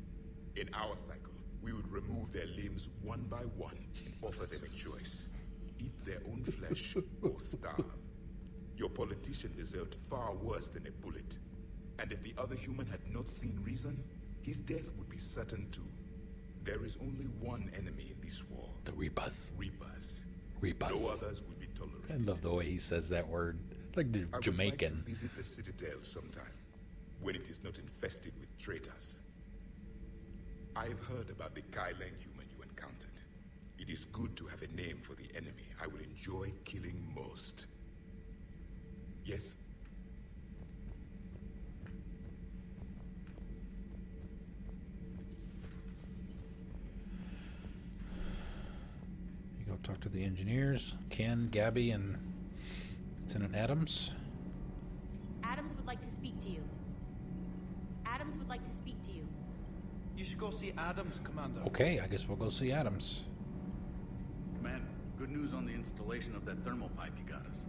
In our cycle, we would remove their limbs one by one and offer them a choice. Eat their own flesh or starve. Your politician deserved far worse than a bullet. And if the other human had not seen reason, his death would be certain too. There is only one enemy in this war. The Reapers. Reapers. Reapers. No others will be tolerated. I love the way he says that word. It's like I would Jamaican. like to visit the Citadel sometime, when it is not infested with traitors. I've heard about the Kyleng human you encountered. It is good to have a name for the enemy I will enjoy killing most. Yes? You go talk to the engineers, Ken, Gabby, and Lieutenant Adams. Adams would like to speak to you. Adams would like to speak to you. You should go see Adams, Commander. Okay, I guess we'll go see Adams. Commander, good news on the installation of that thermal pipe you got us.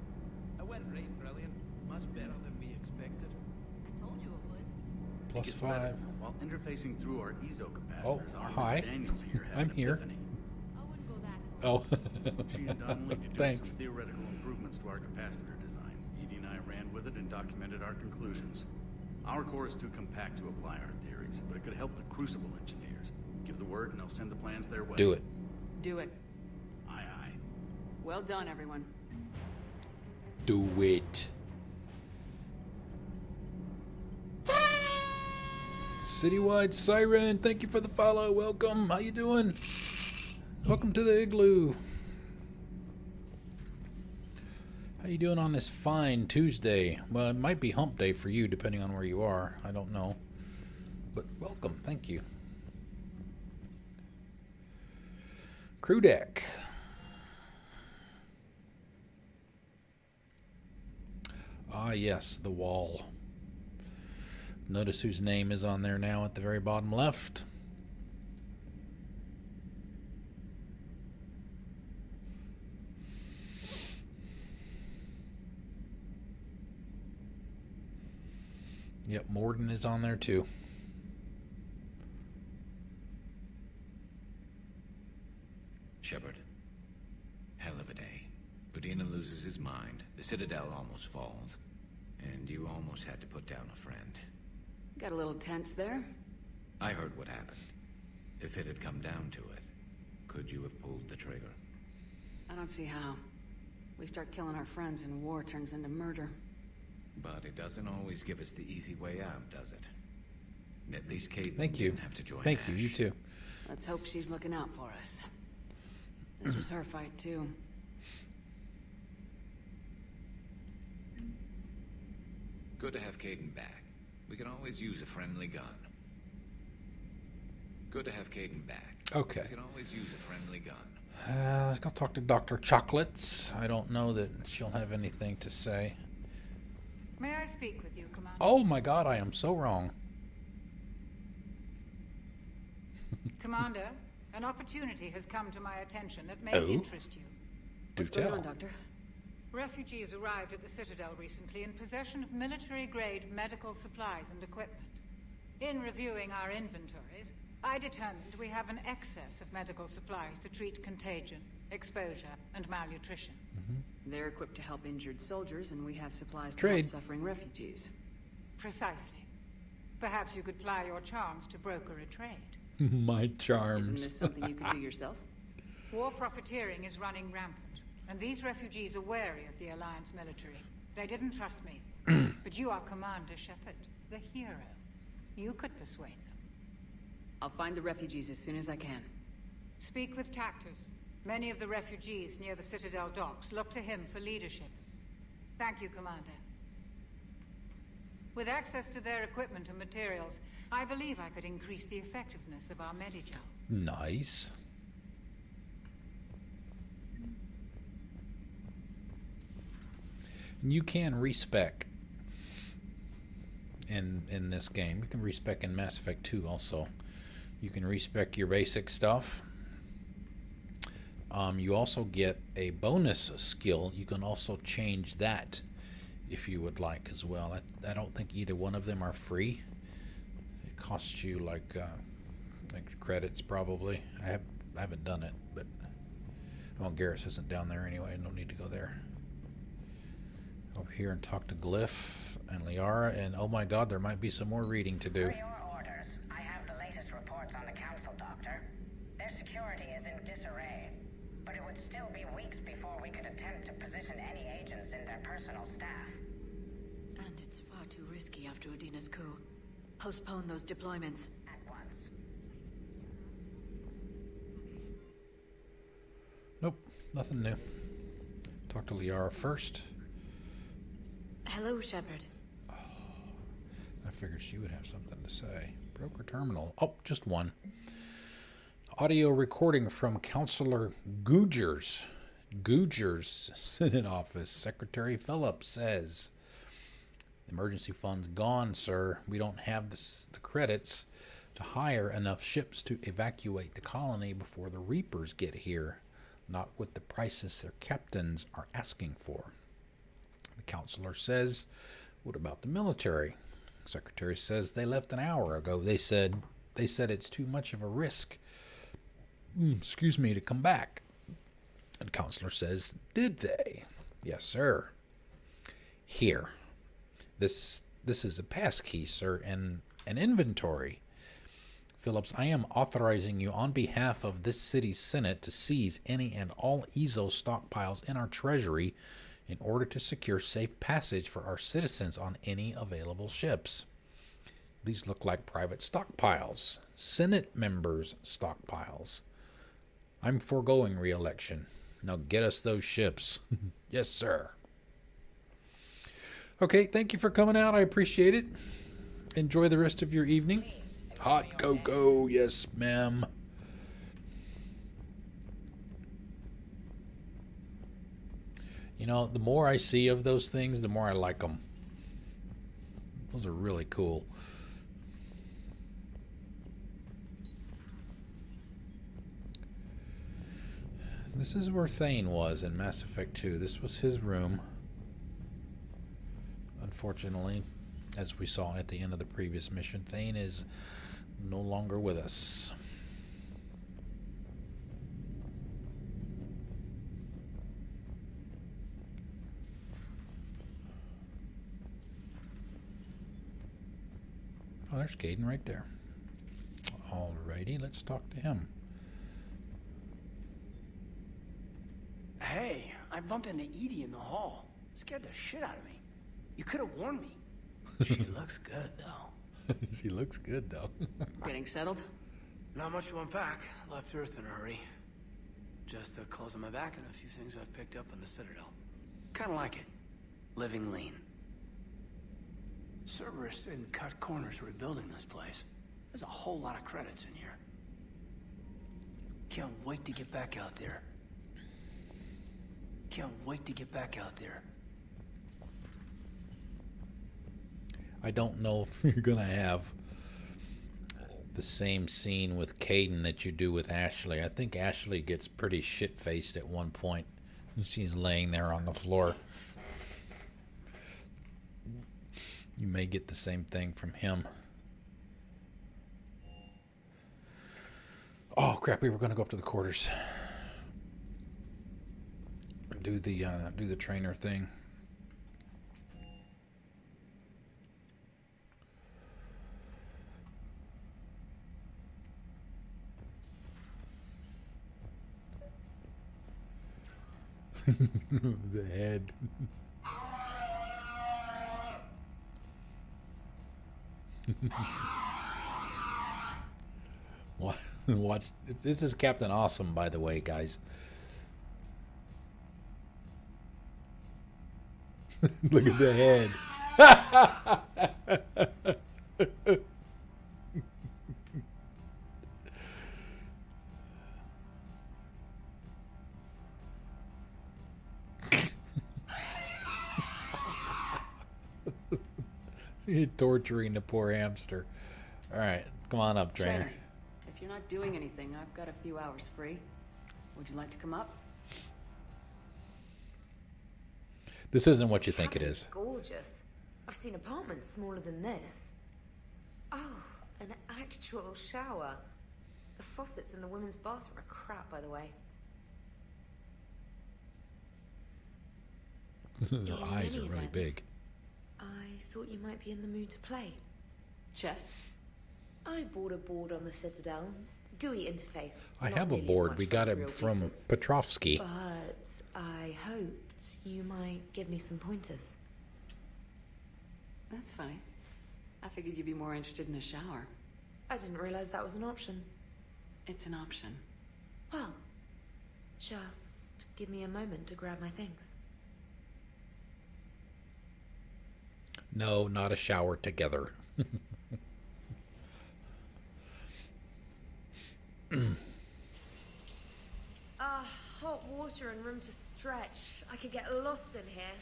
I went right brilliant. Much better than we expected. I told you it would. Plus It gets 5. better. While interfacing through our EZO capacitors, Oh, our hi. Miss Daniels here had I'm an here. epiphany. I wouldn't go that. Oh. She and Donnelly deduced Thanks. some theoretical improvements to our capacitor design. Edie and I ran with it and documented our conclusions. Our core is too compact to apply our theories, but it could help the Crucible engineers. Give the word and they'll send the plans their way. Do it. Do it. Aye, aye. Well done, everyone. Do it. Citywide Siren, thank you for the follow. Welcome. How you doing? Welcome to the igloo. How you doing on this fine Tuesday? Well, it might be hump day for you, depending on where you are. I don't know. But welcome. Thank you. Crew deck. Ah, yes, the wall. Notice whose name is on there now at the very bottom left. Yep, Morden is on there too. Shepard. Hell of a day. Udina loses his mind, the Citadel almost falls, and you almost had to put down a friend. Got a little tense there. I heard what happened. If it had come down to it, could you have pulled the trigger? I don't see how. We start killing our friends and war turns into murder. But it doesn't always give us the easy way out, does it? At least Kate didn't have to join Thank Ash. you. You too. Let's hope she's looking out for us. This was her fight, too. Good to have Caden back. We can always use a friendly gun. Good to have Caden back. Okay. We can always use a friendly gun. Let's go talk to Dr. Chocolates. I don't know that she'll have anything to say. May I speak with you, Commander? Oh my God, I am so wrong. Commander, an opportunity has come to my attention that may Oh? interest you. Do What's going tell. on, Doctor? Refugees arrived at the Citadel recently in possession of military-grade medical supplies and equipment. In reviewing our inventories, I determined we have an excess of medical supplies to treat contagion, exposure, and malnutrition. They're equipped to help injured soldiers, and we have supplies to Trade. help suffering refugees. Precisely. Perhaps you could ply your charms to broker a trade. My Isn't charms. this something you could do yourself? War profiteering is running rampant, and these refugees are wary of the Alliance military. They didn't trust me, but you are Commander Shepard, the hero. You could persuade them. I'll find the refugees as soon as I can. Speak with Tactus. Many of the refugees near the Citadel docks look to him for leadership. Thank you, Commander. With access to their equipment and materials, I believe I could increase the effectiveness of our Medigel. Nice. You can respec in this game. You can respec in Mass Effect 2 also. You can respec your basic stuff. You also get a bonus skill. You can also change that if you would like as well. I don't think either one of them are free. It costs you like credits probably. I haven't done it, but well, Garrus isn't down there anyway. No need to go there. Over here and talk to Glyph and Liara, and oh my God, there might be some more reading to do. For your orders, I have the latest reports on the Council, Doctor. Their security is in disarray, but it would still be weeks before we could attempt to position any agents in their personal staff. And it's far too risky after Udina's coup. Postpone those deployments. At once. Nope, nothing new. Talk to Liara first. Hello, Shepard. I figured she would have something to say. Broker terminal. Oh, just one. Audio recording from Counselor Googer's Senate office. Secretary Phillips says, "Emergency funds gone, sir. We don't have the credits to hire enough ships to evacuate the colony before the Reapers get here. Not with the prices their captains are asking for." The counselor says, "What about the military?" Secretary says, "They left an hour ago. They said it's too much of a risk, to come back." And counselor says, "Did they?" "Yes, sir." "Here. This is a pass key, sir, and an inventory." Phillips, "I am authorizing you on behalf of this city's Senate to seize any and all EZO stockpiles in our treasury in order to secure safe passage for our citizens on any available ships. These look like private stockpiles. Senate members' stockpiles. I'm foregoing re-election. Now get us those ships." "Yes, sir." Okay, thank you for coming out. I appreciate it. Enjoy the rest of your evening. Hot cocoa, yes, ma'am. You know, the more I see of those things, the more I like them. Those are really cool. This is where Thane was in Mass Effect 2. This was his room. Unfortunately, As we saw at the end of the previous mission, Thane is no longer with us. Oh, there's Caden right there. Alrighty, let's talk to him. Hey, I bumped into Edie in the hall. Scared the shit out of me. You could have warned me. She looks good, though. She looks good, though. Getting settled? Not much to unpack. Left Earth in a hurry. Just a clothes on my back and a few things I've picked up on the Citadel. Kinda like it. Living lean. Cerberus didn't cut corners rebuilding this place. There's a whole lot of credits in here. Can't wait to get back out there. Can't wait to get back out there. I don't know if you're going to have the same scene with Caden that you do with Ashley. I think Ashley gets pretty shit-faced at one point. She's laying there on the floor. You may get the same thing from him. Oh crap! We were going to go up to the quarters, do the trainer thing. The head. Watch. This is Captain Awesome, by the way, guys. Look at the head. You're torturing the poor hamster. All right, come on up, trainer. Sure. If you're not doing anything, I've got a few hours free. Would you like to come up? This isn't what you think it is. Gorgeous. I've seen apartments smaller than this. Oh, an actual shower. The faucets in the women's bathroom are crap, by the way. Their eyes are really big. I thought you might be in the mood to play. Chess? I bought a board on the Citadel. GUI interface. I Not have a nearly as board. much We fun got as it real from pieces. Petrovsky. But I hoped you might give me some pointers. That's funny. I figured you'd be more interested in a shower. I didn't realize that was an option. It's an option. Well, just give me a moment to grab my things. No, not a shower together. Hot water and room to stretch. I could get lost in here.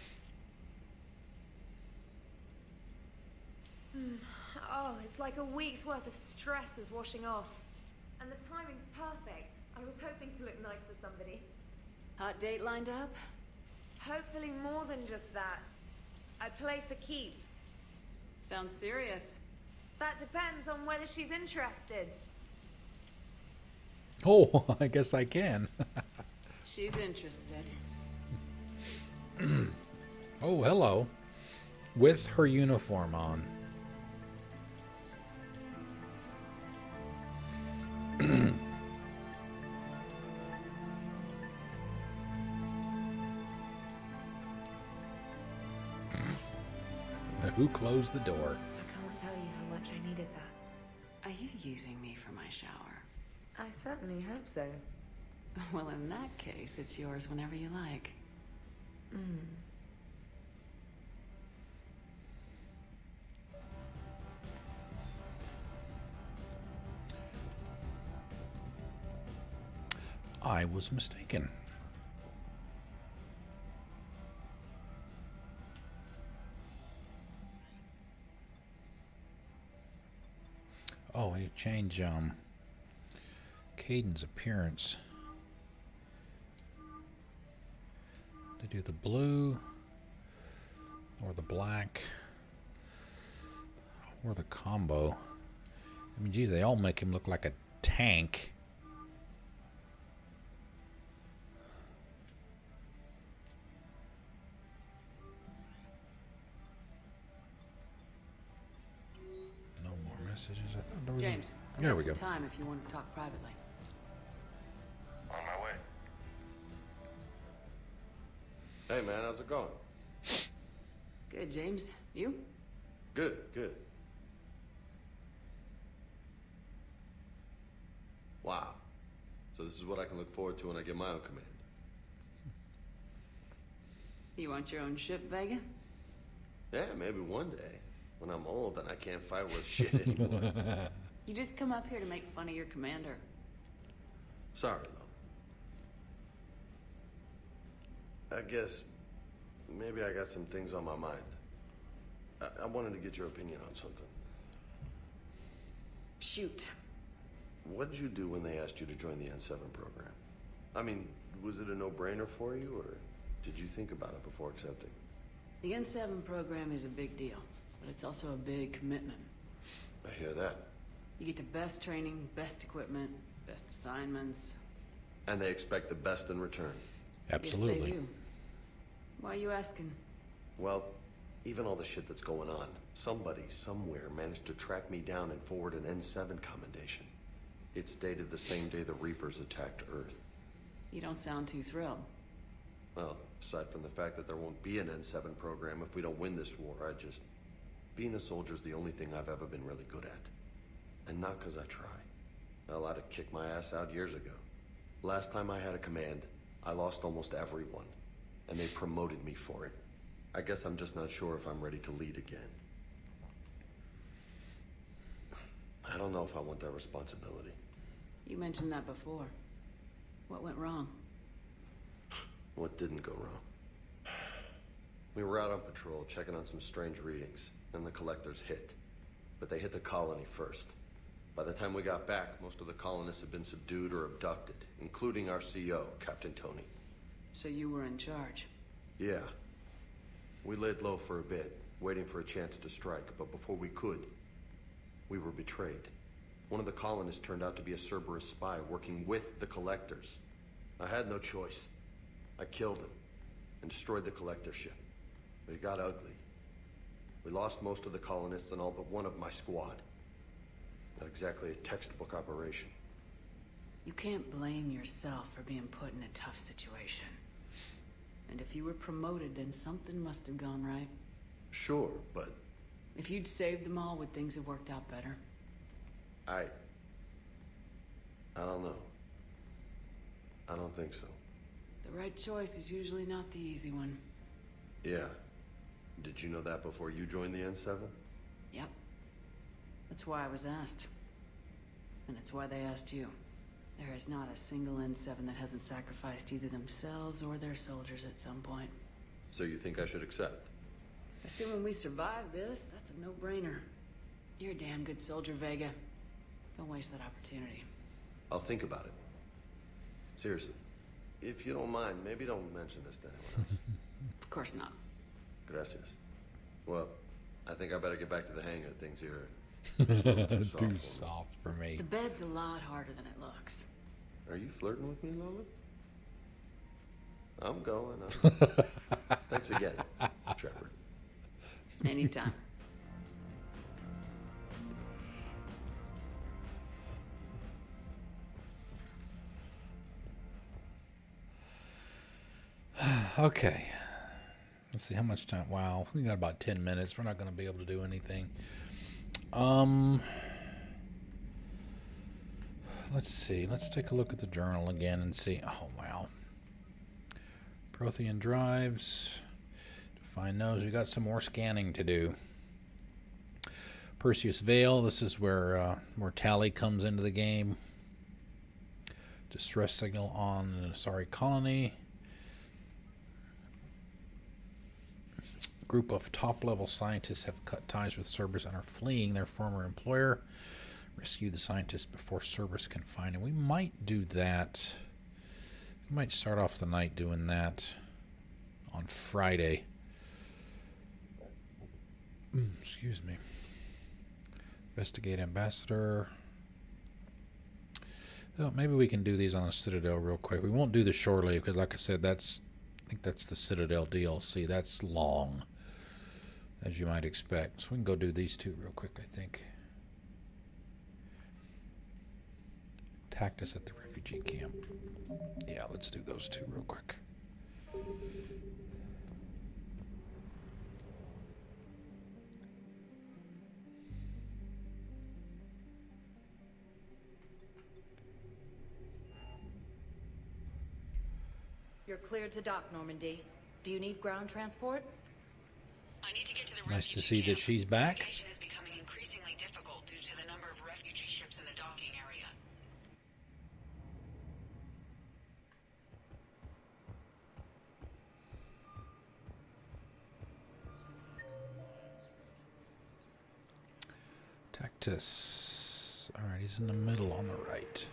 Oh, it's like a week's worth of stress is washing off. And the timing's perfect. I was hoping to look nice for somebody. Hot date lined up? Hopefully more than just that. I play for keeps. Sounds serious. That depends on whether she's interested. Oh, I guess I can. She's interested. Oh, hello. With her uniform on. Who closed the door? I can't tell you how much I needed that. Are you using me for my shower? I certainly hope so. Well, in that case, it's yours whenever you like. I was mistaken. Oh, he changed Caden's appearance. To do the blue or the black. Or the combo. I mean, geez, they all make him look like a tank. No more messages. I thought there was James, there we go. Time if you want to talk privately. On my way. Hey, man, how's it going? Good, James. You? Good, good. Wow. So this is what I can look forward to when I get my own command. You want your own ship, Vega? Yeah, maybe one day. When I'm old and I can't fight worth shit anymore. You just come up here to make fun of your commander. Sorry, though. I guess maybe I got some things on my mind. I wanted to get your opinion on something. Shoot. What did you do when they asked you to join the N7 program? I mean, was it a no-brainer for you, or did you think about it before accepting? The N7 program is a big deal, but it's also a big commitment. I hear that. You get the best training, best equipment, best assignments. And they expect the best in return. Absolutely. Yes, they do. Why are you asking? Well, even all the shit that's going on, somebody somewhere managed to track me down and forward an N7 commendation. It's dated the same day the Reapers attacked Earth. You don't sound too thrilled. Well, aside from the fact that there won't be an N7 program if we don't win this war, being a soldier's the only thing I've ever been really good at. And not because I try. Hell, I'd have kicked my ass out years ago. Last time I had a command, I lost almost everyone. And they promoted me for it. I guess I'm just not sure if I'm ready to lead again. I don't know if I want that responsibility. You mentioned that before. What went wrong? What didn't go wrong? We were out on patrol, checking on some strange readings, and the collectors hit. But they hit the colony first. By the time we got back, most of the colonists had been subdued or abducted, including our CO, Captain Tony. So you were in charge? Yeah. We laid low for a bit, waiting for a chance to strike, but before we could, we were betrayed. One of the colonists turned out to be a Cerberus spy working with the collectors. I had no choice. I killed him and destroyed the collector ship. But it got ugly. We lost most of the colonists and all but one of my squad. Not exactly a textbook operation. You can't blame yourself for being put in a tough situation. And if you were promoted, then something must have gone right. Sure, but... If you'd saved them all, would things have worked out better? I don't know. I don't think so. The right choice is usually not the easy one. Yeah. Did you know that before you joined the N7? Yep. That's why I was asked. And it's why they asked you. There is not a single N7 that hasn't sacrificed either themselves or their soldiers at some point. So you think I should accept? Assuming we survive this, that's a no-brainer. You're a damn good soldier, Vega. Don't waste that opportunity. I'll think about it. Seriously. If you don't mind, maybe don't mention this to anyone else. Of course not. Gracias. Well, I think I better get back to the hang of things here. It's a little Too soft for me. The bed's a lot harder than it looks. Are you flirting with me, Lola? I'm going. Thanks again, Trevor. Anytime. Okay. Let's see how much time. Wow, we got about 10 minutes. We're not going to be able to do anything. Let's see. Let's take a look at the journal again and see. Oh, wow. Prothean drives. Define those. We got some more scanning to do. Perseus Vale. This is where Tally comes into the game. Distress signal on the Asari colony. A group of top-level scientists have cut ties with Cerberus and are fleeing their former employer. Rescue the scientists before Cerberus can find him. We might do that. We might start off the night doing that on Friday. Excuse me. Investigate Ambassador. Well, maybe we can do these on the Citadel real quick. We won't do the shore leave because, like I said, I think that's the Citadel DLC. That's long, as you might expect. So we can go do these two real quick, I think. Tactics at the refugee camp. Yeah, let's do those two real quick. You're cleared to dock, Normandy. Do you need ground transport? I need to get to the Nice to see that she's back. Navigation is becoming increasingly difficult due to the number of refugee ships in the docking area. Tactus. Alright, he's in the middle on the right.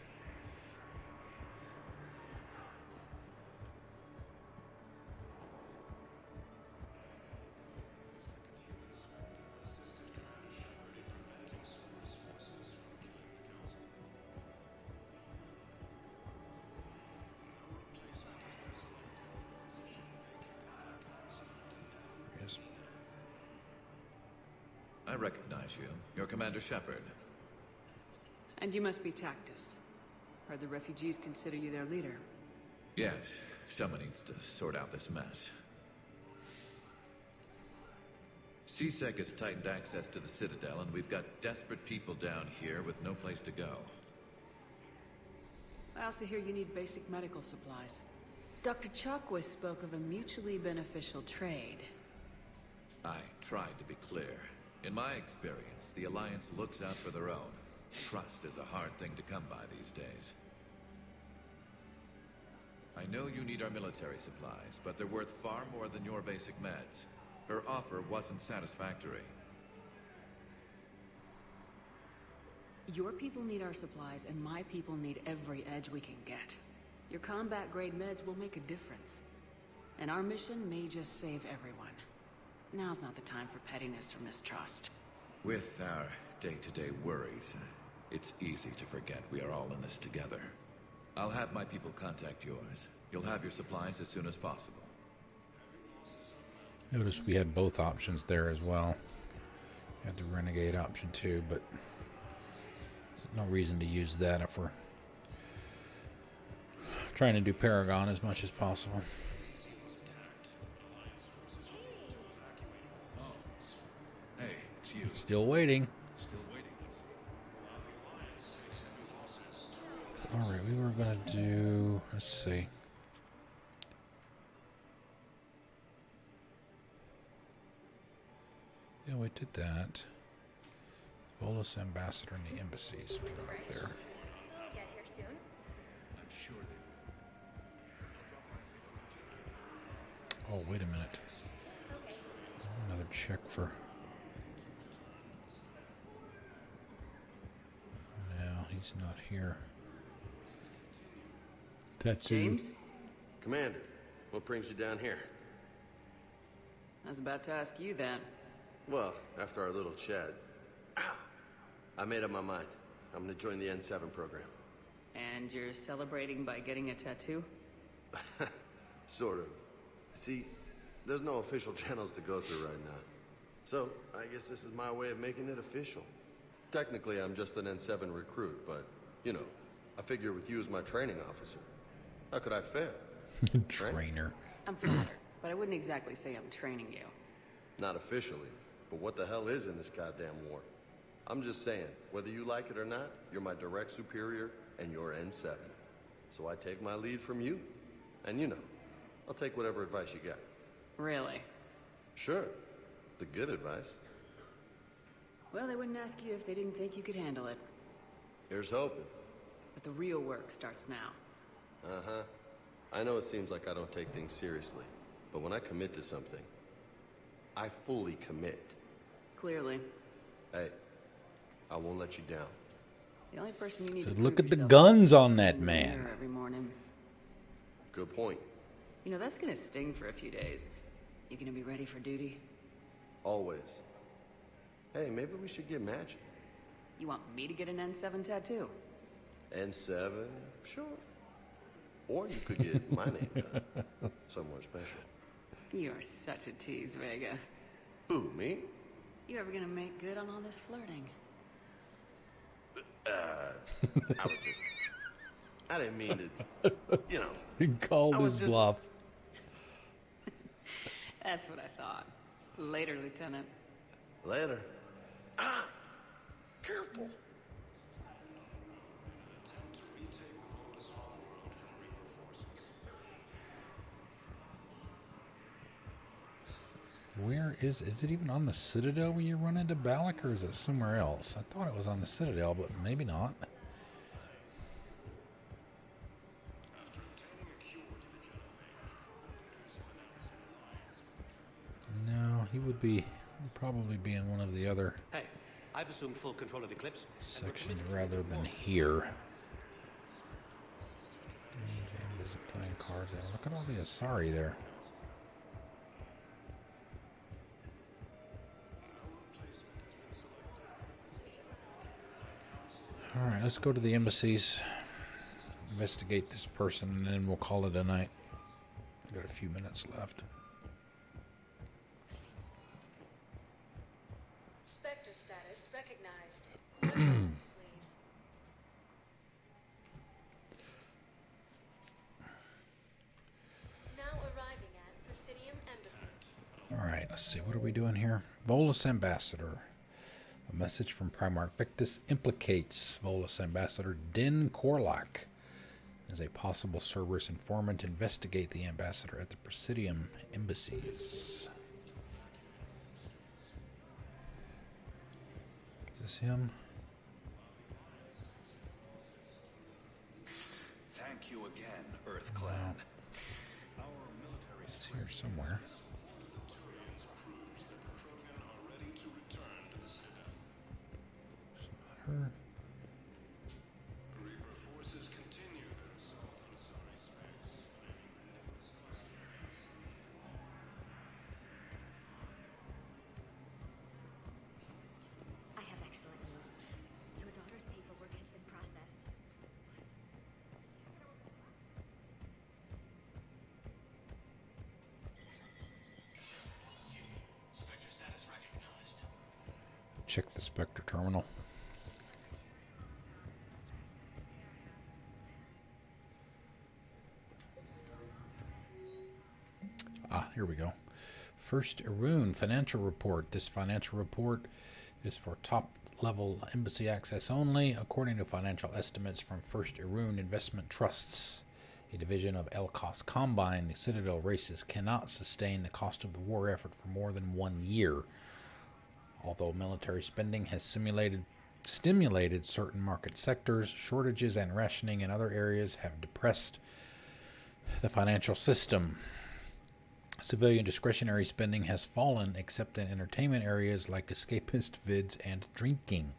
I recognize you. You're Commander Shepard. And you must be Tactus. Heard the refugees consider you their leader. Yes, someone needs to sort out this mess. CSEC has tightened access to the Citadel, and we've got desperate people down here with no place to go. I also hear you need basic medical supplies. Dr. Chakwas spoke of a mutually beneficial trade. I tried to be clear. In my experience, the Alliance looks out for their own. Trust is a hard thing to come by these days. I know you need our military supplies, but they're worth far more than your basic meds. Her offer wasn't satisfactory. Your people need our supplies, and my people need every edge we can get. Your combat-grade meds will make a difference. And our mission may just save everyone. Now's not the time for pettiness or mistrust. With our day-to-day worries, it's easy to forget we are all in this together. I'll have my people contact yours. You'll have your supplies as soon as possible. Notice we had both options there as well. We had the Renegade option too, but there's no reason to use that if we're trying to do Paragon as much as possible. Hey, it's you. Still waiting. Still waiting. Alright, we were going to do... Let's see. Yeah, we did that. Volus Ambassador and the embassies. We got up there. We'll get here soon. I'm sure they Oh, wait a minute. Another check for... No, he's not here. Tattoo. James? Commander, what brings you down here? I was about to ask you that. Well, after our little chat, I made up my mind. I'm gonna join the N7 program. And you're celebrating by getting a tattoo? Sort of. See, there's no official channels to go through right now. So, I guess this is my way of making it official. Technically, I'm just an N7 recruit, but, you know, I figure with you as my training officer, how could I fail? Trainer. I'm flattered, but I wouldn't exactly say I'm training you. Not officially, but what the hell is in this goddamn war? I'm just saying, whether you like it or not, you're my direct superior, and you're N7. So I take my lead from you, and you know, I'll take whatever advice you got. Really? Sure. The good advice. Well, they wouldn't ask you if they didn't think you could handle it. Here's hoping. But the real work starts now. Uh-huh. I know it seems like I don't take things seriously, but when I commit to something, I fully commit. Clearly. Hey, I won't let you down. The only person you need So to look prove at the yourself guns to on is that in the man. mirror every morning. Good point. You know, that's gonna sting for a few days. You gonna be ready for duty? Always. Hey, maybe we should get matching. You want me to get an N7 tattoo? N7? Sure. Or you could get my name done. Somewhere special. You're such a tease, Vega. Who, me? You ever gonna make good on all this flirting? I was just... I didn't mean to, you know... He called his bluff. That's what I thought. Later, Lieutenant. Later. Ah! Careful. Where is it even on the Citadel when you run into Balak, or is it somewhere else? I thought it was on the Citadel, but maybe not. No, he would probably be in one of the other Hey, I've assumed full control of Eclipse. sections rather than here. Visit playing cards. Look at all the Asari there. Alright, let's go to the embassies, investigate this person, and then we'll call it a night. Got a few minutes left. Spectre status recognized. Now arriving at Presidium Embassy. Alright, let's see. What are we doing here? Volus Ambassador. A message from Primarch Victus implicates Volus Ambassador Din Korlak as a possible Cerberus informant. Investigate the ambassador at the Presidium embassies. Is this him? Thank you again, Earth Clan. No. It's here somewhere. Her. I have excellent news. Your daughter's paperwork has been processed. Spectre status recognized. Check the Spectre terminal. Here we go. First Irun financial report. This financial report is for top-level embassy access only, according to financial estimates from First Irun Investment Trusts, a division of Elkos Combine. The Citadel races cannot sustain the cost of the war effort for more than 1 year. Although military spending has stimulated certain market sectors, shortages and rationing in other areas have depressed the financial system. Civilian discretionary spending has fallen, except in entertainment areas like escapist vids and drinking.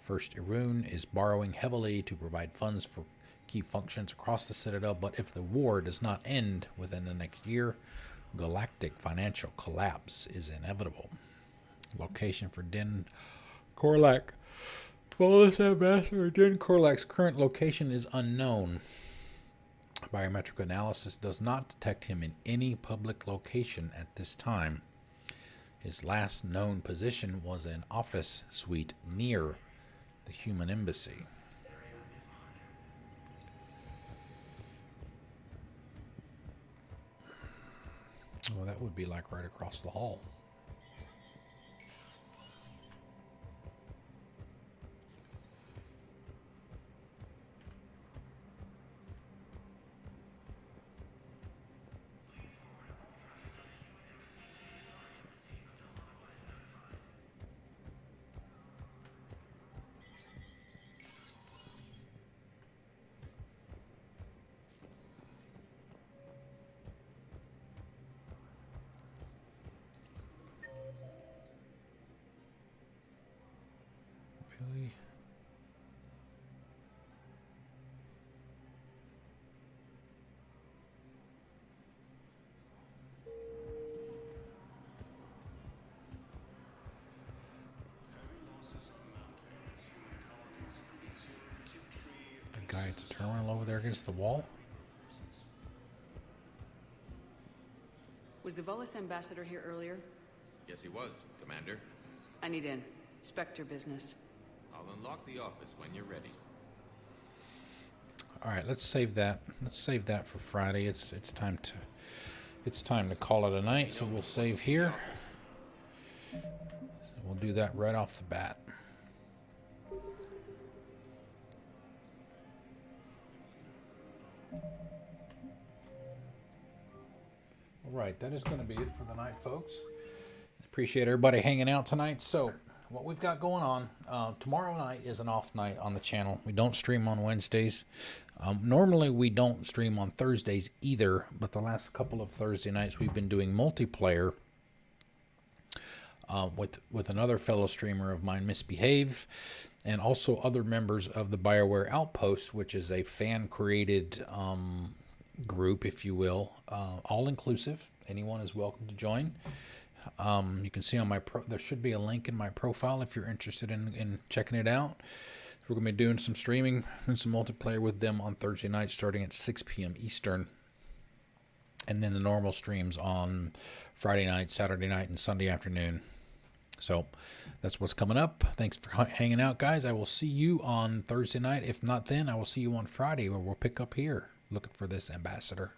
First Irun is borrowing heavily to provide funds for key functions across the Citadel, but if the war does not end within the next year, galactic financial collapse is inevitable. Location for Din Korlak. Volus Ambassador Din Korlak's current location is unknown. Biometric analysis does not detect him in any public location at this time. His last known position was an office suite near the human embassy. Well, that would be like right across the hall. have to turn around over there against the wall. Was the Volus ambassador here earlier? Yes, he was, Commander. I need in. Spectre business. I'll unlock the office when you're ready. All right, let's save that. Let's save that for Friday. It's time to call it a night. So we'll save here. So we'll do that right off the bat. All right, that is going to be it for the night, folks. Appreciate everybody hanging out tonight. So what we've got going on, tomorrow night is an off night on the channel. We don't stream on Wednesdays. Normally we don't stream on Thursdays either, but the last couple of Thursday nights we've been doing multiplayer with another fellow streamer of mine, Misbehave, and also other members of the BioWare Outpost, which is a fan-created group, if you will, all inclusive. Anyone is welcome to join. You can see on my there should be a link in my profile if you're interested in checking it out. We're going to be doing some streaming and some multiplayer with them on Thursday night starting at 6 p.m. Eastern. And then the normal streams on Friday night, Saturday night, and Sunday afternoon. So that's what's coming up. Thanks for hanging out, guys. I will see you on Thursday night. If not then, I will see you on Friday where we'll pick up here looking for this ambassador.